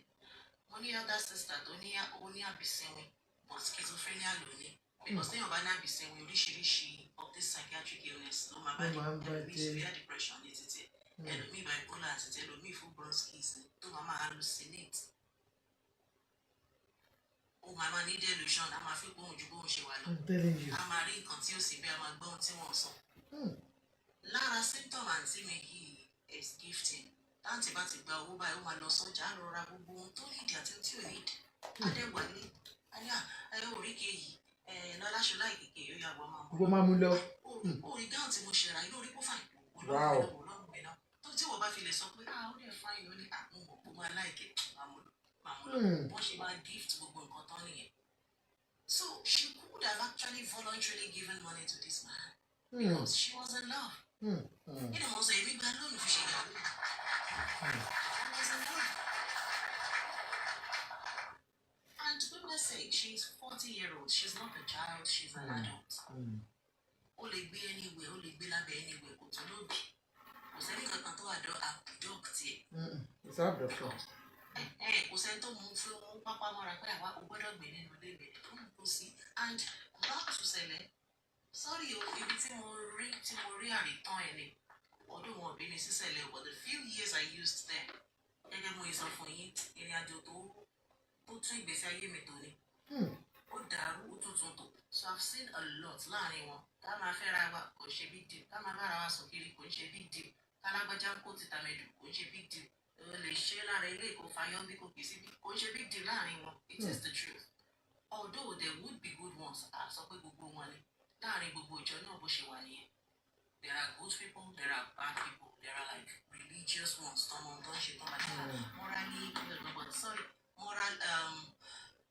Speaker 5: mo ní elder sister tó ní àbísẹ́wìn but schizophrenia ló ní because téèyàn bá ní àbísẹ́wìn oríṣiríṣi of this psychiatric illness ló máa bá ní ẹlòmíì severe depression ní títí ẹlòmíì bipolar àti ẹlòmíì full bronchitis tó máa hallucinate ó máa ní delusion a máa fi gbóhùn ju bóhùn ṣe wà lọ a máa rí nǹkan tí ó sì bí a máa gbóhùn tí wọ́n sọ lára symptom àǹtí mi yìí is gifting táǹtì bá ti gba owó báyìí ó máa lọ sọ́jà á lọ ra gbogbo ohun tó nídìí àti tí ò nídìí adéwálé ayé oríkè yìí lọ́láṣọlá ìkèké yóò yà wọ́n
Speaker 1: máa mú lọ.
Speaker 5: orí gáùn tí mo ṣe ra inú orí kó fàìn olóògùn náà tó tí wọ́n bá fi lè sọ pé ó lè fàìn ó ní àwọn òpó máa láìkè máa mú lọ wọ́n ṣe máa gift gbogbo nǹkan tán nìyẹn so she could have actually voluntarily given money to this man because she was in love. You know, so every girl knows she got it. And to goodness sake, she's 40-year-old. She's not a child. She's an adult. Ó lè gbé anywhere. Ó lè gbé lábẹ́ anywhere. Kò tó lóbi. Kò sẹ́ni kankan tó abduct ẹ̀.
Speaker 1: It's abduction.
Speaker 5: Kò sẹ́ni tó mú fún wọn pápá mọ́ra pé àwa kò gbọ́dọ̀ gbé nínú ilé rẹ̀. Kò sí. And back to Sele. Sorry o, ibi tí mo rí àrítán ẹ̀ ni ọdún wọn bí mi sísẹ̀lẹ̀ but the few years I used there gẹ́gẹ́ mo sọ fún yín ìrìn àjò tó tún ìgbésí ayé mi tó ni ó dàrú ó tuntun tó so I've seen a lot láàrin wọn ká máa fẹ́ra wa kò ṣe big deal ká máa bára wa sọ kiri kò ń ṣe big deal kálágbájá kó ti tàmẹ̀dù kò ń ṣe big deal lè ṣe lára ilé ìkó fayọ́ bí kò kì í sí kò ń ṣe big deal láàrin wọn it is the truth although there would be good ones sọ pé gbogbo wọn ni. Láàrin gbogbo ìjọ náà bó ṣe wà nìyẹn. There are good people, there are bad people, there are like religious ones, tọmọ tó ń ṣe tán láti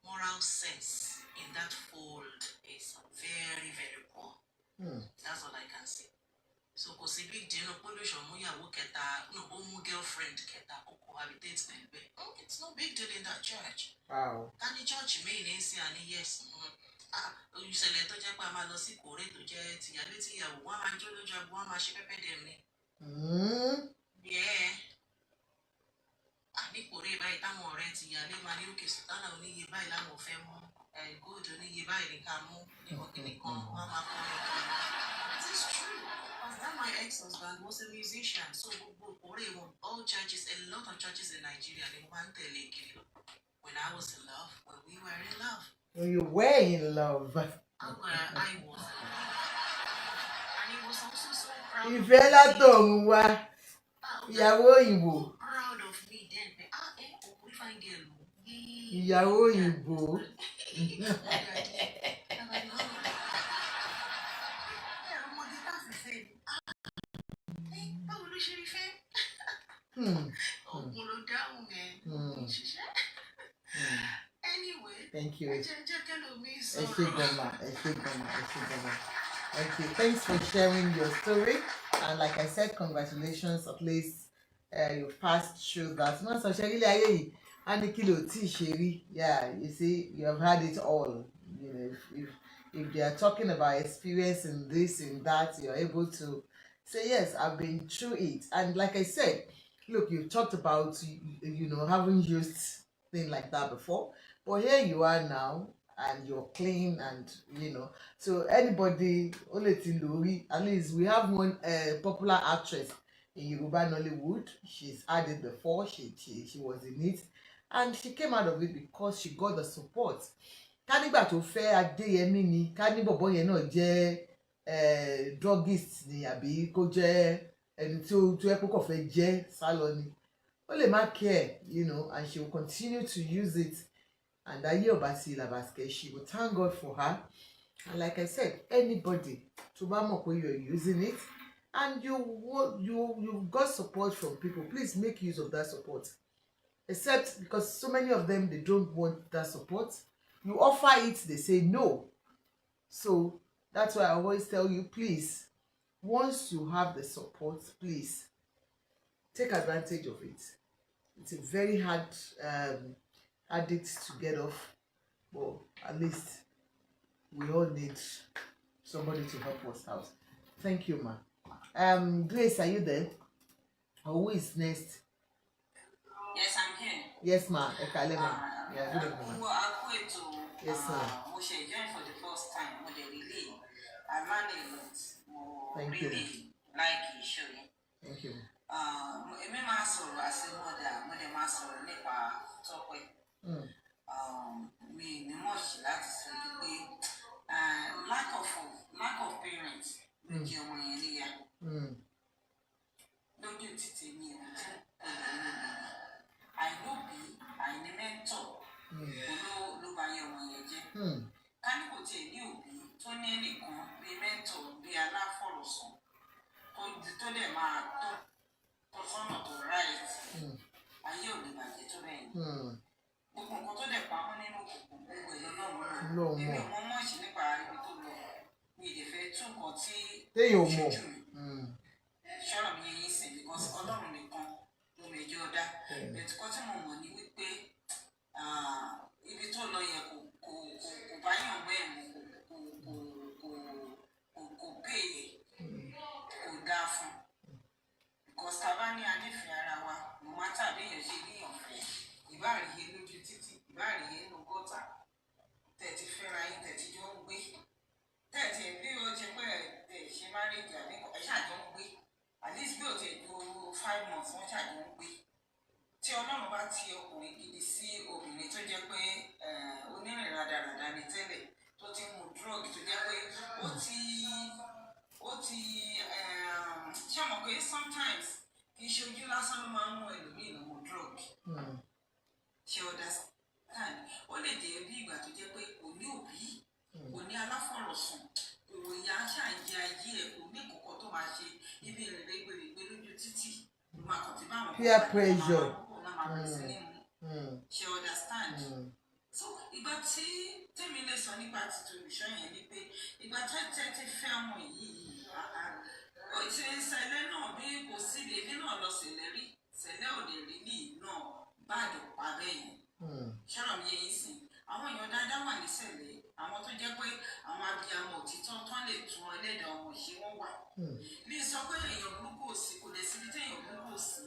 Speaker 5: moral sense in that fold is very, very poor. That's all I can say. So kò sí big deal náà pollution mú ìyàwó kẹta ó mú girlfriend kẹta ó cohabitate pẹ̀lú ẹ̀. It's no big deal in that church. Ká ní church mi ní sí àní yes. Olùṣẹ̀lẹ̀ tó jẹ́ pé a máa lọ sí kòrè tó jẹ́ tìyálé tìyàwó wọ́n á máa jó lójú agbo wọ́n á máa ṣe pẹ́pẹ́ dẹ̀ ni. Ní kòrè báyìí táwọn ọ̀rẹ́ tìyálé máa ní òkè sùtánà oníye báyìí láwọn fẹ́ mú góòdù oníye báyìí ní ká mú nìkan wọ́n á máa kọ́ ọ́ It is true. That my ex-husband was a musician so gbogbo kòrè wọn all churches a lot of churches in Nigeria ni mo máa ń tẹ̀lé kiri when I was in love when we were in love.
Speaker 1: When you were in love.
Speaker 5: I was. And he was also so proud.
Speaker 1: Ìfẹ́ látọ̀run wá. Ìyàwó òyìnbó.
Speaker 5: Proud of me then. Fine girl.
Speaker 1: Ìyàwó òyìnbó.
Speaker 5: Báwo ló ṣe rí fẹ́? Ògùn ló dáhùn ẹ̀. Anyway.
Speaker 1: Thank you. Thank you. Thanks for sharing your story. And like I said, congratulations. At least you've passed through that. Yeah, you see, you have had it all. You know, if they are talking about experience in this and that, you're able to say, yes, I've been through it. And like I said, look, you've talked about, having used things like that before. But here you are now, and you're clean, and so anybody, at least we have one popular actress in Yoruba Nollywood. She's had it before. She was in it, and she came out of it because she got the support. Kaniba tó fẹ́ Adéyẹmí ni, kani bọ̀bọ́ yẹn náà jẹ́ druggist ni àbí kó jẹ́ ẹni tó ẹ kó kàn fẹ́ jẹ́ sálọ ni. Ó lè má care, and she will continue to use it. And ayé ọba sí làbàsíkẹ́, she will thank God for her. And like I said, anybody tó bá mọ̀ pé you're using it and you've got support from people, please make use of that support. Except because so many of them, they don't want that support. You offer it, they say no. So that's why I always tell you, please, once you have the support, please take advantage of it. It's a very hard addict to get off, but at least we all need somebody to help us out. Thank you, ma. Grace, are you there? Who is next?
Speaker 5: Yes, I'm here.
Speaker 1: Yes, ma. Ekalema. Yeah, good evening, ma. Yes, sir.
Speaker 5: For the first time, I learned a lot.
Speaker 1: Thank you.
Speaker 5: Like you showing.
Speaker 1: Thank you.
Speaker 5: Èmi máa sọ̀rọ̀ àṣẹ mọ́dà máa sọ̀rọ̀ nípa Tọ́pẹ́. Mi ní mọ̀ọ́sì láti sọ pé lack of parents ló jẹ́ ọmọ yẹn níyà. Lójú títì mi ò tún àìlóbi àìní mẹ́tọ̀ ló bá yẹ ọmọ yẹn jẹ́. Ká ní kò tiẹ̀ ní òbí tó ní ẹnìkan bíi mẹ́tọ̀ bíi aláfọ̀rọ̀sùn tó dẹ̀ máa tó sọ́nà tó right ayé ò lè bàjẹ́ tó bẹ́ẹ̀ ni. Gbogbo nǹkan tó dẹ̀ pamọ́ nínú òkùnkùn gbogbo ẹ̀ lọ́lọ́run èmi ò mọ mọ́ọ̀ṣì nípa ibi tó lọ mi ì lè fẹ́ tún nǹkan tí ṣojú mi ṣọ́rọ̀ mi yẹn sìn because ọlọ́run nìkan ló mẹjọ dá bẹ̀tùkọ́ tí mo mọ̀ ní wípé ibi tó lọ yẹn kò bá yàn bẹ́ẹ̀ mu kò péye kò dáa fún because tàbá ní anífẹ̀ẹ́ ara wa mo máa tàbí èèyàn ṣe ní ọ̀fẹ́ ìbáàríyé lójú títì ìbáàríyé nínú gọ́tà tẹ̀tí fẹ́ra yín tẹ̀tí jọ ń gbé tẹ̀tí bí ó ṣe pé ẹ̀ ṣe marriage àbí ẹ̀ ṣàjọ ń gbé at least bí ó ti ju 5 months wọ́n ṣàjọ ń gbé tí ọlọ́run bá ti ọkùnrin gidi sí obìnrin tó jẹ́ pé onírìn rádaràda ni tẹ́lẹ̀ tó ti ń mu drug tó jẹ́ pé ó ti ṣé ọmọ pé sometimes kì í ṣe ojú lásán ló máa ń mú ẹlòmíì lọ mu drug ṣe understand ó lè jẹ́ bí ìgbà tó jẹ́ pé kò ní òbí kò ní aláfọ̀rọ̀sùn kò yá ṣàyẹ ayé ẹ̀ kò ní kọ̀kọ́ tó máa ṣe ibi ìrìnlẹ̀ gbèrègbè lójú títì ló máa kàn tí báwọn
Speaker 1: peer pressure
Speaker 5: ṣe understand so ìgbà tí tèmi lè sọ nípa títún ìṣọ́ yẹn ni pé ìgbà tó ti fẹ́ ọmọ yìí ti ṣẹlẹ̀ náà bí kò sí lèmi náà lọ ṣẹlẹ̀ rí ṣẹlẹ̀ òde rí ní náà báàdì pa bẹ́yìn ṣọ́rọ̀ mi yẹn sìn àwọn èèyàn dáadáa wà ní ṣẹlẹ̀ àwọn tó jẹ́ pé àwọn abiyamọ òtítọ́ tán lè tún ẹlẹ́dàá ọmọ ṣe wọ́n wà bí sọ pé èèyàn burúkú òsì kò lè síbi tí èèyàn burúkú òsì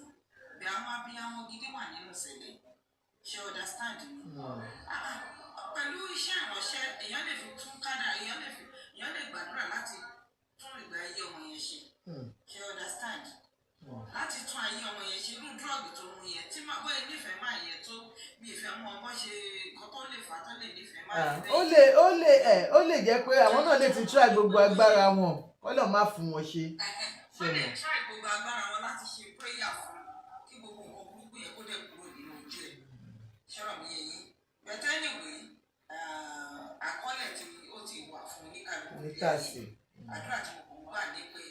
Speaker 5: bí àwọn abiyamọ gidi wà nínú ṣẹlẹ̀ ṣe understand mi pẹ̀lú iṣẹ́ ìránṣẹ́ èèyàn lè fi tún kádà èèyàn lè gbàdúrà láti tún ìgbà ayé ọmọ yẹn ṣe ṣe understand láti tún ayé ọmọ yẹn ṣe irú drug tó mú yẹn tí máa bọ́ nífẹ̀ẹ́ máa yẹ tó bí ìfẹ́ mú ọmọ ṣe nǹkan tó lè fà tó lè nífẹ̀ẹ́ máa yẹ bẹ́ẹ̀.
Speaker 1: ó lè jẹ́ pé àwọn náà lè ti try gbogbo agbára wọn kọ́ lọ́ọ́ má fún wọn ṣe.
Speaker 5: wọ́n lè try gbogbo agbára wọn láti ṣe prayer fún kí gbogbo nǹkan burúkú yẹn kó dẹ̀ kúrò nínú ojú ẹ̀ ṣọ́rọ̀ mi yẹn yín bẹ̀tẹ̀ anyway àkọọ́lẹ̀ tí ó ti wà fún oníkàlùkù àdúrà tí mo kò gbà ní pé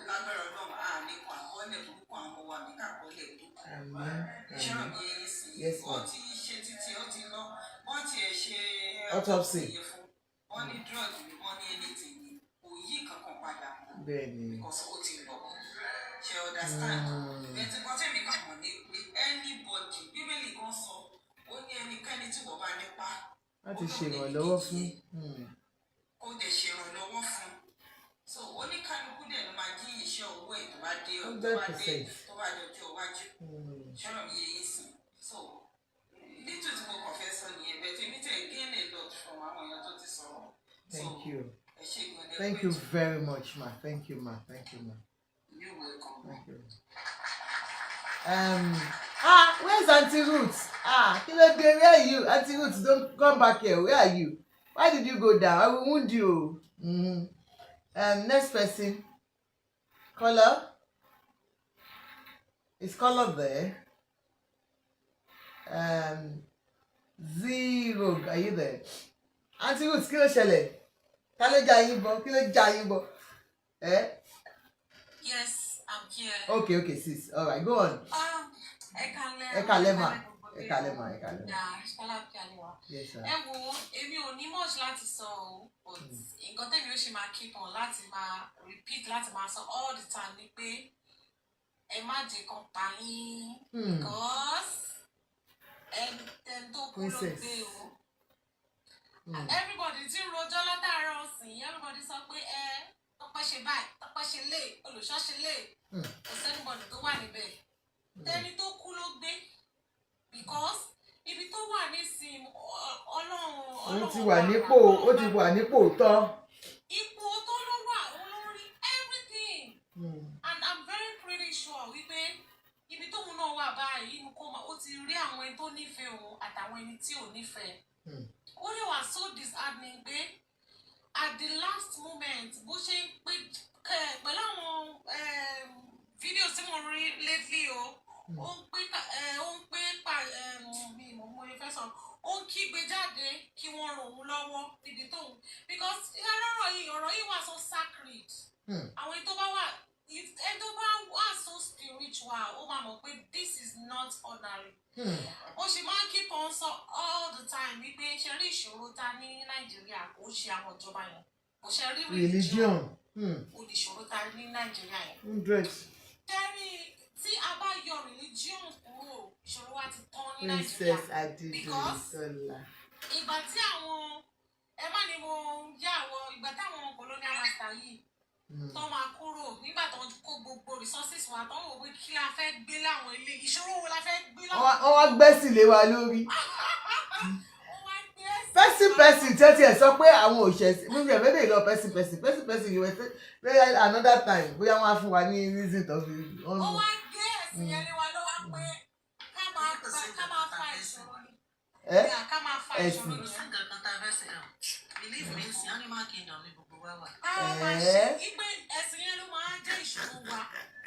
Speaker 5: lágbára ọlọ́run á nípa àkọọ́lẹ̀ burúkú àwọn ọmọ wa nípa àkọọ́lẹ̀ burúkú ṣọ́rọ̀ mi yẹn sí wọ́n ti ṣe títí ó ti lọ wọ́n ti ẹ̀ ṣe autopsy fún wọ́n ní drug ni wọ́n ní anything ni kò yí kankan padà because ó ti lọ ṣe understand bẹ́ẹ̀ tí tẹ̀mí kàn mọ̀ ní pé anybody bíbélì kan sọ ó ní ẹnikẹ́ni tí wọ́n bá nípa
Speaker 1: láti ṣèrànlọ́wọ́ fún
Speaker 5: kó dẹ̀ ṣèrànlọ́wọ́ fún so oníkálukú dẹ̀ ló máa jí iṣẹ́ owó ẹ̀ tó bá dé ọjọ́ iwájú ṣọ́nà mi yẹ yín sìn so nítorí tí mo kàn fẹ́ sọ nìyẹn bẹ́ẹ̀ tèmi tẹ̀ gain a lot from àwọn èèyàn tó ti sọ̀rọ̀.
Speaker 1: Thank you very much, ma. Thank you, ma.
Speaker 5: You're welcome.
Speaker 1: Thank you. Where's Auntie Ruth? Where are you? Auntie Ruth, don't come back here. Where are you? Why did you go down? I will wound you. Next person. Caller. Is caller there? 0. Are you there? Auntie Ruth, kí ló ṣẹlẹ̀? Ta ló já yín bọ̀? Kí ló já yín bọ̀?
Speaker 5: Yes, I'm here.
Speaker 1: Okay, sis. All right, go on.
Speaker 5: Ekalema.
Speaker 1: Ekalema. Yes, sir.
Speaker 5: Èmi ò ní much láti sọ o, but nǹkan tẹ́mi ó ṣe máa keep on láti máa repeat láti máa sọ all the time ni pé ẹ má jẹ́ kán pa yín because ẹni tó kú ló gbé o. Everybody tí ń rojọ́ látàárọ̀ ọ̀sìn, everybody sọ pé Tọ́pẹ́ ṣe báyìí, Tọ́pẹ́ ṣe lé, Olùṣọ́ ṣe lé, kò sẹ́nibọ̀dì tó wà níbẹ̀. Tẹni tó kú ló gbé because ibi tó wà nísìnyí Ọlọ́run
Speaker 1: ó ti wà nípò tọ́.
Speaker 5: Ipò tó ló wà olórí everything. And I'm very pretty sure wípé ibi tóun náà wà báyìí inú kó máa ó ti rí àwọn ẹni tó nífẹ̀ẹ́ òun àtàwọn ẹni tí ò nífẹ̀ẹ́. Ó lè wà so disheartening pé at the last moment bó ṣe ń pé pẹ̀lú àwọn fídíò tí mo rí lately o ó ń pé mi mo lè fẹ́ sọ ó ń kígbe jáde kí wọ́n ràn òun lọ́wọ́ níbi tóun because ọ̀rọ̀ yìí wà so sacred. Àwọn tó bá wà so spiritual ó máa mọ̀ pé this is not ordinary. Ó ṣe máa ń keep on so all the time wípé ṣe rí ìṣòro ta ní Nàìjíríà kò ṣe àwọn ìjọba yẹn kò ṣe rí religion ó di ìṣòro ta ní Nàìjíríà yẹn. Tẹ́rí tí a bá yọ religion kúrò ìṣòro wa ti tán ní Nàìjíríà because ìgbà tí àwọn ẹ má ní mo yá àwọn ìgbà táwọn colonial master yìí tó máa kúrò nígbà tó ń kó gbogbo resources wa tó ń wò pé kí la fẹ́ gbé láwọn ilé ìṣòro wo la fẹ́ gbé láwọn.
Speaker 1: wọ́n wá gbẹ́sì lé wa lórí. pẹ́sì tí ó tiẹ̀ sọ pé àwọn òṣèṣì mo fi ẹ̀mẹ́dẹ̀ lọ pẹ́sì yìí wẹ́n another time bóyá wọ́n á fún wa ní reason tó fi.
Speaker 5: ó wá gbé ẹ̀sìn yẹn lé wa ló wá pé ká máa fa ìṣòro ni. ká máa fa ìṣòro ni. Believe me, it's animal kingdom ni gbogbo wa wà.
Speaker 2: Ìgbé ẹ̀sìn yẹn ló máa ń jẹ́ ìṣòro wa.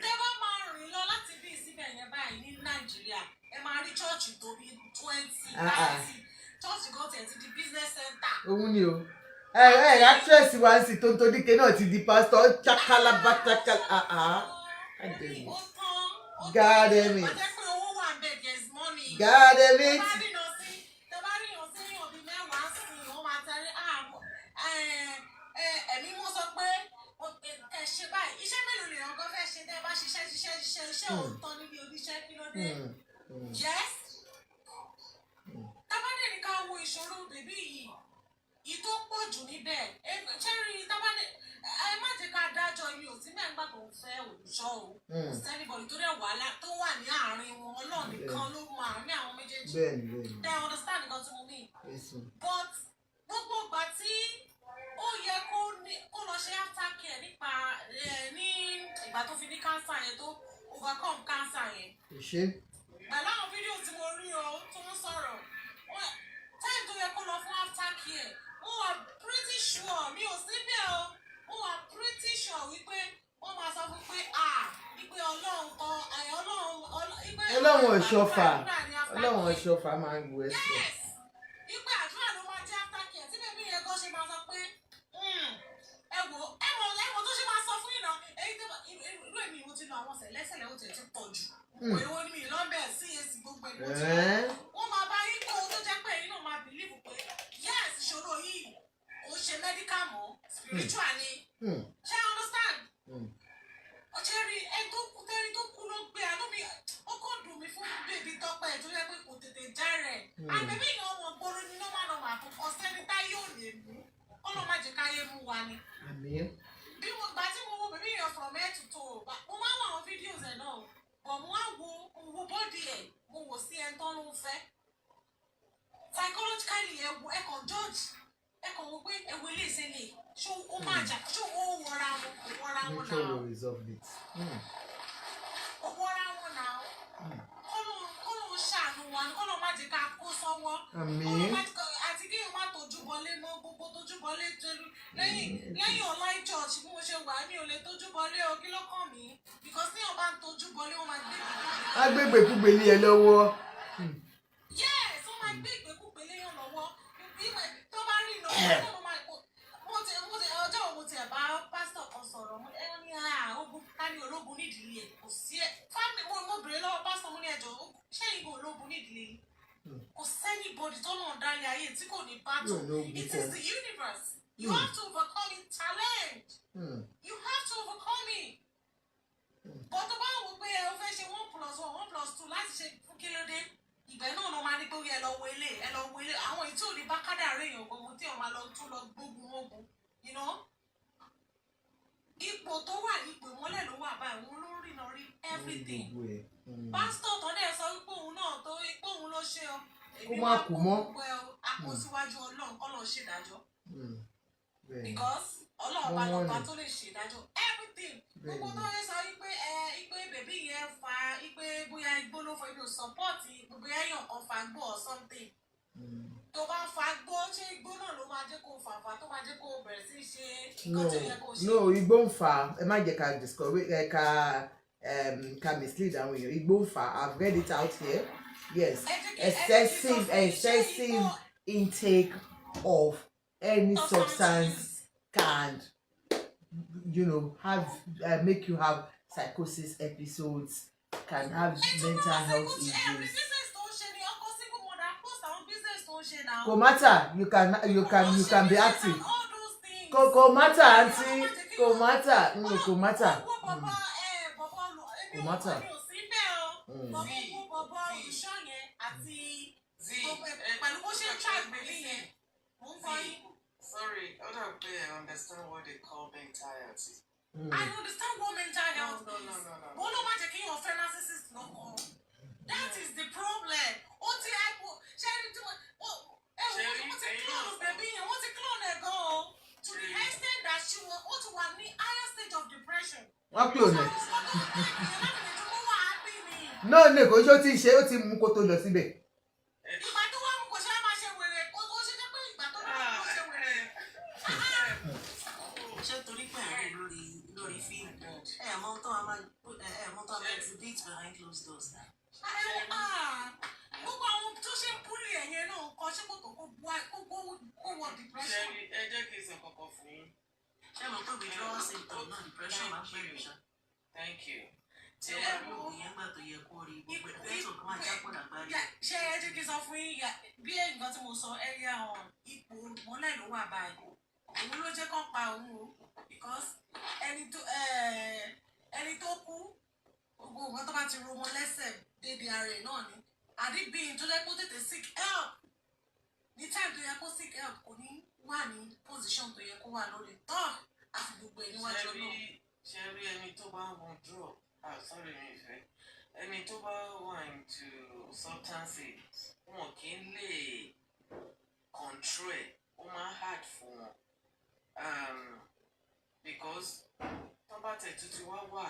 Speaker 2: Tẹ́ bá máa rìn lọ láti bí síbẹ̀ yẹn báyìí ní Nàìjíríà, ẹ máa rí chọ́ọ̀chì tó bí 20, 30. Chọ́ọ̀chì kan tẹ̀ ti di business center.
Speaker 1: Òun ni o. Actress wa ń sìn Tontodike náà ti di pastor chakalaba chakala. God damn it. God damn it.
Speaker 2: Iṣẹ́ òótọ́ níbi oníṣẹ́ kí ló dé? Yes. Tábàdé ní ká wo ìṣòro bèbí yìí. Ìtó pọ̀ jù níbẹ̀. Cherry tábàdé ẹ má jẹ́ ká dájọ́ mi ò sí mẹ́gbà tó ń fẹ́ Olùṣọ́ o. Sẹ́nibọ̀dì tó dẹ̀ wà tó wà ní àárín wọn Ọlọ́run nìkan ló mọ àárín àwọn méjèèjì.
Speaker 1: Bẹ́ẹ̀ni.
Speaker 2: They understand nǹkan tí mo mean. But gbogbo ìgbà tí ó yẹ kó lọ ṣe after care nípa ní ìgbà tó fi ní cancer yẹn tó overcome cancer yẹn. Pẹ̀lú àwọn fídíò tí mo rí o tó ń sọ̀rọ̀ time tó yẹ kó lọ fún after care mo wà pretty sure mi ò síbẹ̀ o mo wà pretty sure wípé wọ́n máa sọ fún pé wípé
Speaker 1: Ọlọ́run ọ̀ṣọ́fà máa ń wẹ̀ sọ.
Speaker 2: Yes wípé àdúrà ló máa jẹ́ after care tí bèbí yẹn gan ṣe máa sọ pé ẹ wo tó ṣe máa sọ fún ìná èyí tó irú èmi mo ti lọ àwọn sẹ̀lẹ́sẹ̀lẹ́ ó tẹ̀ ti pọ̀ jù èwo ni mi lọ́bẹ̀ CAC gbogbo ẹ̀ ló ti wọ́n máa bá yín kó tó jẹ́ pé ẹ̀yin náà máa believe pé yes ìṣòro yìí ó ṣe medical mọ́ spiritual ni ṣé you understand ọ̀ṣẹ́ rí ẹni tó kú ló gbé àánú mi ó kàn dùn mí fún bèbí Tọ́pẹ́ tó yẹ pé kò tètè já rẹ̀ àbẹ̀bí ìyá ọmọ gbòòrò ni normal àkókò sẹ́ni táyé ò lè mú ọlọ́ má jẹ́ káyé mú wa ni. Bí mo gbà tí mo wo bèbí yẹn from head to toe mo máa ń wo àwọn videos ẹ̀ náà but mo wá wo body ẹ̀ mo wò sí ẹni tó ló ń fẹ́ psychologically ẹ kàn judge ẹ kàn wò pé ewu ilé ìṣẹ̀lẹ̀ ṣó ó máa jà ṣó ó wọra wọn kò wọra wọn náà ó wọra wọn náà kọ́lọ́ ṣàánú wa kọ́lọ́ má jẹ́ ká kó sọ́wọ́ àti kí n má tójú bọlé mọ́ gbogbo tójú bọlé lẹ́yìn online church bí mo ṣe wà mí ò lè tójú bọlé o kí ló kàn mí because tí ọba ń tójú bọlé wọ́n máa gbé
Speaker 1: agbègbèkúgbè lé ẹ lọ́wọ́.
Speaker 2: Yes wọ́n máa gbé ìgbèkúgbè lé yàn lọ́wọ́ tó bá rí ìnáwó ọjọ́ òun ti ẹ̀ bá pásítọ̀ kan sọ̀rọ̀ ẹni ogun ká ní olóògùn anybody tó náà dá ilé ayé tí kò ní battle. It is the universe. You have to overcome it. Challenge. You have to overcome it. But tó bá wò pé ẹ fẹ́ ṣe 1+1+2 láti ṣe fún kí ló dé. Ìgbẹ́ náà ló máa ní pé ẹ lọ wo ilé. Àwọn èyí tí ò ní bá kádàrá èèyàn gbogbo tí ò máa lọ tún lọ gbógun mọ́gun. You know? Ipò tó wà ipò ìmọ́lẹ̀ ló wà báyìí, òun ló rí náà rí everything. Pásítọ̀ tó dẹ̀ sọ wípé òun náà tó ipò òun ló ṣe ọ.
Speaker 1: Kó má kú mọ́.
Speaker 2: Àkóṣíwájú Ọlọ́run kọ́ lọ ṣèdájọ́. Because Ọlọ́run bá lọ́ba tó lè ṣèdájọ́ everything. Gbogbo tó yẹ sọ wípé ìpè bèbí yẹn fa ìpè bóyá igbó ló fọ ibi ò support gbogbo èèyàn kan fa gbó or something. Tó bá fa gbó ṣé igbó náà ló máa jẹ́ kó fàfà tó máa jẹ́ kó bẹ̀rẹ̀ sí ṣe nǹkan tó yẹ kó ṣe.
Speaker 1: No, igbó ń fà ẹ má jẹ́ ká discourage ká mislead àwọn èèyàn. Igbó ń fà, I've read it out here. Yes, excessive intake of any substance can, have make you have psychosis episodes, can have mental health issues. No matter, you can be active. Go matter, auntie. Go matter. Go matter. Go matter.
Speaker 5: Sorry, I don't understand what they call mental health.
Speaker 2: I understand what mental health is. That is the problem. To the extent that she was also at the higher stage of depression.
Speaker 1: No, kò ṣó ti ṣe ó ti mú kó tó lọ síbẹ̀.
Speaker 2: Ìgbà tó wá mú kò ṣe máa ṣe wèrè kó tó ṣe pé ìgbà tó wá mú kò ṣe wèrè.
Speaker 5: Ṣé torí pé ẹ̀ lórí fíìmù mọ́ tó a máa exhibit behind closed doors náà.
Speaker 2: Gbogbo àwọn tó ṣe ń búlì ẹ̀yẹn náà kọ́ ṣé kò tó kó wọ depression.
Speaker 5: Ẹ jẹ́ kí n sọ kọ̀kọ̀ fún yín. Ṣé mo tó withdrawal symptom náà depression máa ń pè mí ṣá? Thank you. Tí ẹ bá wò ìyẹn gbà tó yẹ kó rí gbogbo ẹ̀fẹ́ tó máa jápọ̀ dàgbárí.
Speaker 2: Ṣé ẹ jẹ́ kí n sọ fún yín bí nǹkan tí mo sọ earlier on ipò mọ́lẹ̀ ló wà báyìí. Òun ló jẹ́ kó pa òun o because ẹni tó kú gbogbo nǹkan tó bá ti ro wọn lẹ́sẹ̀ débi ara ẹ̀ náà ni àdìbíyìn tó jẹ́ kó tètè seek help ní time tó yẹ kó seek help kò ní wà ní position tó yẹ kó wà lórí tọ́ àfi gbogbo ẹ̀ níwájú náà.
Speaker 5: Ṣé rí ẹni tó bá wọn drug sorry mi ìfẹ́ ẹni tó bá wà into substances wọn kì í lè control ẹ̀ ó máa hard fún wọn because tó bá tẹ̀ tuntun wá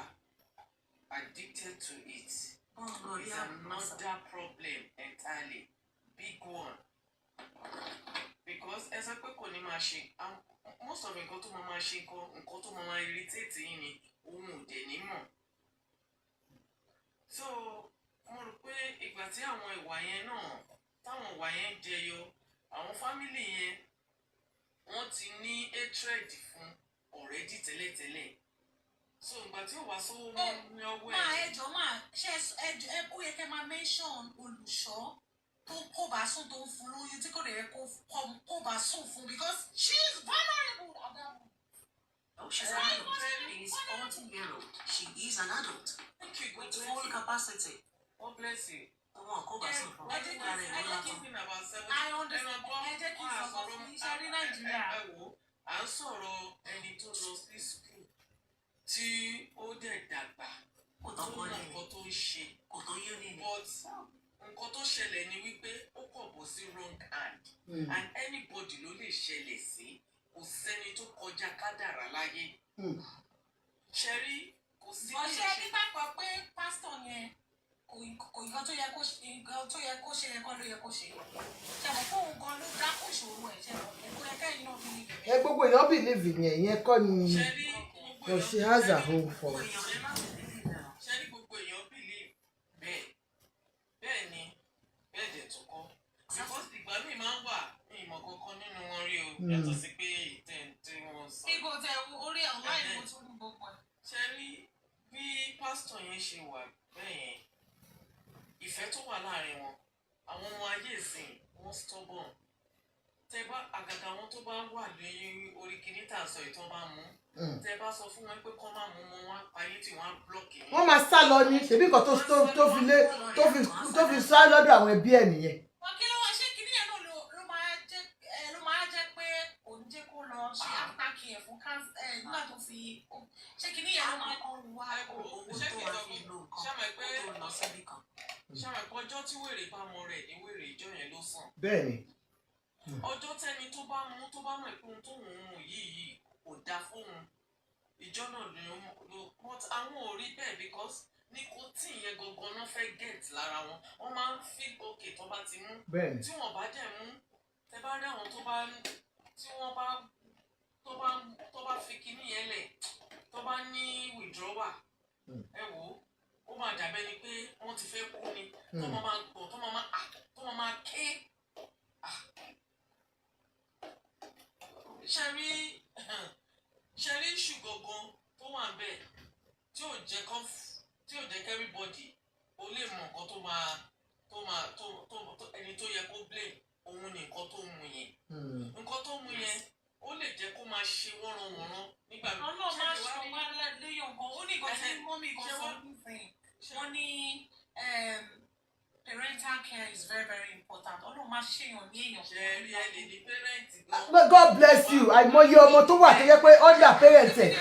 Speaker 5: addicted to it. It's another problem entirely, big one. Because as a quick machine, most of nǹkan tó máa ṣe nǹkan tó máa irritate yín ni ohun òde nímọ̀. So mo rò pé ìgbà tí àwọn ìwà yẹn náà táwọn ìwà yẹn jẹyọ àwọn family yẹn wọ́n ti ní hatred fún already tẹ́lẹ̀tẹ́lẹ̀. So ìgbà tí ó wá sówó mọ́ ní ọwọ́ ẹ̀.
Speaker 2: Máa ẹjọ́ máa ṣe ó yẹ kẹ́ máa mention olùṣọ́ tó kó bá sùn tó ń fún lóyún tí kò lè yẹ kó bá sùn fún because she is vulnerable.
Speaker 5: Oh, she's an adult. She is 40-year-old. She is an adult. Thank you. With full capacity. God bless you.
Speaker 2: I understand. Ẹ jẹ́ kí n sọ̀rọ̀ fún iṣẹ́ ní Nàìjíríà.
Speaker 5: À ń sọ̀rọ̀ ẹni tó lọ sí school tí ó dẹ̀ dàgbà tó mọ nǹkan tó ń ṣe but nǹkan tó ṣẹlẹ̀ ni wípé ó kọ̀ bọ́ sí wrong hand and anybody ló lè ṣẹlẹ̀ sí kò sẹ́ni tó kọjá kádàrá láyé ṣẹ́rí kò sí.
Speaker 2: ọ̀ṣẹ́ nígbàgbọ́ pé pásítọ̀ yẹn kò nǹkan tó yẹ kó ṣe yẹn kọ́ ló yẹ kó ṣe ṣẹ̀wọ̀n fóun gan ló dákò ìṣòro ẹ̀ ṣẹ̀wọ̀n ẹ̀kọ́ ẹ̀kẹ́ yìí náà bí ní bẹ̀rẹ̀.
Speaker 1: Gbogbo èèyàn believe yẹn kọ́ ni she has her own fault.
Speaker 5: ṣẹ́rí gbogbo èèyàn believe bẹ́ẹ̀ ni bẹ́ẹ̀ dẹ̀ tó kọ́ because ìgbà míì máa ń wà ní ìmọ̀ kankan nínú wọn rí o yàtọ̀ sí pé tí wọ́n sọ.
Speaker 2: ibo tẹ orí online mo tún ní gbogbo ẹ̀.
Speaker 5: ṣẹ́rí bí pásítọ̀ yẹn ṣe wà bẹ́ẹ̀ yẹn ìfẹ́ tó wà láàrin wọn àwọn ọmọ ayé ìsìn
Speaker 2: wọ́n stubborn. Tẹ́ bá àgàgà wọn tó bá wà ní orí kìíní tà sọ ìtàn bá mú. Tẹ́ bá sọ fún wọn pé kọ́ máa mú wọn wá ayé tí wọ́n á blọ́ọ̀kì.
Speaker 1: Wọ́n máa sá lọ ní ṣèbí kan tó fi sá lọ́dọ̀ àwọn ẹbí ẹ̀ nìyẹn.
Speaker 4: Wọ́n kí ló wá ṣé kíní yẹn náà ló máa jẹ́ pé òun jẹ́ kó lọ ṣe àtàkì ẹ̀ fún nígbà tó fi ṣé kíní yẹn ló máa kọ́ wá owó tó wà fi lò nǹkan tó lọ síbì kan.
Speaker 2: Ṣàmì pé ọjọ́ tí wèrè bá mọ rẹ̀ ní wèrè ìjọ yẹn ló sàn.
Speaker 1: Bẹ́ẹ̀ni.
Speaker 2: Ọjọ́ tẹ́ni tó bá mọ̀ pé ohun tó ń mú yìí kò dáa fóun ìjọ náà ló but àwọn ò rí bẹ́ẹ̀ because nicotine yẹn gangan náà fẹ́ get lára wọn. Wọ́n máa ń feel okay tó bá ti mú.
Speaker 1: Bẹ́ẹ̀ni.
Speaker 2: Tí wọ́n bá dẹ̀ mú tẹ bá rí àwọn tó bá fi kíní yẹn lẹ̀ tó bá ní withdrawal ẹ wò ó máa dàbẹ́ ni pé wọ́n ti fẹ́ kú ni tó máa gbọ̀ tó máa ké. ṣẹ́rí iṣu gangan tó wà ń bẹ̀ tí ò jẹ́ everybody ó lè mọ nǹkan tó ẹni tó yẹ kó blame òun ní nǹkan tó mú yẹn. Nǹkan tó mú yẹn ó lè jẹ́ kó máa ṣe wọ́nranwọ̀nran nígbà mi.
Speaker 4: Ọlọ́run máa ṣe wá léyàn gan ó ní nǹkan tí mọ́mí kan sọ wọ́n ní parental care is very very important. Ọlọ́run máa ṣèyàn ní èèyàn.
Speaker 2: Ṣé rí ẹ lè ní parent gan.
Speaker 1: God bless you. Àìmọye ọmọ tó wà tó yẹ pé under parents ẹ̀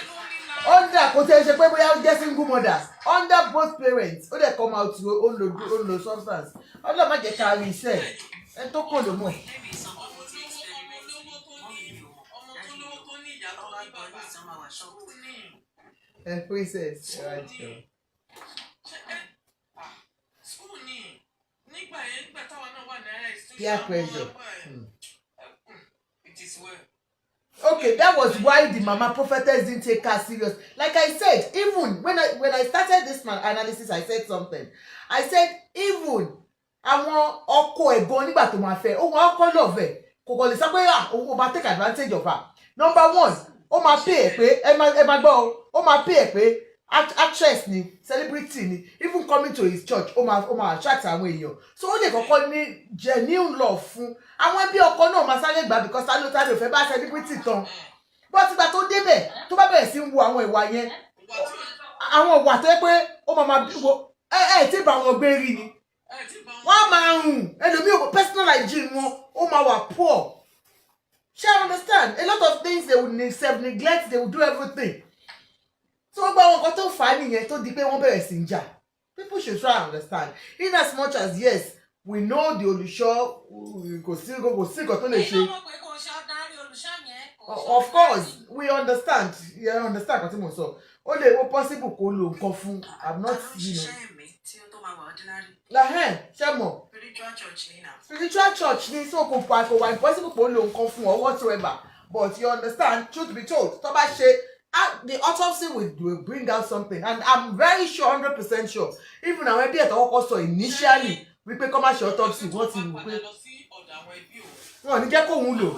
Speaker 1: under kò tẹ́ ṣe pé bóyá ó jẹ́ single mothers under both parents ó dẹ̀ come out ó lo substance. Ọlọ́run má jẹ́ ká rí iṣẹ́ ẹ tó kàn ló mọ̀. Princess right here.
Speaker 2: School ni nígbà táwa náà wà ní institution.
Speaker 1: Peer pressure.
Speaker 2: It is well.
Speaker 1: Okay, that was why the mama prophetess didn't take her serious. Like I said, even when I started this analysis, I said something. I said even àwọn ọkọ ẹ̀gbọ́n nígbà tó máa fẹ́ ohun ọkọ lọ́ọ̀fẹ́ kò kò lè sọ pé ó máa take advantage of her. Number one, ó máa pay ẹ̀ pé ẹ máa gbọ́ ó máa pay ẹ̀ pé actress ni celebrity ni even coming to his church ó máa attract àwọn èèyàn so ó lè kọ́kọ́ ní genuine love fún àwọn ẹbí ọkọ náà máa sáré gbà because tálọ́ ò fẹ́ bá celebrity tán but ìgbà tó débẹ̀ tó bá bẹ̀rẹ̀ sí ń wo àwọn ìwà yẹn àwọn ìwà tó yẹ pé ó máa wo tí bá wọn gbé rí ni wọ́n máa rùn ẹlòmíì personal hygiene wọn ó máa wà poor. Shall understand? A lot of things they will self-neglect, they will do everything. So but tó fà á nìyẹn tó di pé wọ́n bẹ̀rẹ̀ sí ń jà. People should try and understand. In as much as yes, we know the Olùṣọ́ kò sí nǹkan tó lè ṣe. Of course, we understand. You understand nǹkan tí mo sọ. Ó lè wo possible kó lo nǹkan fún. I'm not, you know. Ṣé mọ̀? Spiritual church ni so kò wà impossible kò lo nǹkan fún or whatsoever. But you understand, truth be told, tó bá ṣe the autopsy will bring out something, and I'm very sure 100% sure even àwọn ẹbí ẹ̀ tó kọ́kọ́ sọ initially wípé kọ́ máa ṣe autopsy wọ́n ti wù pé wọ́n ò ní jẹ́ kóun lò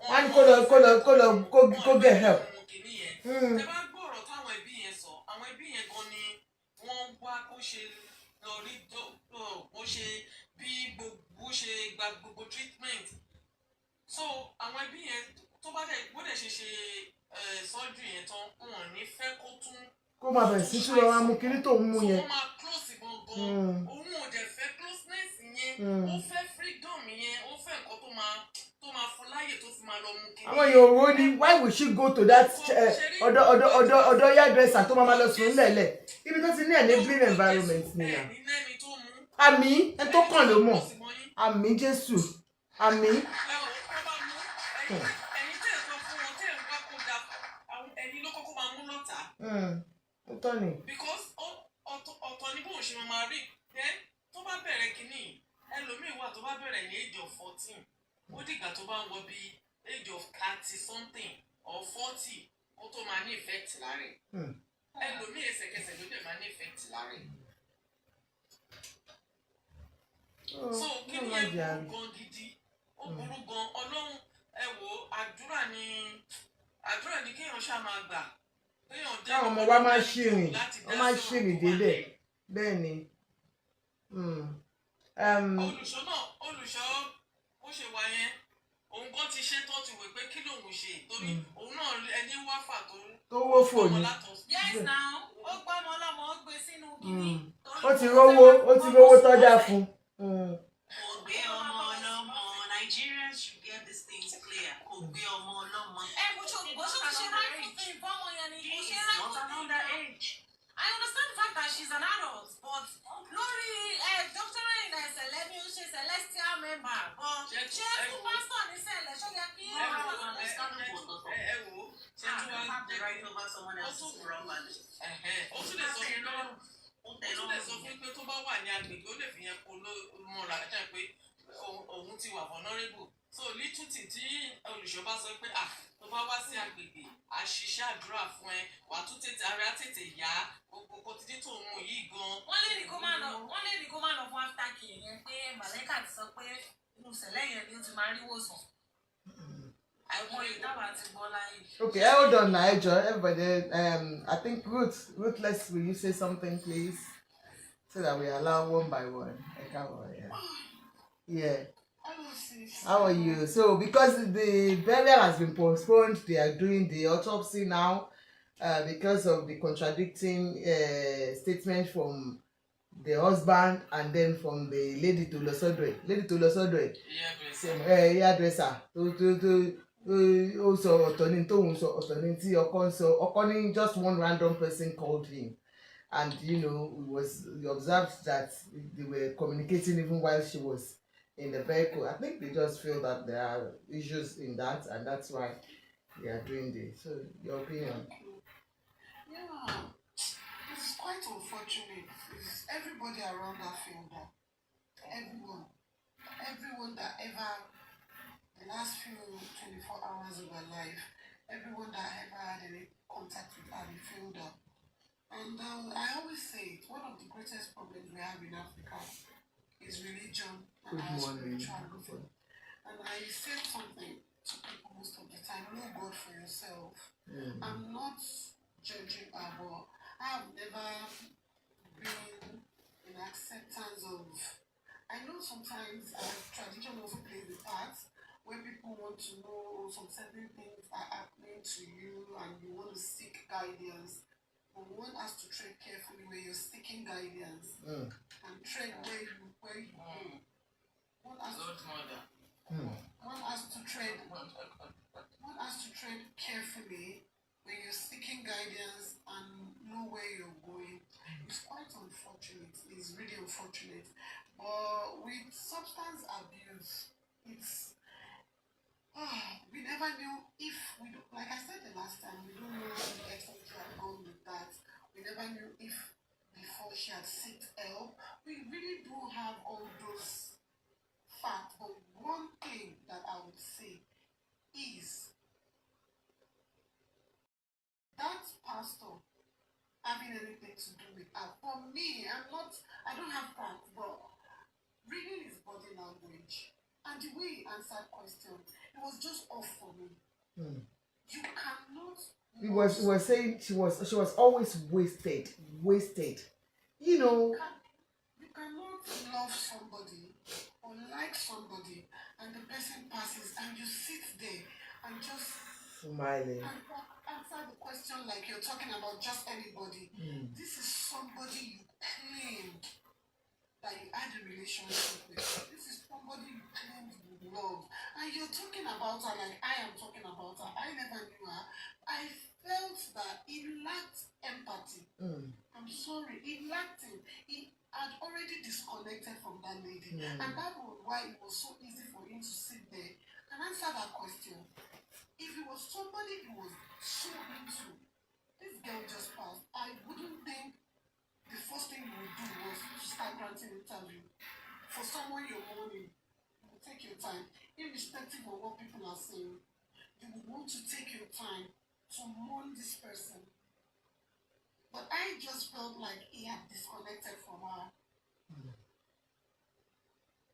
Speaker 1: wọ́n á ní kó get help.
Speaker 2: Tẹ bá gbọ́ ọ̀rọ̀ táwọn ẹbí yẹn sọ àwọn ẹbí yẹn gan ni wọ́n wá kó ṣe lọ rí bó ṣe bí gbogbo ṣe gba gbogbo treatment so àwọn ẹbí yẹn tó bá dẹ̀ gbọ́dẹ̀ ṣe surgery yẹn tán wọn ní fẹ́ kó tún.
Speaker 1: Kó máa bẹ̀rẹ̀ sí tún lọ́wọ́ amú kiri tó ń mú yẹn.
Speaker 2: so wọ́n máa close gangan òun ò dẹ̀ fẹ́ closeness yẹn ó fẹ́ freedom yẹn ó fẹ́ nǹkan tó máa fún láyè tó fi máa lọ mú kiri.
Speaker 1: àwọn èèyàn wo ni why we should go to that ọ̀dọ̀ hairdresser tó máa lọ sùn lẹ́lẹ̀ ibi tó ti ní enabling environment ni na. àmì ẹ tó kàn ló mọ̀ àmì Jésù àmì. Ó tọ́ ni.
Speaker 2: Because ọ̀tọ̀ ni bóun ṣe máa rí then tó bá bẹ̀rẹ̀ kínní ẹlòmíì wà tó bá bẹ̀rẹ̀ ní age of 14 ó dìgbà tó bá ń wọ bí age of 30 something or 40 ó tó máa ní effect lára ẹ̀ ẹlòmíì ẹsẹ̀kẹsẹ̀ ló dẹ̀ máa ní effect lára ẹ̀. So kí ni ẹ burú gan gidi ó burú gan Ọlọ́run ẹ wò àdúrà ni kéèyàn ṣáà máa gbà.
Speaker 1: Táwọn ọmọ wa máa ṣìrìn wọ́n máa ṣìrìn délẹ̀ bẹ́ẹ̀ ni
Speaker 2: olùṣọ́ náà olùṣọ́ bó ṣe wà yẹn òun kan ti ṣe tó ti wò pé kí lòun ṣe torí òun náà ẹni wá fà
Speaker 1: tó wó fòní.
Speaker 4: yes now ó gbọ́ ọmọ ọlọ́mọ ó gbé sínú kínní.
Speaker 1: ó ti rówó tọ́jà fún.
Speaker 5: Ògbé ọmọ ọlọ́mọ, Nigerians should get these things clear. Ògbé ọmọ ọlọ́mọ.
Speaker 4: Bó ṣe ṣe right thing fọ́mọ yẹn ni kò ṣe right
Speaker 5: Not
Speaker 4: thing.
Speaker 5: another age.
Speaker 4: I understand the fact that she's an adult, but lórí doctorate in Sẹ̀lẹ̀ ni ó ṣe celestial member. But ṣé fún pastor ní Sẹ̀lẹ̀ ṣó yẹ kí
Speaker 2: ẹ wò ṣe tí wọ́n
Speaker 5: Have the right over someone else's property.
Speaker 2: ó tún lè sọ fún pé tó bá wà ní agbègbè ó lè fi yẹn kó mọ́ra ẹ̀ pé òun ti wà vulnerable so little tí olùṣọ́ bá sọ pé tó bá wá sí agbègbè àṣìṣe àdúrà fún ẹ wà á tún ara tètè yá gbogbo kó títí tó ń mú yìí gan.
Speaker 4: wọ́n lè ní kó má lọ fún after care yẹn pé màlẹ́kà ti sọ pé inú Sẹ̀lẹ̀ yẹn ni ó ti máa rí wòsàn. àìmọye ìdábàá ti gbọ́ láyé.
Speaker 1: Okay, hold on now, everybody. I think Ruth, will you say something, please, so that we allow one by one. Yeah. How are you? So, because the burial has been postponed, they are doing the autopsy now, because of the contradicting statement from the husband and then from the lady to Losodwe. Hairdresser. Also, just one random person called him, and we observed that they were communicating even while she was in the vehicle. I think they just feel that there are issues in that, and that's why they are doing this. So, your opinion?
Speaker 3: Yeah, it's quite unfortunate. It's everybody around that field, everyone that ever. The last few 24 hours of her life, everyone that ever had any contact with her, they filled up. And I always say it, one of the greatest problems we have in Africa is religion and our spirituality. And I said something to people most of the time, know God for yourself. I'm not judging her, but I have never been in acceptance of. I know sometimes tradition also plays a part. When people want to know some certain things are happening to you and you want to seek guidance, but one has to tread carefully when you're seeking guidance and tread where you go. One has to tread carefully when you're seeking guidance and know where you're going. It's quite unfortunate. It's really unfortunate. But with substance abuse, we never knew if we don't, like I said the last time, we don't know the extent she had gone with that. We never knew if before she had sought help. We really don't have all those facts. But one thing that I would say is that pastor having anything to do with her. For me, I don't have facts, but reading his body language and the way he answered questions, it was just off for me. You cannot.
Speaker 1: He was saying she was always wasted. You
Speaker 3: cannot love somebody or like somebody, and the person passes, and you sit there and just
Speaker 1: smiling
Speaker 3: and answer the question like you're talking about just anybody. This is somebody you claimed that you had a relationship with. This is somebody you claimed you love. And you're talking about her like I am talking about her. I never knew her. I felt that he lacked empathy. I'm sorry, he lacked it. He had already disconnected from that lady. And that was why it was so easy for him to sit there and answer that question. If it was somebody he was so into, this girl just passed, I wouldn't think the first thing you would do was to start granting interview. For someone you're mourning, you will take your time. Irrespective of what people are saying, you would want to take your time to mourn this person. But I just felt like he had disconnected from her.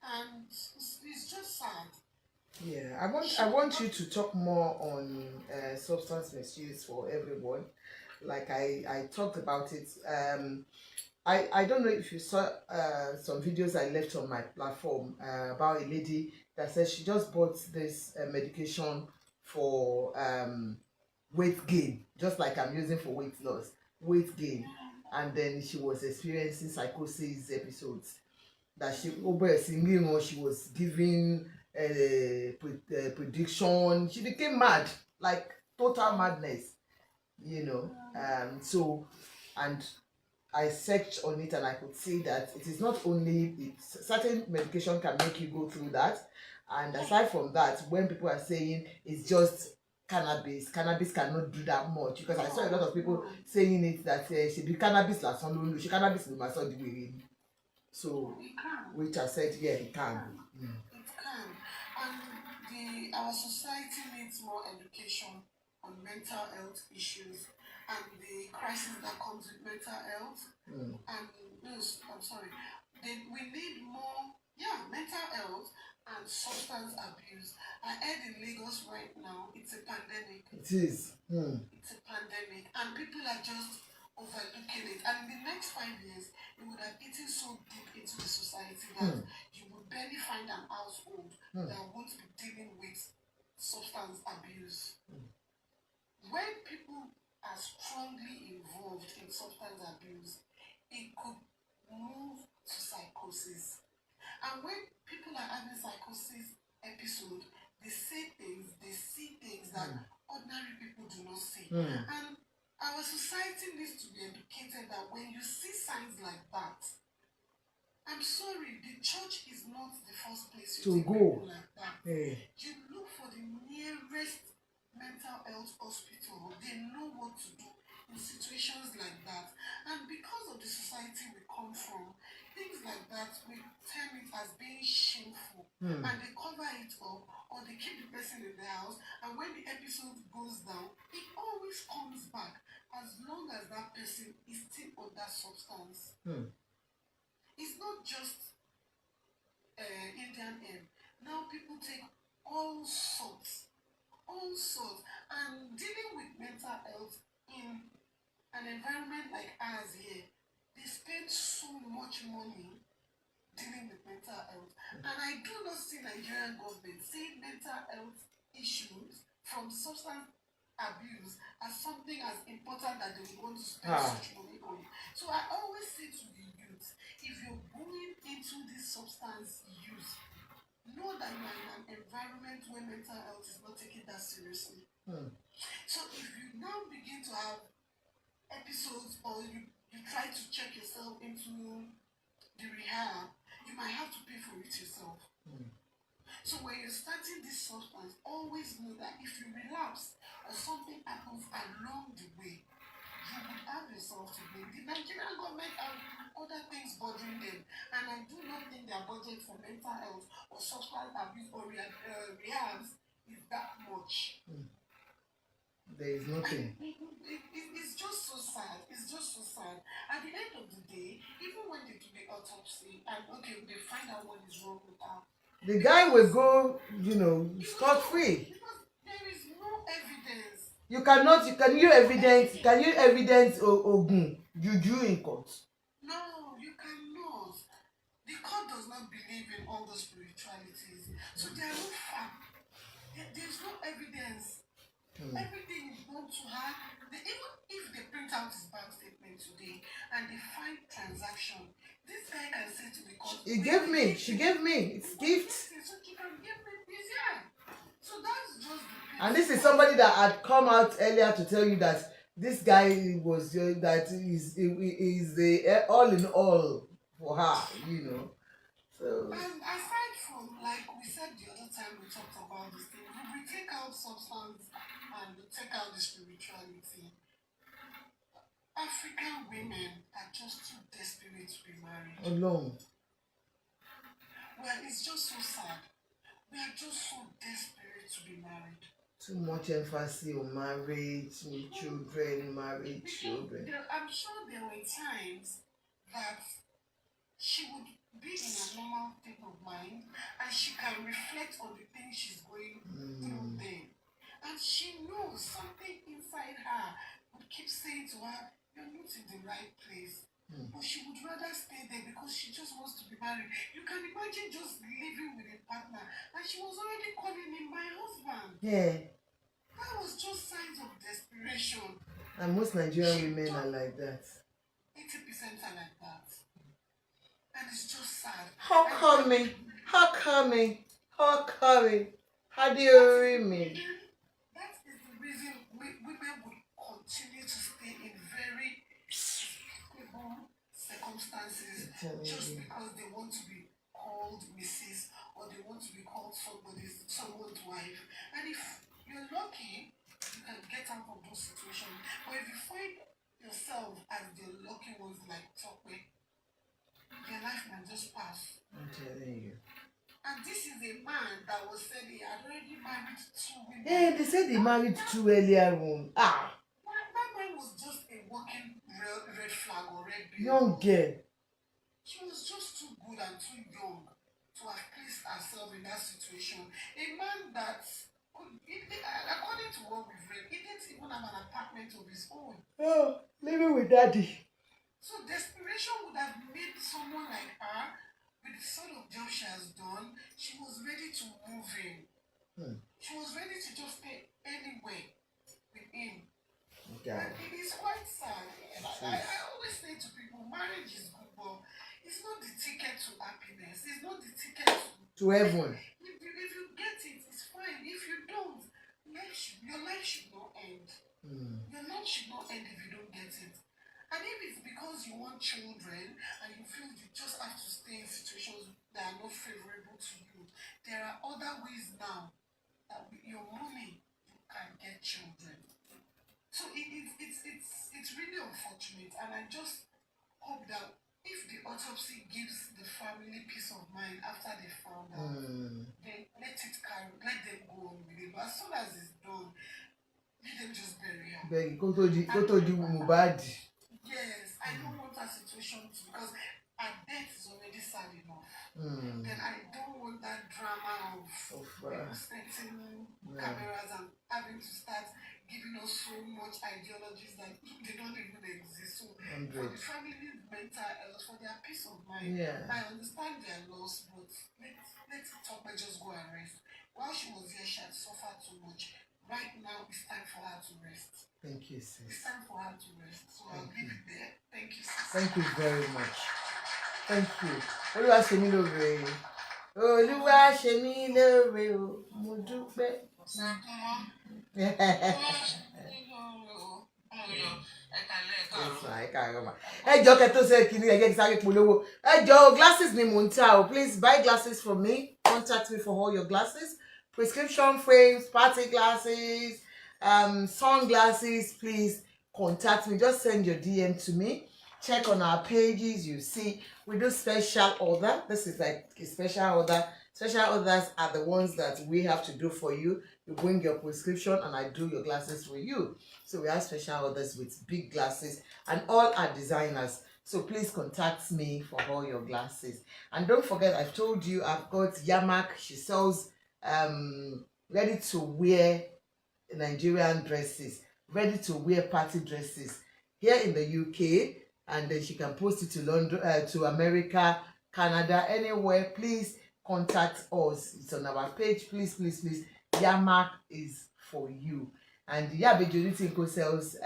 Speaker 3: And it's just sad.
Speaker 1: Yeah, I want you to talk more on substance misuse for everyone. Like I talked about it. I don't know if you saw some videos I left on my platform about a lady that says she just bought this medication for weight gain, just like I'm using for weight loss, weight gain, and then she was experiencing psychosis episodes that she she was giving prediction. She became mad, like total madness, you know. So, and I searched on it and I could see that it is not only certain medication can make you go through that, and aside from that, when people are saying it's just cannabis cannot do that much, because I saw a lot of people saying it that she be cannabis last one, she cannabis will my son the. So, which I said, yeah, it can.
Speaker 3: It can. And our society needs more education on mental health issues and the crisis that comes with mental health. And no, I'm sorry. We need more, mental health and substance abuse. I heard in Lagos right now, it's a pandemic.
Speaker 1: It is.
Speaker 3: It's a pandemic, and people are just overlooking it. And in the next 5 years, it would have eaten so deep into the society that you would barely find an household that won't be dealing with substance abuse. When people are strongly involved in substance abuse, it could move to psychosis. And when people are having psychosis episode, they say things, they see things that ordinary people do not see. And our society needs to be educated that when you see signs like that, I'm sorry, the church is not the first place you take people like that. You look for the nearest mental health hospital. They know what to do in situations like that. And because of the society we come from, things like that, we term it as being shameful. And they cover it up, or they keep the person in the house. And when the episode goes down, it always comes back as long as that person is still on that substance. It's not just Indian M. Now people take all sorts. And dealing with mental health in an environment like ours here, they spend so much money dealing with mental health. And I do not see Nigerian government saying mental health issues from substance abuse as something as important that they would want to spend such money on. So I always say to the youth, if you're going into this substance use, know that you are in an environment where mental health is not taken that seriously. So if you now begin to have episodes, or you try to check yourself into the rehab, you might have to pay for it yourself. So when you're starting this substance, always know that if you relapse or something happens along the way, you would have yourself to blame. The Nigerian government have other things bothering them, and I do not think their budget for mental health or substance abuse or rehabs is that much.
Speaker 1: There is nothing.
Speaker 3: It's just so sad. It's just so sad. At the end of the day, even when they do the autopsy and they find out what is wrong with her,
Speaker 1: the guy will go, scot free.
Speaker 3: Because there is no evidence.
Speaker 1: Can you evidence Ogun Juju in court?
Speaker 3: No, you cannot. The court does not believe in all those spiritualities. So there are no facts. There's no evidence. Everything is known to her. Even if they print out his bank statement today and they find transaction, this guy can say to the court,
Speaker 1: she gave me, it's gift.
Speaker 3: So she can give me this, So that's just the
Speaker 1: And this is somebody that had come out earlier to tell you that this guy was that is the all in all for her, So.
Speaker 3: And aside from, like we said the other time we talked about this thing, if we take out substance and we take out the spirituality, African women are just too desperate to be married.
Speaker 1: Alone.
Speaker 3: Well, it's just so sad. We are just so desperate to be married.
Speaker 1: Too much emphasis on marriage, children, married children.
Speaker 3: I'm sure there were times that she would be in a normal state of mind and she can reflect on the things she's going through then. And she knows something inside her would keep saying to her, you're not in the right place. But she would rather stay there because she just wants to be married. You can imagine just living with a partner, and she was already calling him my husband.
Speaker 1: Yeah.
Speaker 3: That was just signs of desperation.
Speaker 1: And most Nigerian women are like that.
Speaker 3: 80% are like that. And it's just sad.
Speaker 1: How coming? How do you read me?
Speaker 3: That is the reason women would continue to stay in very stable circumstances just because they want to be called Mrs. or they want to be called someone's wife. And if you're lucky, you can get out of those situations. But if you find yourself as the lucky ones like Tope, your life might just pass.
Speaker 1: I'm telling you.
Speaker 3: And this is a man that was said he had already married 2 women.
Speaker 1: Yeah, they said he married 2 earlier on.
Speaker 3: That man was just a walking red flag or red bill.
Speaker 1: Young girl.
Speaker 3: She was just too good and too young to have placed herself in that situation. A man that, according to what we've read, he didn't even have an apartment of his own.
Speaker 1: Oh, living with daddy.
Speaker 3: So desperation would have made someone like her, with the sort of job she has done, she was ready to move in. She was ready to just stay anywhere with him.
Speaker 1: Okay.
Speaker 3: And it is quite sad. I always say to people, marriage is good, but it's not the ticket to happiness. It's not the ticket
Speaker 1: To heaven.
Speaker 3: If you get it, it's fine. If you don't, your life should not end. Your life should not end if you don't get it. And if it's because you want children and you feel you just have to stay in situations that are not favorable to you, there are other ways now that with your money you can get children. So it's really unfortunate, and I just hope that if the autopsy gives the family peace of mind after they found out, then let them go on with it. But as soon as it's done, let them just bury her.
Speaker 1: Go to the Mubad.
Speaker 3: Yes, I don't want that situation because her death is already sad enough. Then I don't want that drama of setting cameras and having to start giving us so much ideologies that they don't even exist. So for the family's mental health, for their peace of mind, I understand their loss, but let Tope just go and rest. While she was here, she had suffered too much. Right now, it's time for her to rest.
Speaker 1: Thank you, sis.
Speaker 3: It's time for her to rest. So I'll leave it there. Thank you, sis.
Speaker 1: Thank you very much. Thank you. Olúwa ṣe mí lóore. Olúwa ṣe mí lóore o. Mo dúpẹ́. Ẹ jọ̀ọ́ kẹ́ tó ṣe kíní ẹ jẹ́ kí sáré polówó. Ẹ jọ̀ọ́ glasses ni mò ń tà o. Please buy glasses from me. Contact me for all your glasses. Prescription frames, party glasses, sunglasses. Please contact me. Just send your DM to me. Check on our pages. You see, we do special order. This is like a special order. Special orders are the ones that we have to do for you. You bring your prescription and I do your glasses for you. So we have special orders with big glasses and all are designers. So please contact me for all your glasses. And don't forget, I've told you I've got Yamak. She sells ready to wear Nigerian dresses, ready to wear party dresses here in the UK, and then she can post it to London, to America, Canada, anywhere. Please contact us. It's on our page. Please, please, please. Yamak is for you. And Yabe Judith sells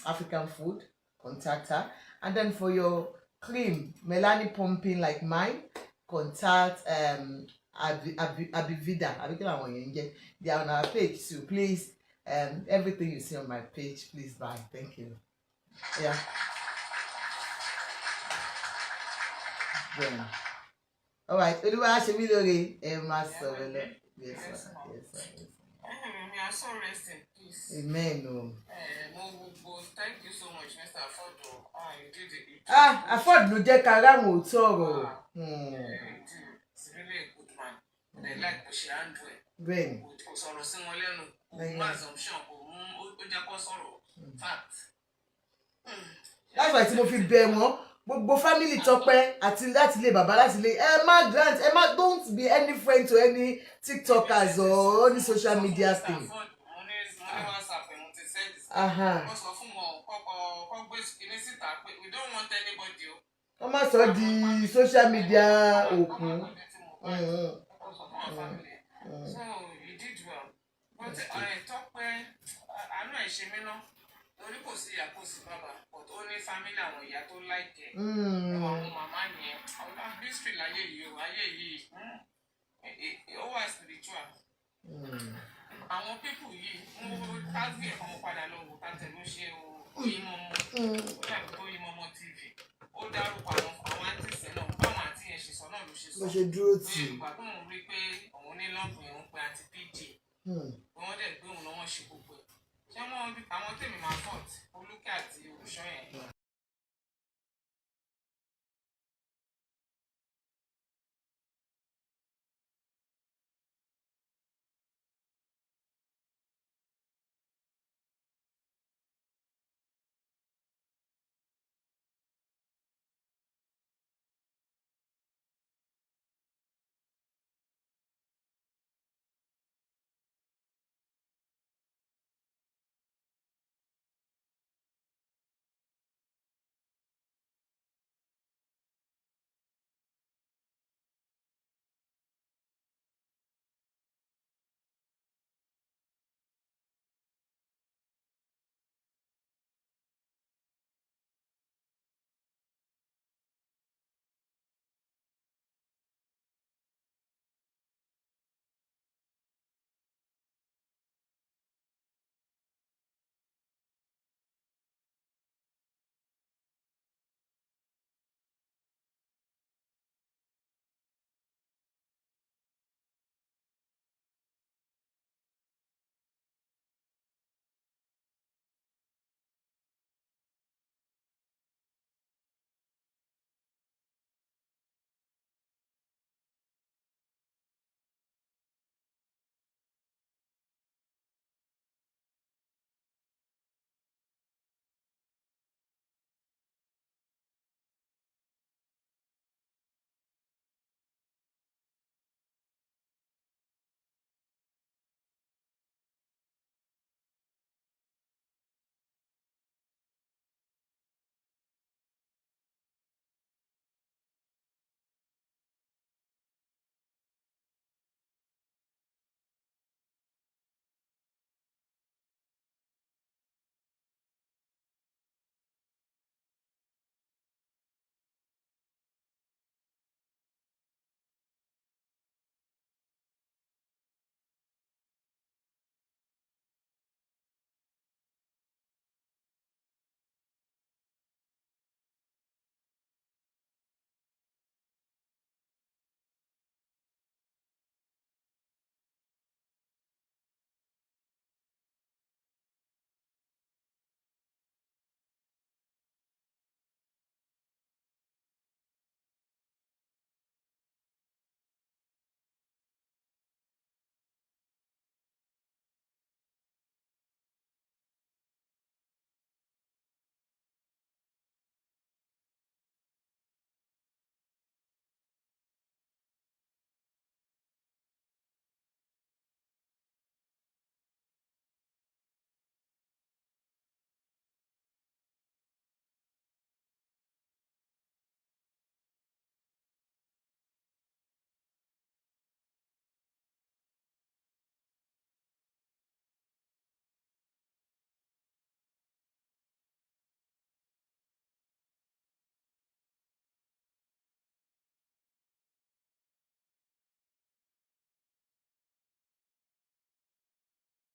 Speaker 1: African food. Contact her. And then for your cream, Melanie pumping like mine, contact Abivida. They are on our page. So please, everything you see on my page, please buy. Thank you. Yeah. Yeah. All right. Yes, sir. Yes, sir.
Speaker 4: I'm so resting, please.
Speaker 1: Amen.
Speaker 4: Thank you so much, Mr. Afford. You did it.
Speaker 1: Afford no jẹ́ ká ráwọn òótọ́ ọ̀rọ̀.
Speaker 4: He's really a good man. And I like what she handled.
Speaker 1: Bẹ́ẹ̀ni.
Speaker 4: Kò sọ̀rọ̀ sí wọn lẹ́nu. Kò mú assumption. Kò mú ó jẹ́ kó sọ̀rọ̀. Fact.
Speaker 1: That's why tí mo fi bẹ̀ wọ́n. Gbogbo family Tọ́pẹ́ àti láti ilé bàbá láti ilé don't be any friend to any TikTokers or any social media thing.
Speaker 4: wọ́n sọ fún wọn kọ́kọ́ gbé kíní síta pé we don't want anybody o.
Speaker 1: wọ́n má sọ di social media òkun.
Speaker 4: So he did well but Tọ́pẹ́ àánú ẹ̀ ṣe mí náà torí kò sí ìyá kò sí bàbá but ó ní family àwọn ìyá tó láìkẹ́ àwọn màmá yẹn ọ̀la history láyé yìí o ayé yìí ó wà spiritual. Àwọn pípù yìí mo tágbé ẹ̀kọ́ mo padà lọ wò tàtẹ̀ ló ṣe Oyinmomo ó dàbí tó Oyinmomo TV ó dárúkọ àwọn àǹtí náà báwọn àǹtí yẹn ṣe sọ náà ló ṣe sọ
Speaker 1: bó ṣe dúró tì
Speaker 4: í. Ìgbà tó ń rí pé òun ní lọ́ọ̀bù yẹn ń pe àǹtí PJ